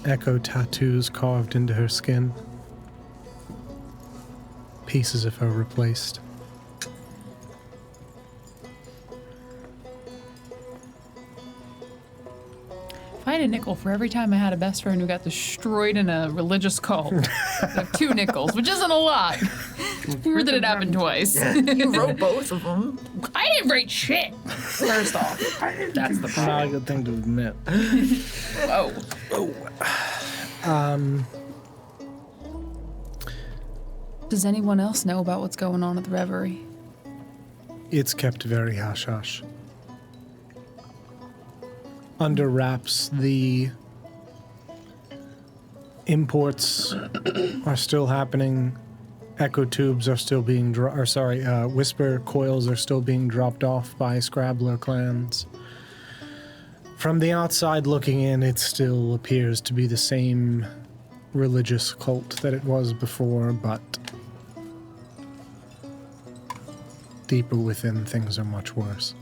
Echo tattoos carved into her skin. Pieces of her replaced. If I had a nickel for every time I had a best friend who got destroyed in a religious cult, I'd have 2 nickels, which isn't a lot. Weird that it happened twice. You wrote both of them. I didn't write shit. First off, That's the Not a problem. good thing to admit. whoa. Does anyone else know about what's going on at the reverie? It's kept very hush-hush. Under wraps, the imports are still happening. Echo tubes are still being whisper coils are still being dropped off by Scrabbler clans. From the outside looking in, it still appears to be the same religious cult that it was before, but deeper within, things are much worse.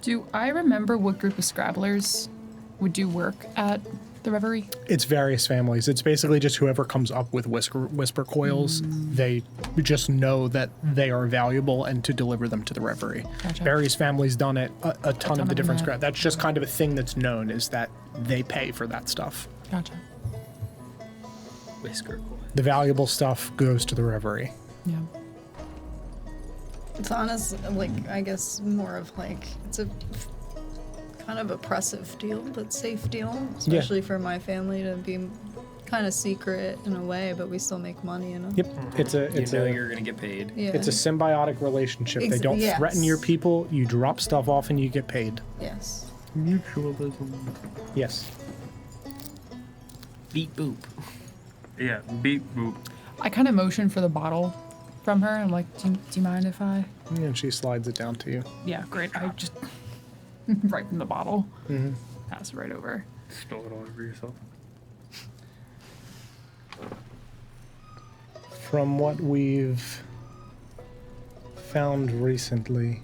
Do I remember what group of Scrabblers would do work at the reverie? It's various families. It's basically just whoever comes up with whisper coils, they just know that they are valuable and to deliver them to the reverie. Gotcha. Various families done it, a ton of the of different them scrap. That's just kind of a thing that's known, is that they pay for that stuff. Gotcha. Whisker coil. The valuable stuff goes to the reverie. Yeah. It's honest, like, I guess more of like, it's a kind of oppressive deal, but safe deal, especially for my family to be kind of secret in a way, but we still make money in it. Yep. It's You're gonna get paid. Yeah. it's a symbiotic relationship. They don't Yes. threaten your people. You drop stuff off and you get paid. Yes. Mutualism. Yes. Beep boop. Yeah, beep boop. I kind of motion for the bottle from her. I'm like, do you mind if I? And she slides it down to you. Yeah, great. I just right from the bottle. Pass it right over. Spill it all over yourself. From what we've found recently,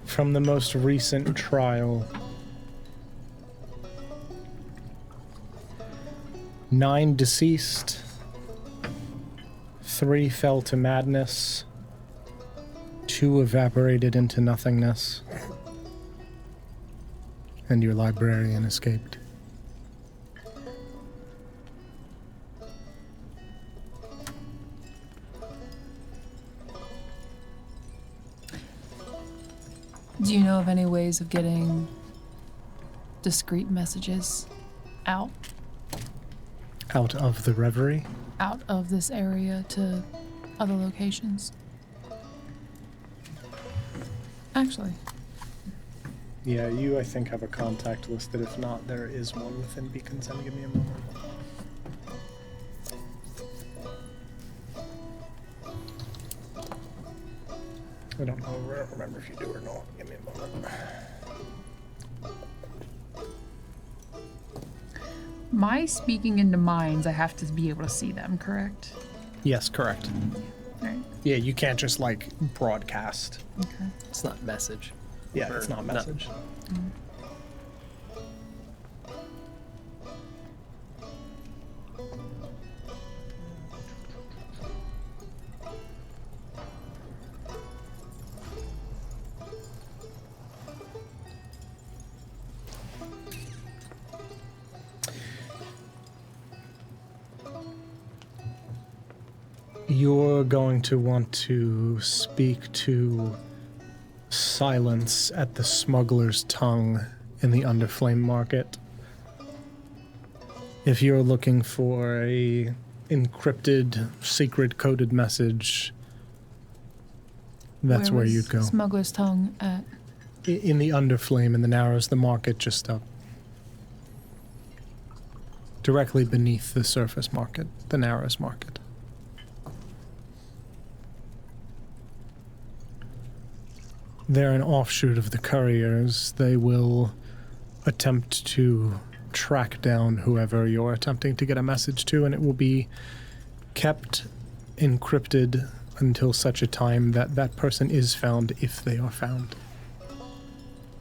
from the most recent trial, 9 deceased, 3 fell to madness, 2 evaporated into nothingness, and your librarian escaped. Do you know of any ways of getting discreet messages out Out of the reverie? out of this area to other locations? Actually, Yeah, you, I think, have a contact listed. If not, there is one within Beacons. And give me a moment. I don't remember if you do or not. Give me a moment. my speaking into minds, I have to be able to see them, correct? Yes, correct. Right. Yeah, you can't just, like, broadcast. Okay. It's not message. Yeah, it's not No. message. You're going to want to speak to Silence at the Smuggler's Tongue in the Underflame Market. If you're looking for a encrypted, secret-coded message, that's where was you'd go. Smuggler's Tongue at. In the Underflame, in the Narrows, the market just up. Directly beneath the surface market, the Narrows market. They're an offshoot of the couriers. They will attempt to track down whoever you're attempting to get a message to, and it will be kept encrypted until such a time that that person is found, if they are found.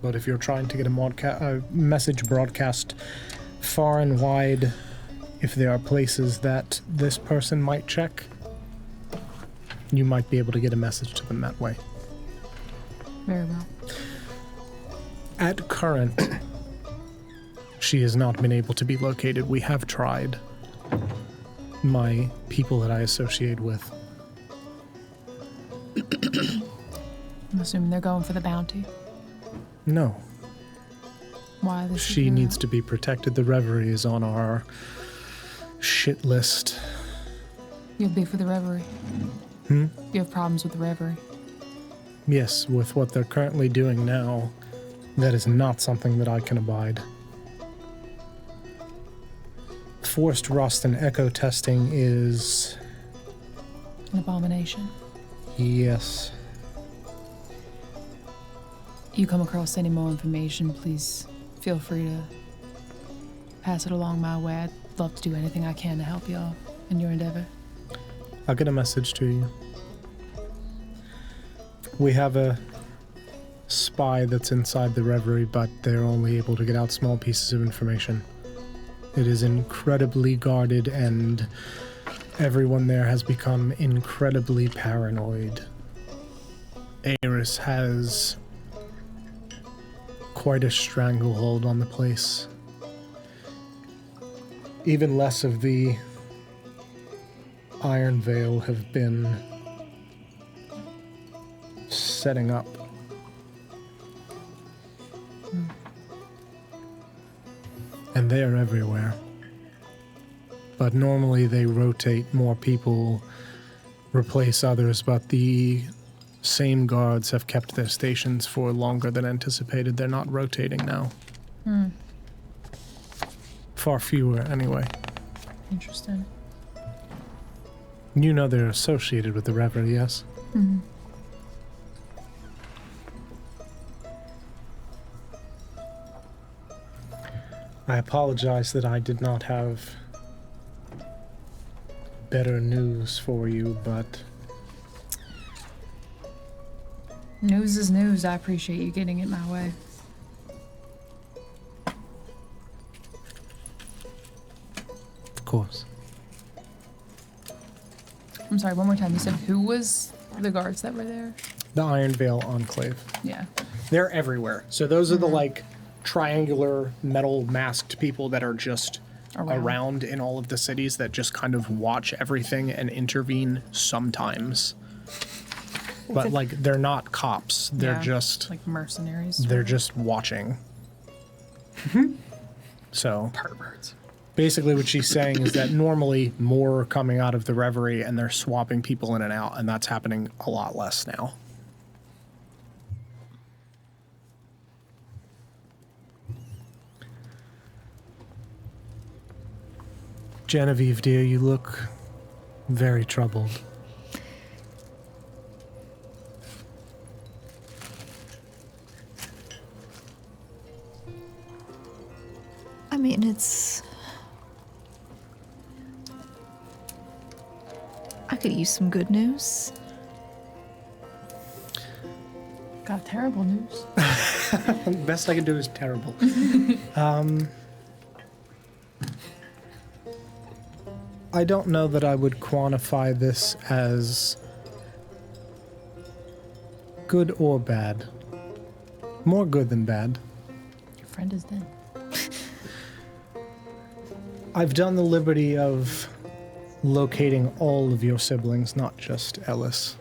But if you're trying to get a message broadcast far and wide, if there are places that this person might check, you might be able to get a message to them that way. Very well. At current, she has not been able to be located. We have tried. My people that I associate with. I'm assuming they're going for the bounty. No, Why this? she needs to be protected. The Reverie is on our shit list. You'll be for the Reverie. Hmm? You have problems with the Reverie. Yes, with what they're currently doing now, that is not something that I can abide. Forced rust and echo testing is... An abomination. yes. You come across any more information, please feel free to pass it along my way. I'd love to do anything I can to help y'all in your endeavor. I'll get a message to you. We have a spy that's inside the Reverie, but they're only able to get out small pieces of information. It is incredibly guarded, and everyone there has become incredibly paranoid. Eris has quite a stranglehold on the place. Even less of the Iron Veil have been setting up. And they're everywhere. But normally they rotate, more people replace others, but the same guards have kept their stations for longer than anticipated. They're not rotating now. Far fewer, anyway. Interesting. You know they're associated with the Rever, yes? Mm-hmm. I apologize that I did not have better news for you, but News is news. I appreciate you getting it my way. of course. I'm sorry, one more time. You said who was the guards that were there? The Iron Veil Enclave. Yeah. They're everywhere. So those are the like triangular metal masked people that are just around in all of the cities that just kind of watch everything and intervene sometimes. But like they're not cops. They're Yeah, just like mercenaries. they're just watching. So perverts. basically what she's saying is that normally more are coming out of the reverie and they're swapping people in and out, and that's happening a lot less now. Genevieve, dear, you look very troubled. I mean, it's... I could use some good news. Got terrible news. Best I can do is terrible. I don't know that I would quantify this as good or bad. More good than bad. Your friend is dead. I've done the liberty of locating all of your siblings, not just Ellis.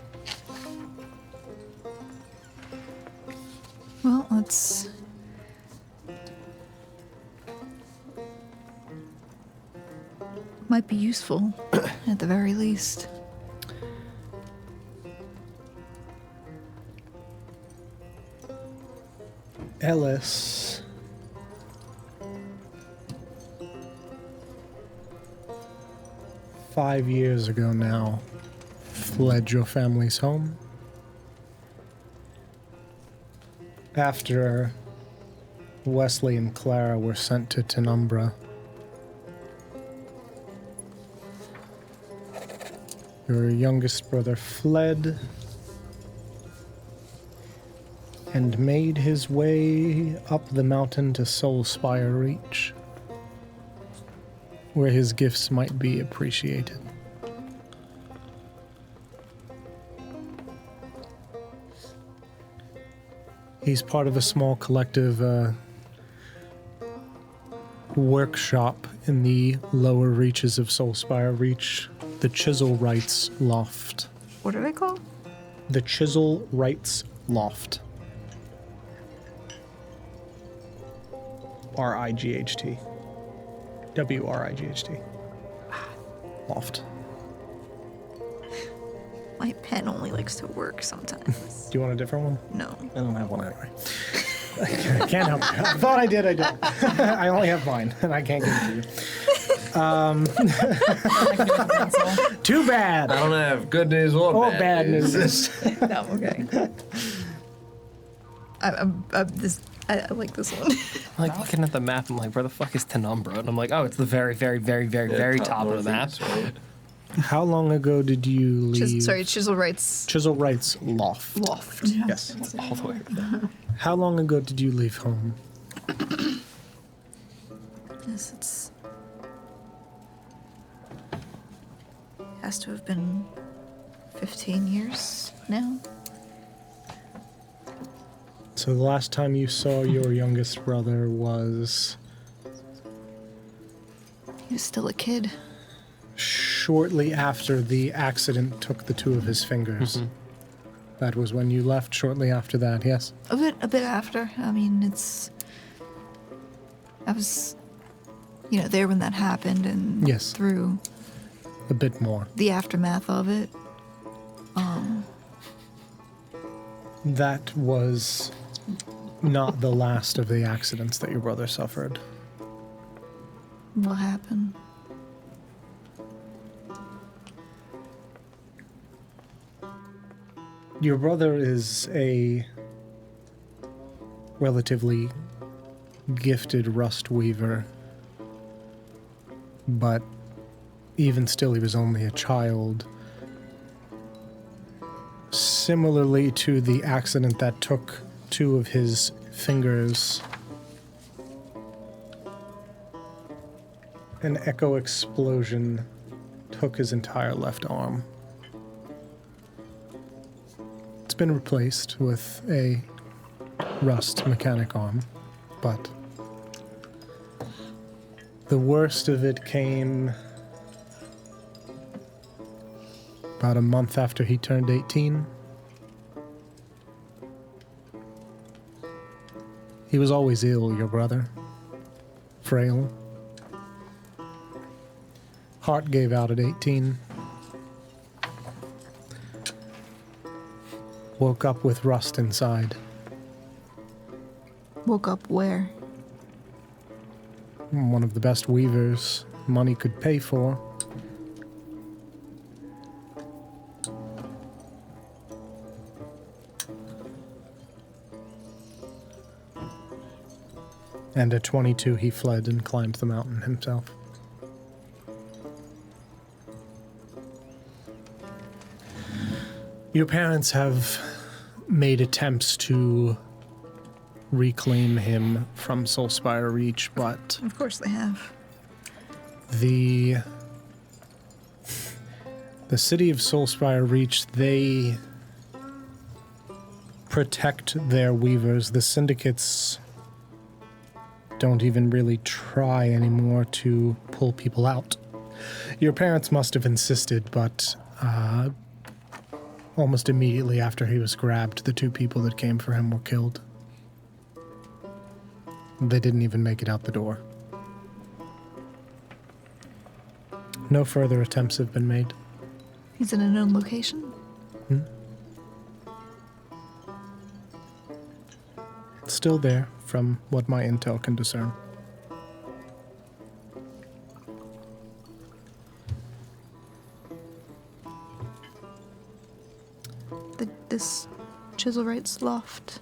Well, that's... might be useful, at the very least. Ellis... "5 years ago now, fled your family's home. After Wesley and Clara were sent to Tenumbra, your youngest brother fled and made his way up the mountain to Soulspire Reach, where his gifts might be appreciated. He's part of a small collective workshop in the lower reaches of Soulspire Reach, the Chisel Rights Loft. What are they called? The Chisel Rights Loft. R-I-G-H-T. W-R-I-G-H-T. Loft. My pen only likes to work sometimes. Do you want a different one? No. I don't have one anyway. I can't help you. I thought I did, I don't. I only have mine, and I can't give it to you. Too bad. I don't have good news or Bad news. No, okay. I like this one. I'm like looking at the map, I'm like, where the fuck is Tenumbra? And I'm like, oh, it's the very, very, very, very, very top of the map. Right? How long ago did you leave? Chisel Rights Chisel Rights Loft. Loft. Yes. It's all the way over there. How long ago did you leave home? Yes, it's... has to have been 15 years now. So the last time you saw your youngest brother was He was still a kid. shortly after the accident took the two of his fingers. Mm-hmm. That was when you left, shortly after that, yes? A bit after. I mean, I was, there when that happened, and Yes. through A bit more. the aftermath of it. That was not the last of the accidents that your brother suffered. What happened? Your brother is a relatively gifted rust weaver, but even still, he was only a child. Similarly to the accident that took 2 of his fingers, an echo explosion took his entire left arm. It's been replaced with a rust mechanic arm, but the worst of it came about a month after he turned 18. He was always ill, your brother. Frail. Heart gave out at 18. Woke up with rust inside. Woke up where? One of the best weavers money could pay for. And at 22, he fled and climbed the mountain himself. Your parents have made attempts to reclaim him from Soulspire Reach, but Of course they have. the city of Soulspire Reach, they protect their weavers. The syndicates don't even really try anymore to pull people out. Your parents must have insisted, but almost immediately after he was grabbed, the 2 people that came for him were killed. They didn't even make it out the door. No further attempts have been made. He's in a known location? Still there, from what my intel can discern. This Chiselright's loft.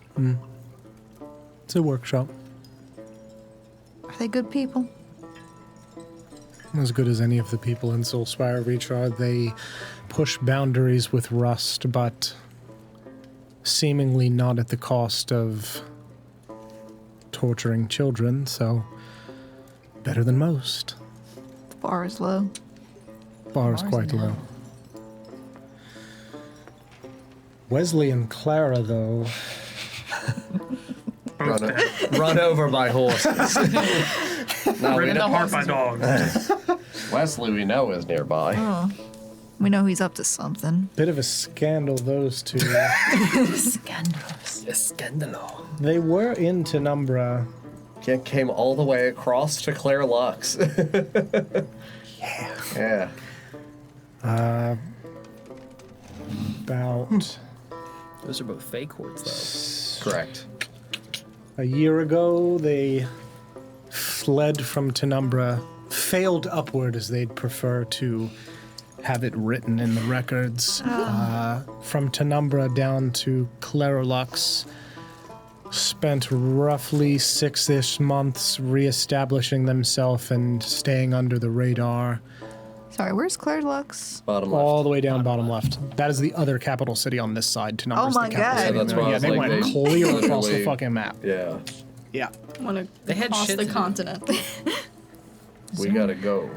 It's a workshop. Are they good people? As good as any of the people in Soulspire Reach are. They push boundaries with rust, but seemingly not at the cost of torturing children, so better than most. The bar is low. Bar is quite low. Wesley and Clara, though, Run over by horses. No, Ripped apart by dogs. Wesley, we know, is nearby. Oh. We know he's up to something. bit of a scandal, those 2. Scandalous. Scandalo. They were in Tenumbra. Came all the way across to Claire Lux. Yeah. About Those are both Fey courts, Correct. a year ago, they fled from Tenumbra, failed upward as they'd prefer to have it written in the records. From Tenumbra down to Clarolux, spent roughly 6-ish months reestablishing themselves and staying under the radar. Sorry, where's Claire Lux? Bottom left. All the way down bottom left. That is the other capital city on this side. Tenumbra's Oh my the capital God. city. Yeah, that's why I Yeah, was they like, went they clear across the literally- fucking map. Yeah. Yeah. Want to They had cross shit the to do. continent. We gotta go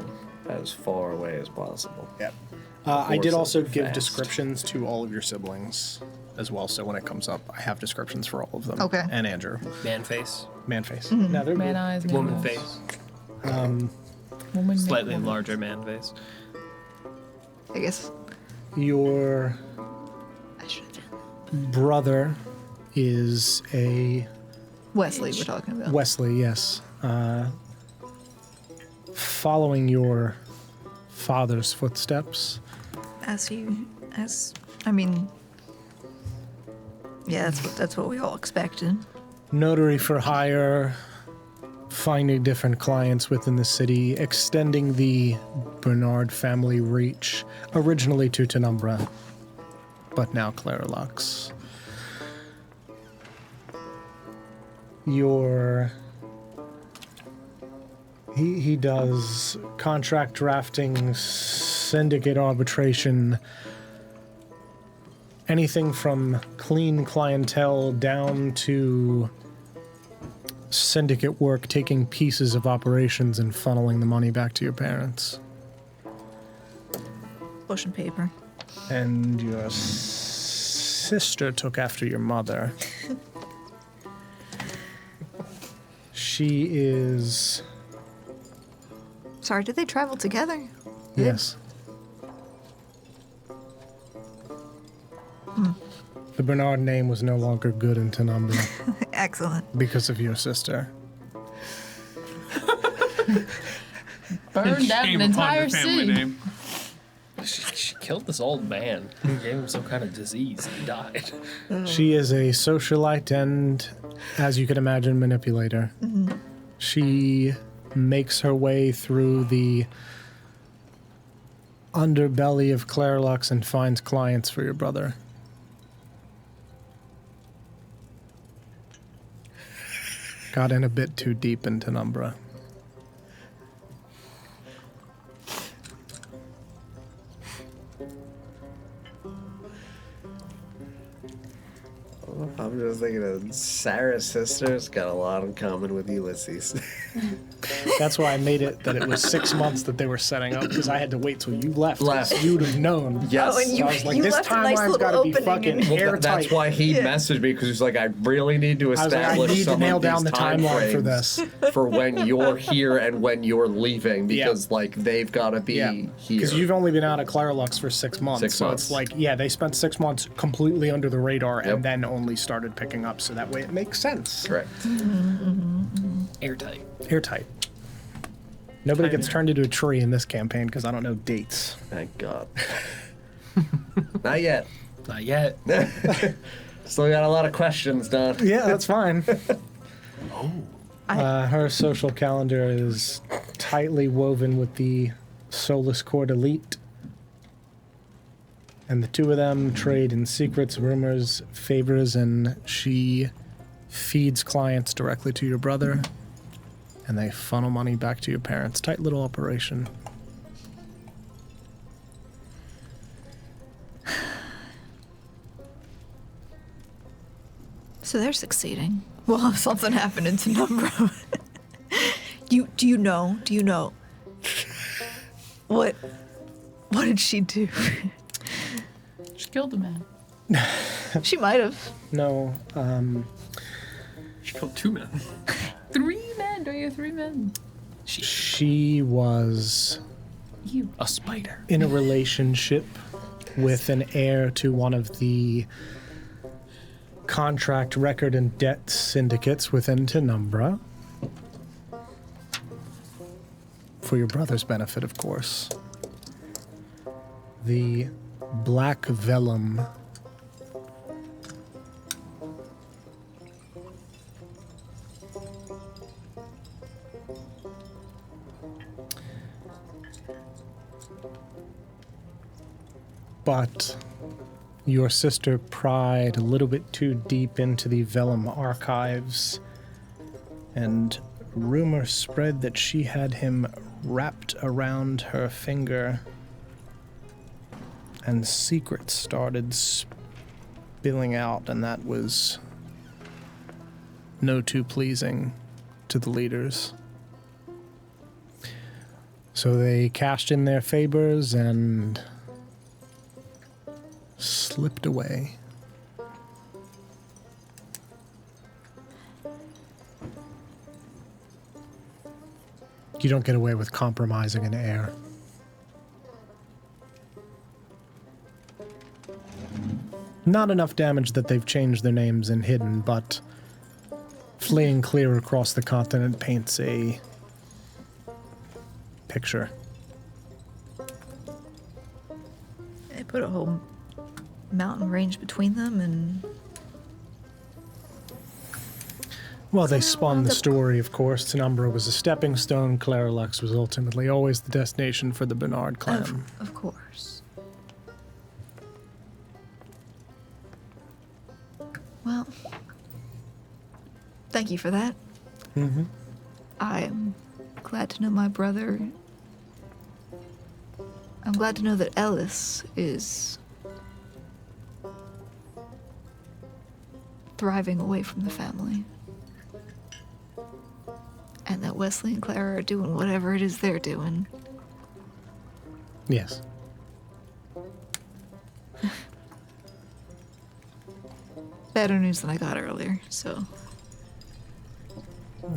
as far away as possible. Yep. I did Horses also are give fast. descriptions to all of your siblings as well, so when it comes up, I have descriptions for all of them. Okay. And Andrew. Man face, Man face. Mm-hmm. Now they're Man eyes, man woman eyes. face, Woman, slightly woman. larger man face. I guess Your I should. brother is a Wesley, we're talking about. Wesley, yes. Following your father's footsteps. Yeah, that's what we all expected. Notary for hire, finding different clients within the city, extending the Bernard family reach, originally to Tenumbra, but now Clarelux. He does contract drafting, syndicate arbitration, anything from clean clientele down to syndicate work, taking pieces of operations and funneling the money back to your parents. Ocean paper. And your sister took after your mother. She is... Sorry, did they travel together? Yes. The Bernard name was no longer good in Tenumbra Excellent. because of your sister. Burned down Shame an upon entire your family city. name. She killed this old man. Gave him some kind of disease. He died. She is a socialite and, as you can imagine, manipulator. She makes her way through the underbelly of Clarelux and finds clients for your brother. Got in a bit too deep in Tenumbra. I'm just thinking of Sarah's sister's got a lot in common with Ulysses. That's why I made it that it was 6 months that they were setting up, because I had to wait till you left. 'Cause Left. You'd have known. Yes. Oh, and So I was like, you this left a nice timeline's little got to be opening fucking in- Well, airtight. that's why he messaged me, because he's like, I really need to I was like, establish I need to some nail of down these the time timeline for frames this. for when you're here and when you're leaving, because like they've got to be here. Because you've only been out of Clarelux for 6 months. 6 so months. it's like, yeah, they spent 6 months completely under the radar Yep. and then only started picking up. So that way it makes sense. Correct. Airtight. Airtight. Nobody gets turned into a tree in this campaign because I don't know dates. Thank God. Not yet. Not yet. Still got a lot of questions, Don. Yeah, that's fine. Her social calendar is tightly woven with the Solus Court elite. And the two of them trade in secrets, rumors, favors, and she feeds clients directly to your brother. And they funnel money back to your parents. Tight little operation. So they're succeeding. Well, something happened in Tenumbra. Do you know? What did she do? She killed a man. She might have. No, She killed 2 men. 3 men. Do you have 3 men? she was You. A spider. in a relationship with an heir to one of the contract record and debt syndicates within Tenumbra. For your brother's benefit, of course. The Black Vellum. But your sister pried a little bit too deep into the Vellum archives, and rumor spread that she had him wrapped around her finger, and secrets started spilling out, and that was no too pleasing to the leaders. So they cashed in their favors and slipped away. You don't get away with compromising an heir. Not enough damage that they've changed their names and hidden, but fleeing clear across the continent paints a picture. They put a whole mountain range between them, and Well, they spun the story, of course. Tenumbra was a stepping stone. Claralux was ultimately always the destination for the Bernard clan. Of course. Well, thank you for that. Mm-hmm. I am glad to know my brother. I'm glad to know that Ellis is thriving away from the family. And that Wesley and Clara are doing whatever it is they're doing. Yes. Better news than I got earlier, so.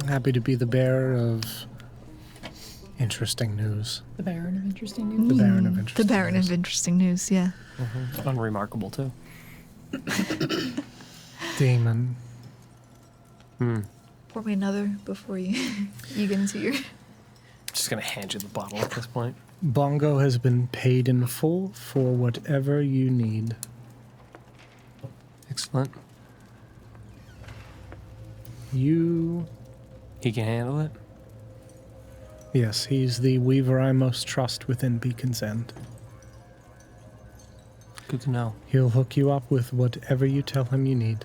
Happy to be the bearer of interesting news. The Baron of Interesting News. The Baron of interesting The Baron news. of interesting news, yeah. Unremarkable, too. Demon. Pour me another before you you get into your. Just gonna hand you the bottle at this point. Bongo has been paid in full for whatever you need. Excellent. You... He can handle it? Yes, he's the weaver I most trust within Beacon's End. Good to know. He'll hook you up with whatever you tell him you need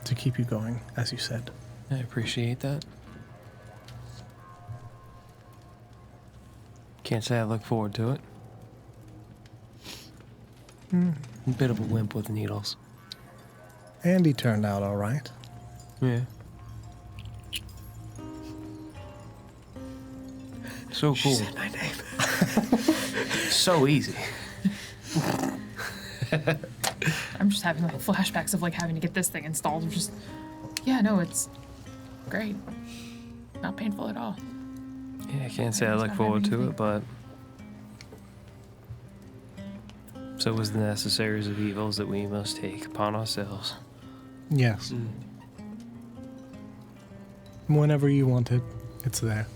to keep you going, as you said. I appreciate that. Can't say I look forward to it. A bit of a wimp with needles. And he turned out all right. Yeah. So cool. Said my name. So easy. I'm just having like flashbacks of like having to get this thing installed. I'm just, yeah, no, it's great. Not painful at all. Yeah, I can't say I look forward to it, but so was the necessaries of evils that we must take upon ourselves. Yes. Whenever you want it, it's there.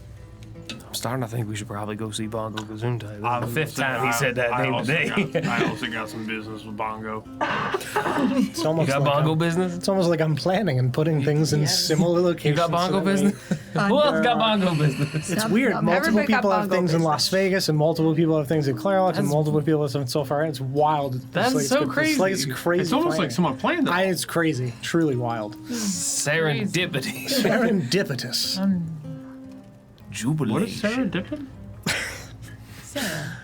I'm starting to think we should probably go see Bongo Gesundheit. This is I the fifth time he said that I name also today. I also got some business with Bongo. It's almost You got like Bongo I'm, business? It's almost like I'm planning and putting things in similar You locations. got Bongo so that way- business? Who else got Bongo business? It's weird. Multiple everybody got people have Bongo things in business. Las Vegas, and multiple people have things in Clarelux, and That's- multiple people have stuff so far. It's wild. That's it's so It's like crazy. it's crazy. It's almost like planning. someone planned it. It's crazy. Truly wild. Serendipity. Serendipitous. Jubilation. What is serendipity? Sarah,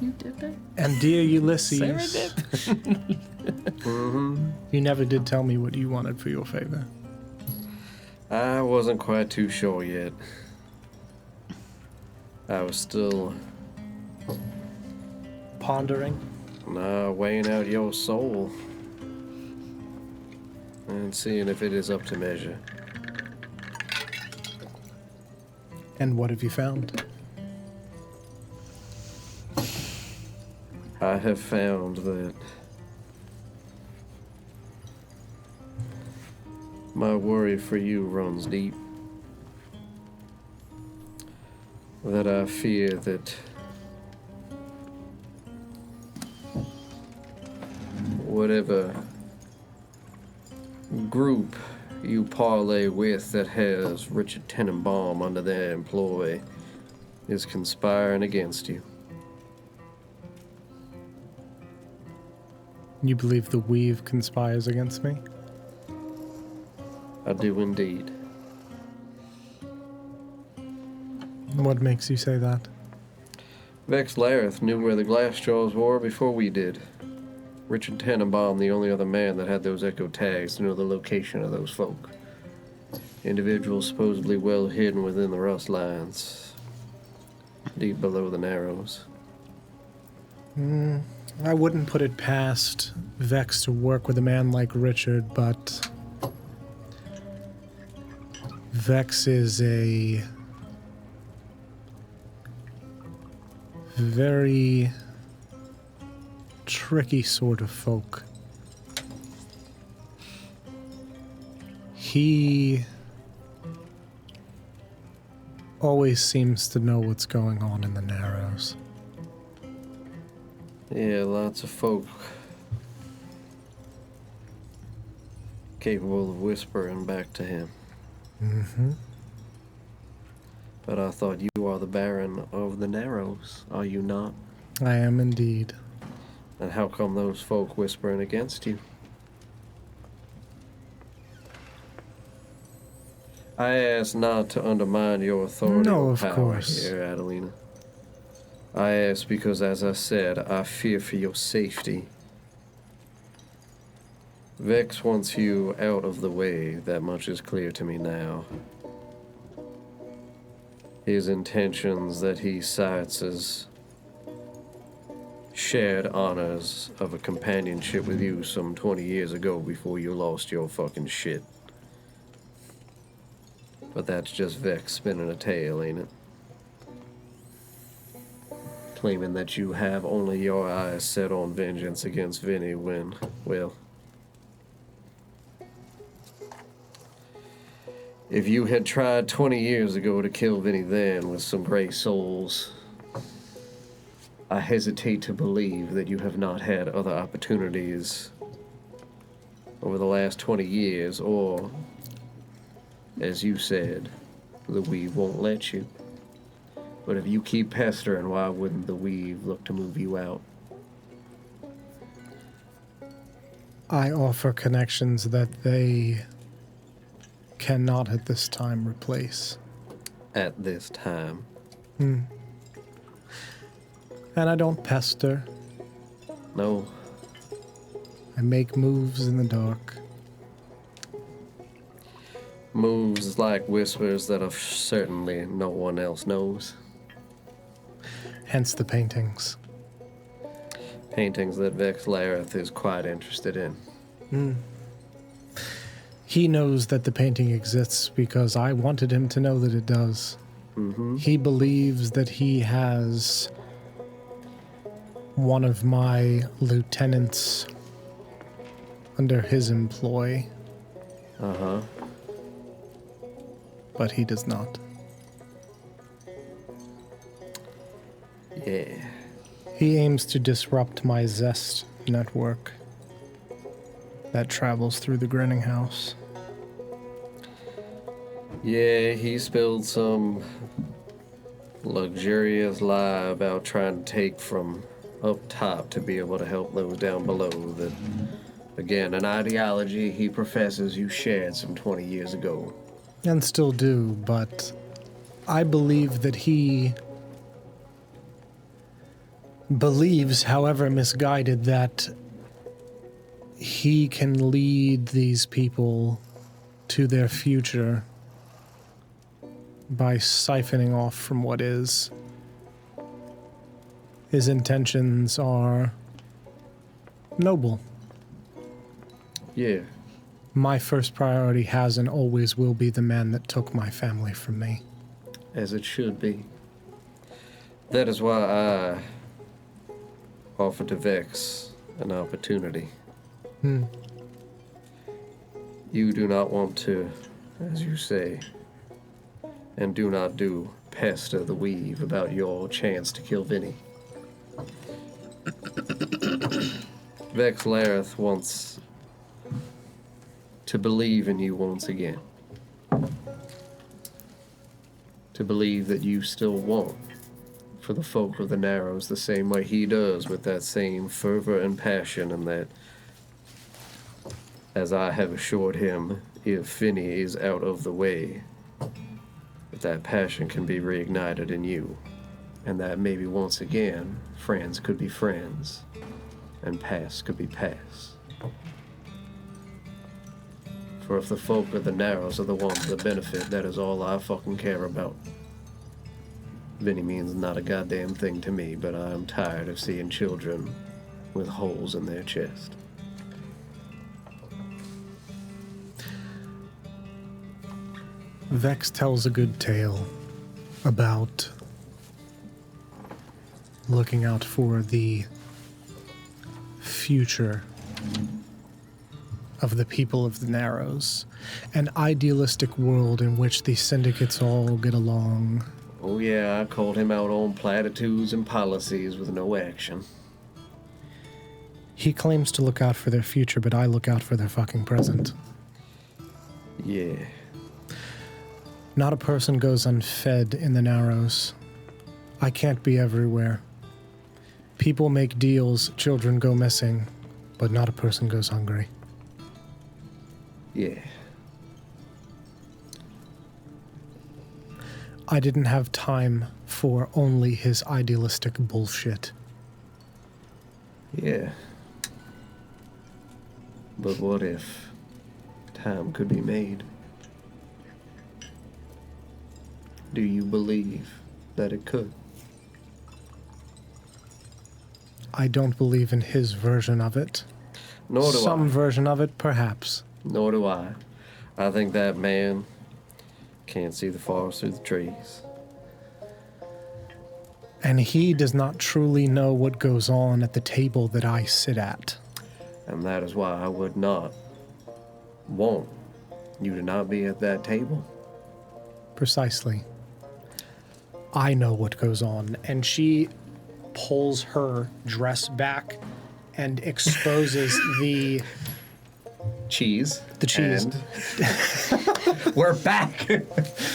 you did it? And dear Ulysses, Serendip. you never did tell me what you wanted for your favor. I wasn't quite too sure yet. I was still Pondering. weighing out your soul and seeing if it is up to measure. And what have you found? I have found that my worry for you runs deep. That I fear that whatever group you parlay with that has Richard Tenenbaum under their employ is conspiring against you. You believe the weave conspires against me? I do indeed. What makes you say that? Vex Lareth knew where the glass jaws were before we did. Richard Tenenbaum, the only other man that had those echo tags to know the location of those folk. Individuals supposedly well hidden within the rust lines, deep below the narrows. I wouldn't put it past Vex to work with a man like Richard, but Vex is a very tricky sort of folk. He always seems to know what's going on in the Narrows. Yeah, lots of folk capable of whispering back to him. Mm-hmm. But I thought you are the Baron of the Narrows, are you not? I am indeed. And how come those folk whispering against you? I ask not to undermine your authority No, or of power course. here, Adelina. I ask because, as I said, I fear for your safety. Vex wants you out of the way, that much is clear to me now. His intentions that he cites as shared honors of a companionship with you some 20 years ago before you lost your fucking shit. But that's just Vex spinning a tale, ain't it? Claiming that you have only your eyes set on vengeance against Vinny when, well, if you had tried 20 years ago to kill Vinny then with some great souls, I hesitate to believe that you have not had other opportunities over the last 20 years, or, as you said, the weave won't let you. But if you keep pestering, why wouldn't the weave look to move you out? I offer connections that they cannot at this time replace. At this time. And I don't pester. No. I make moves in the dark. Moves like whispers that of certainly no one else knows. Hence the paintings. Paintings that Vex Lareth is quite interested in. He knows that the painting exists because I wanted him to know that it does. He believes that he has one of my lieutenants under his employ, Uh-huh. but he does not. Yeah. He aims to disrupt my Zest network that travels through the Grinning House. Yeah, he spilled some luxurious lie about trying to take from up top to be able to help those down below. That, again, an ideology he professes you shared some 20 years ago. And still do, but I believe that he believes, however misguided, that he can lead these people to their future by siphoning off from what is. His intentions are noble. Yeah. My first priority has and always will be the man that took my family from me. As it should be. That is why I offered to Vex an opportunity. You do not want to, as you say, and do not do, pester the weave about your chance to kill Vinny. Vex Lareth wants to believe in you once again. To believe that you still want for the folk of the Narrows the same way he does, with that same fervor and passion, and that, as I have assured him, if Finny is out of the way, that passion can be reignited in you, and that maybe once again, friends could be friends, and past could be past. For if the folk of the Narrows are the ones that benefit, that is all I fucking care about. Vinny means not a goddamn thing to me, but I am tired of seeing children with holes in their chest. Vex tells a good tale about looking out for the future of the people of the Narrows, an idealistic world in which the syndicates all get along. Oh yeah, I called him out on platitudes and policies with no action. He claims to look out for their future, but I look out for their fucking present. Yeah. Not a person goes unfed in the Narrows. I can't be everywhere. People make deals, children go missing, but not a person goes hungry. Yeah. I didn't have time for only his idealistic bullshit. Yeah. But what if time could be made? Do you believe that it could? I don't believe in his version of it. Nor do Some I. version of it, perhaps. Nor do I. I think that man can't see the forest through the trees. And he does not truly know what goes on at the table that I sit at. And that is why I would not want you to not be at that table. Precisely. I know what goes on. And she pulls her dress back and exposes the Cheese. The cheese. And we're back. Do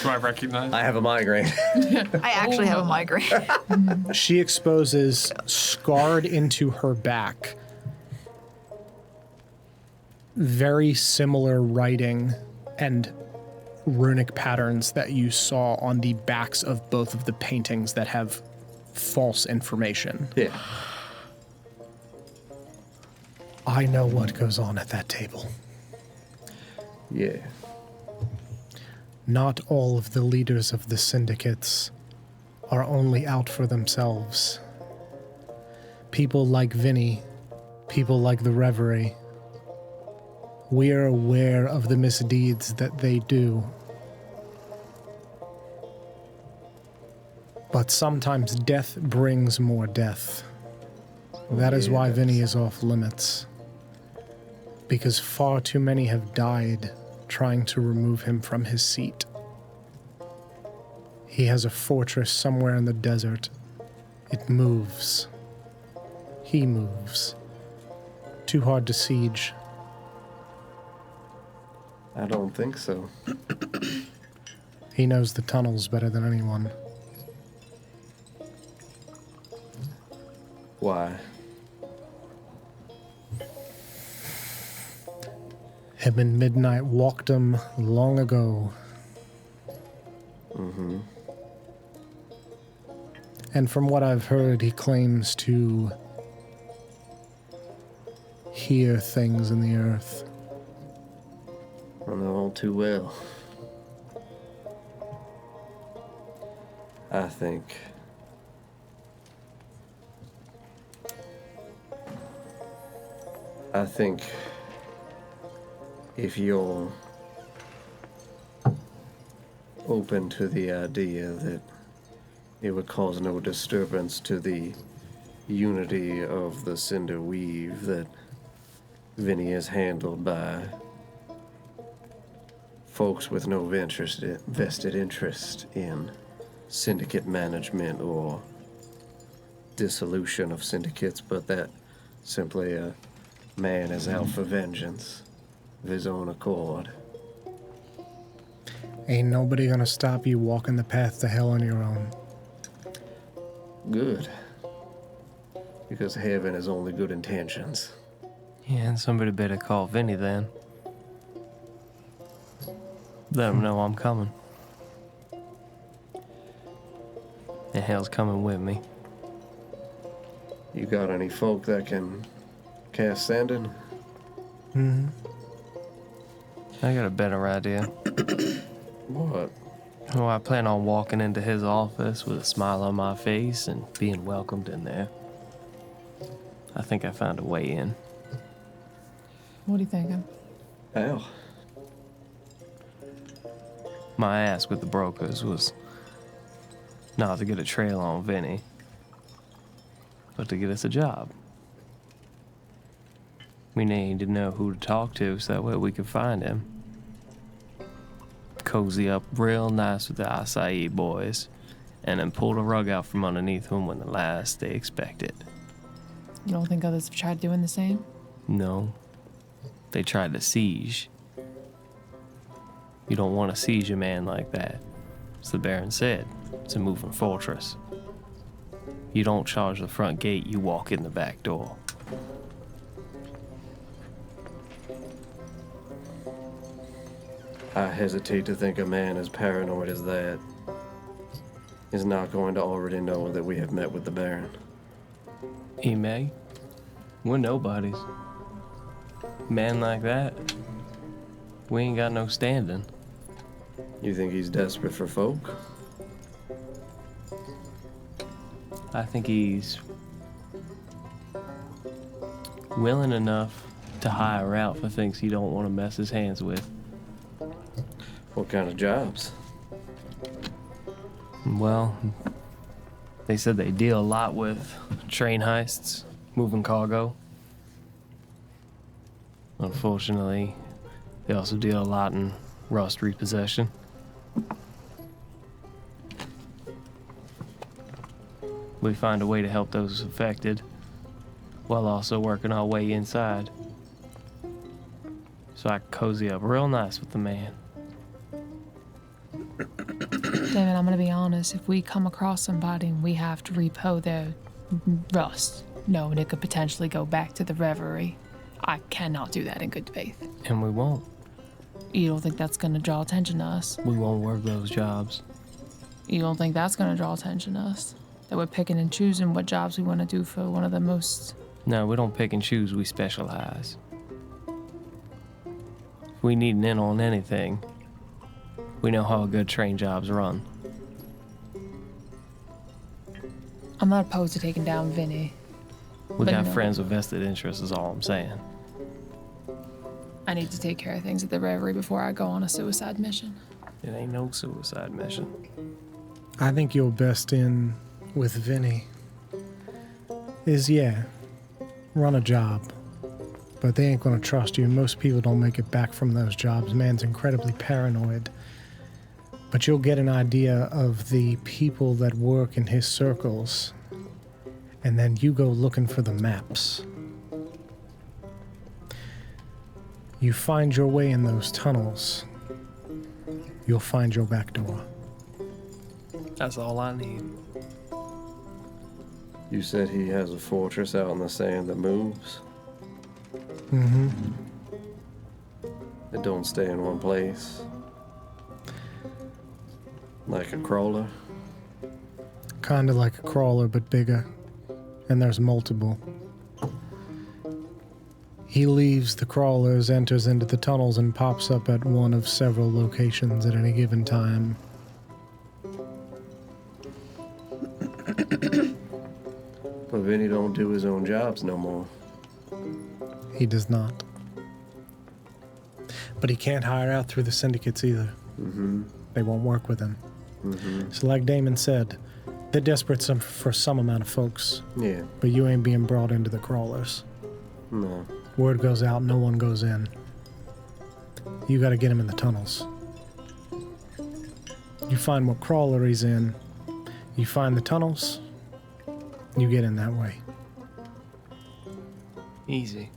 I recognize? I have a migraine. I actually have a migraine. She exposes, scarred into her back, very similar writing and runic patterns that you saw on the backs of both of the paintings that have false information. Yeah. I know what goes on at that table. Yeah. Not all of the leaders of the syndicates are only out for themselves. People like Vinny, people like the Reverie, we are aware of the misdeeds that they do. But sometimes death brings more death. That is why Vinny is off limits. Because far too many have died trying to remove him from his seat. He has a fortress somewhere in the desert. It moves. He moves. Too hard to siege. I don't think so. He knows the tunnels better than anyone. Why? Him and Midnight walked them long ago. Mm-hmm. And from what I've heard, he claims to hear things in the earth. I know all too well. I think if you're open to the idea that it would cause no disturbance to the unity of the cinder weave that Vinny is handled by folks with no vested interest in syndicate management or dissolution of syndicates, but that simply a man is out for vengeance of his own accord. Ain't nobody gonna stop you walking the path to hell on your own. Good. Because heaven is only good intentions. Yeah, and somebody better call Vinny then. Let him know I'm coming. And hell's coming with me. You got any folk that can cast sanding? Mm-hmm. I got a better idea. What? Oh, I plan on walking into his office with a smile on my face and being welcomed in there. I think I found a way in. What are you thinking? How? My ask with the brokers was not to get a trail on Vinny, but to get us a job. We need to know who to talk to so that way we can find him. Cozy up real nice with the acai boys, and then pull the rug out from underneath them when the last they expect it. You don't think others have tried doing the same? No, they tried to siege. You don't want to siege a man like that. As the Baron said, it's a moving fortress. You don't charge the front gate, you walk in the back door. I hesitate to think a man as paranoid as that is not going to already know that we have met with the Baron. He may. We're nobodies. Man like that, we ain't got no standing. You think he's desperate for folk? I think he's willing enough to hire out for things he don't want to mess his hands with. What kind of jobs? Well, they said they deal a lot with train heists, moving cargo. Unfortunately, they also deal a lot in rust repossession. We find a way to help those affected while also working our way inside. So I can cozy up real nice with the man. David, I'm gonna be honest. If we come across somebody and we have to repo their rust, knowing it could potentially go back to the Reverie, I cannot do that in good faith. And we won't. You don't think that's gonna draw attention to us? We won't work those jobs. You don't think that's gonna draw attention to us? That we're picking and choosing what jobs we want to do for one of the most... No, we don't pick and choose, we specialize. If we need an in on anything, we know how a good train job's run. I'm not opposed to taking down Vinny. We But got no. friends with vested interests is all I'm saying. I need to take care of things at the Reverie before I go on a suicide mission. It ain't no suicide mission. I think your best in with Vinny is, yeah, run a job. But they ain't gonna trust you. Most people don't make it back from those jobs. Man's incredibly paranoid. But you'll get an idea of the people that work in his circles. And then you go looking for the maps. You find your way in those tunnels. You'll find your back door. That's all I need. You said he has a fortress out in the sand that moves. Mm-hmm. It don't stay in one place. Like a crawler. Kinda like a crawler, but bigger. And there's multiple. He leaves the crawlers, enters into the tunnels, and pops up at one of several locations at any given time. But Vinny don't do his own jobs no more. He does not. But he can't hire out through the syndicates either. Mm-hmm. They won't work with him. Mm-hmm. So like Damon said, they're desperate for some amount of folks, Yeah. but you ain't being brought into the crawlers. No. Word goes out, no one goes in. You gotta get him in the tunnels. You find what crawler he's in, you find the tunnels, you get in that way. Easy.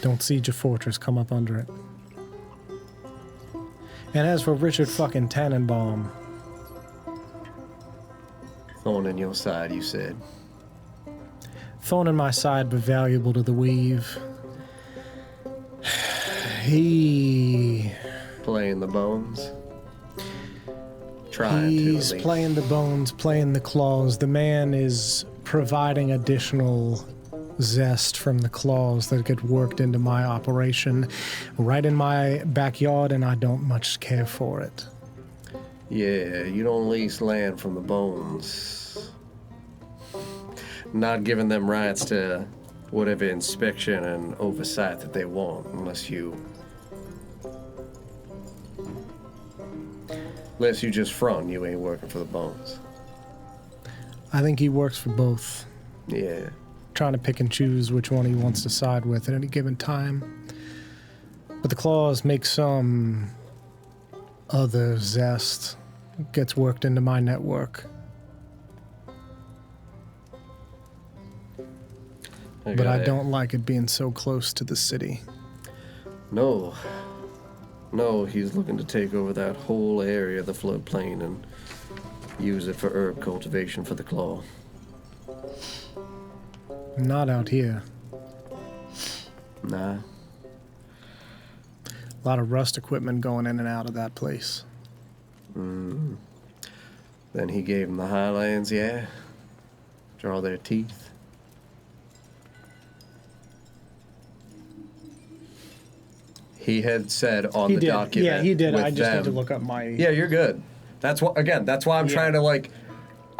Don't siege a fortress, come up under it. And as for Richard fucking Tannenbaum, Thorn in your side, you said. thorn in my side but valuable to the weave. He... Playing the bones. Trying to. He's at least. playing the bones, playing the claws. The man is providing additional zest from the claws that get worked into my operation right in my backyard, and I don't much care for it. Yeah, you don't lease land from the bones. Not giving them rights to whatever inspection and oversight that they want, unless you just front, you ain't working for the bones. I think he works for both, Yeah. trying to pick and choose which one he wants to side with at any given time. But the claws make some other zest, gets worked into my network. But I don't like it being so close to the city. No. No, he's looking to take over that whole area of the floodplain and use it for herb cultivation for the claw. Not out here. Nah. A lot of rust equipment going in and out of that place. Then he gave them the highlands, yeah? Draw their teeth. He had said on the document. Yeah, he did. with I just had to them- look up my. Yeah, you're good. That's why. Again, that's why I'm Yeah. trying to like.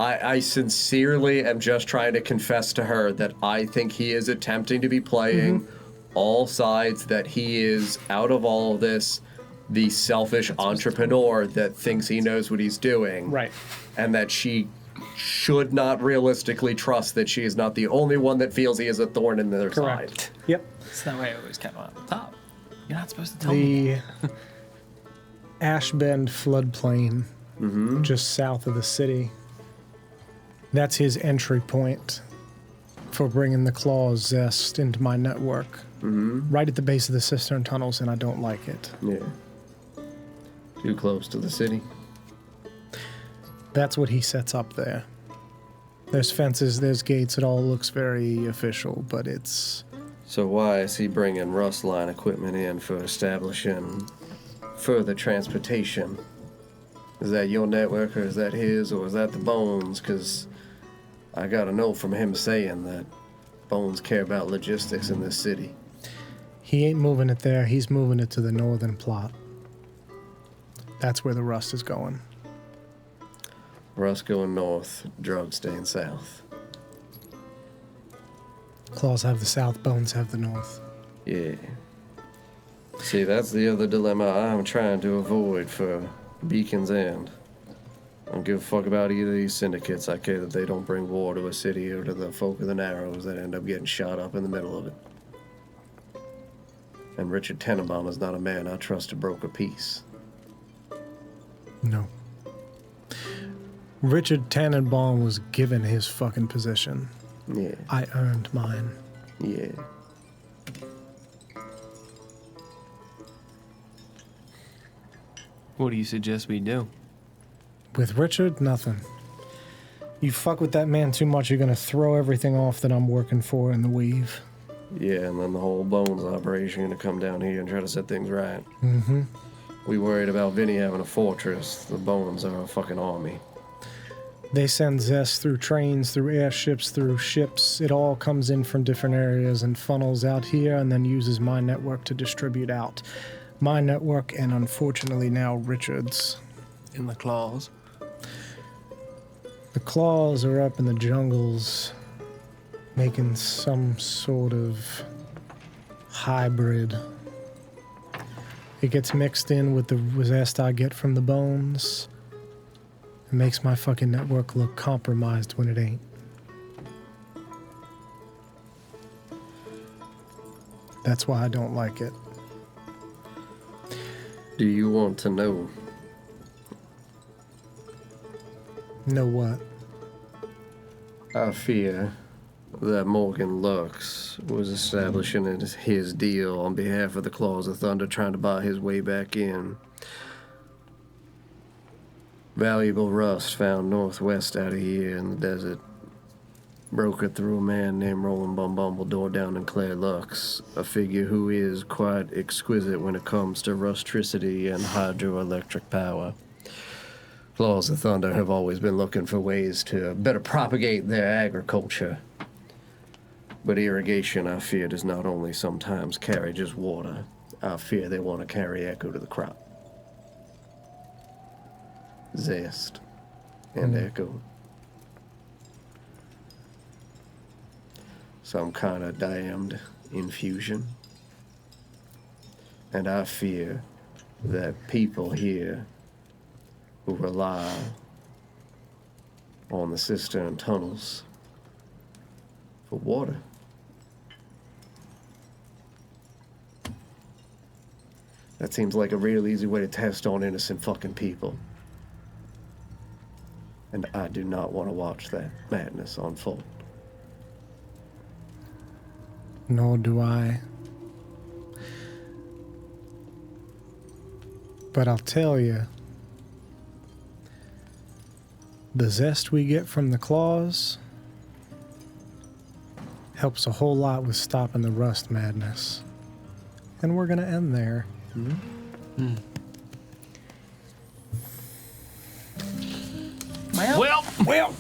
I sincerely am just trying to confess to her that I think he is attempting to be playing all sides. That he is out of all of this, the selfish entrepreneur that thinks he knows what he's doing, Right. and that she should not realistically trust that she is not the only one that feels he is a thorn in their Correct. side. Yep. It's that way it always came out on the top. You're not supposed to tell me. The Ashbend floodplain, just south of the city. That's his entry point for bringing the claws zest into my network. Right at the base of the cistern tunnels, and I don't like it. Yeah. Too close to the city. That's what he sets up there. There's fences, there's gates, it all looks very official, but it's... So why is he bringing rust line equipment in for establishing further transportation? Is that your network, or is that his, or is that the Bones? Because I got a note from him saying that Bones care about logistics in this city. He ain't moving it there, he's moving it to the northern plot. That's where the rust is going. Rust going north, drugs staying south. Claws have the south, bones have the north. Yeah. See, that's the other dilemma I'm trying to avoid for Beacon's End. I don't give a fuck about either of these syndicates. I care that they don't bring war to a city or to the folk of the Narrows that end up getting shot up in the middle of it. And Richard Tenenbaum is not a man I trust to broker peace. No. Richard Tannenbaum was given his fucking position. Yeah, I earned mine. yeah. What do you suggest we do? With Richard, nothing. You fuck with that man too much, you're gonna throw everything off that I'm working for in the weave. Yeah, and then the whole Bones operation gonna come down here and try to set things right. Mm-hmm. We worried about Vinny having a fortress. The Bones are a fucking army. They send zest through trains, through airships, through ships. It all comes in from different areas and funnels out here and then uses my network to distribute out. My network and unfortunately now Richard's. In the claws. The claws are up in the jungles making some sort of hybrid. It gets mixed in with the zest I get from the bones. It makes my fucking network look compromised when it ain't. That's why I don't like it. Do you want to know? Know what? I fear that Morgan Lux was establishing his deal on behalf of the Claws of Thunder, trying to buy his way back in. Valuable rust found northwest out of here in the desert. Brokered through a man named Roland Bumbledore down in Clare Lux, a figure who is quite exquisite when it comes to rustricity and hydroelectric power. Claws of Thunder have always been looking for ways to better propagate their agriculture. But irrigation, I fear, does not only sometimes carry just water. I fear they want to carry echo to the crop. Zest and echo. Some kind of damned infusion. And I fear that people here who rely on the cistern tunnels for water that seems like a real easy way to test on innocent fucking people. And I do not want to watch that madness unfold. Nor do I. But I'll tell you, the zest we get from the claws helps a whole lot with stopping the rust madness. And we're going to end there. Well.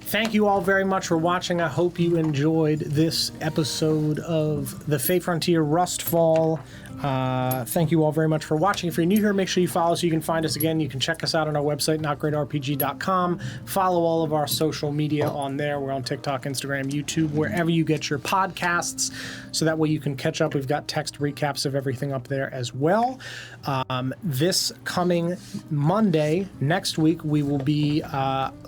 Thank you all very much for watching. I hope you enjoyed this episode of the Fey Frontier RUSTFall. Thank you all very much for watching. If you're new here, make sure you follow so you can find us again. You can check us out on our website, NotGreatRPG.com. Follow all of our social media on there. We're on TikTok, Instagram, YouTube, wherever you get your podcasts. So that way you can catch up. We've got text recaps of everything up there as well. This coming Monday, next week, we will be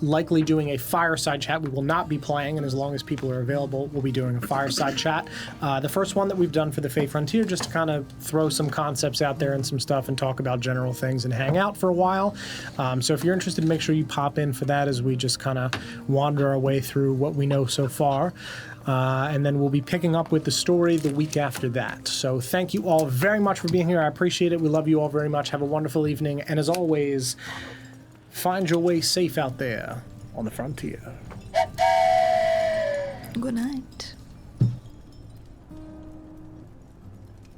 likely doing a fireside chat. We will not be playing, and as long as people are available, we'll be doing a fireside chat. The first one that we've done for the Fey Frontier, just to kind of throw some concepts out there and some stuff and talk about general things and hang out for a while. So if you're interested, make sure you pop in for that as we just kind of wander our way through what we know so far. And then we'll be picking up with the story the week after that. So thank you all very much for being here. I appreciate it. We love you all very much. Have a wonderful evening. And as always, find your way safe out there on the frontier. Good night.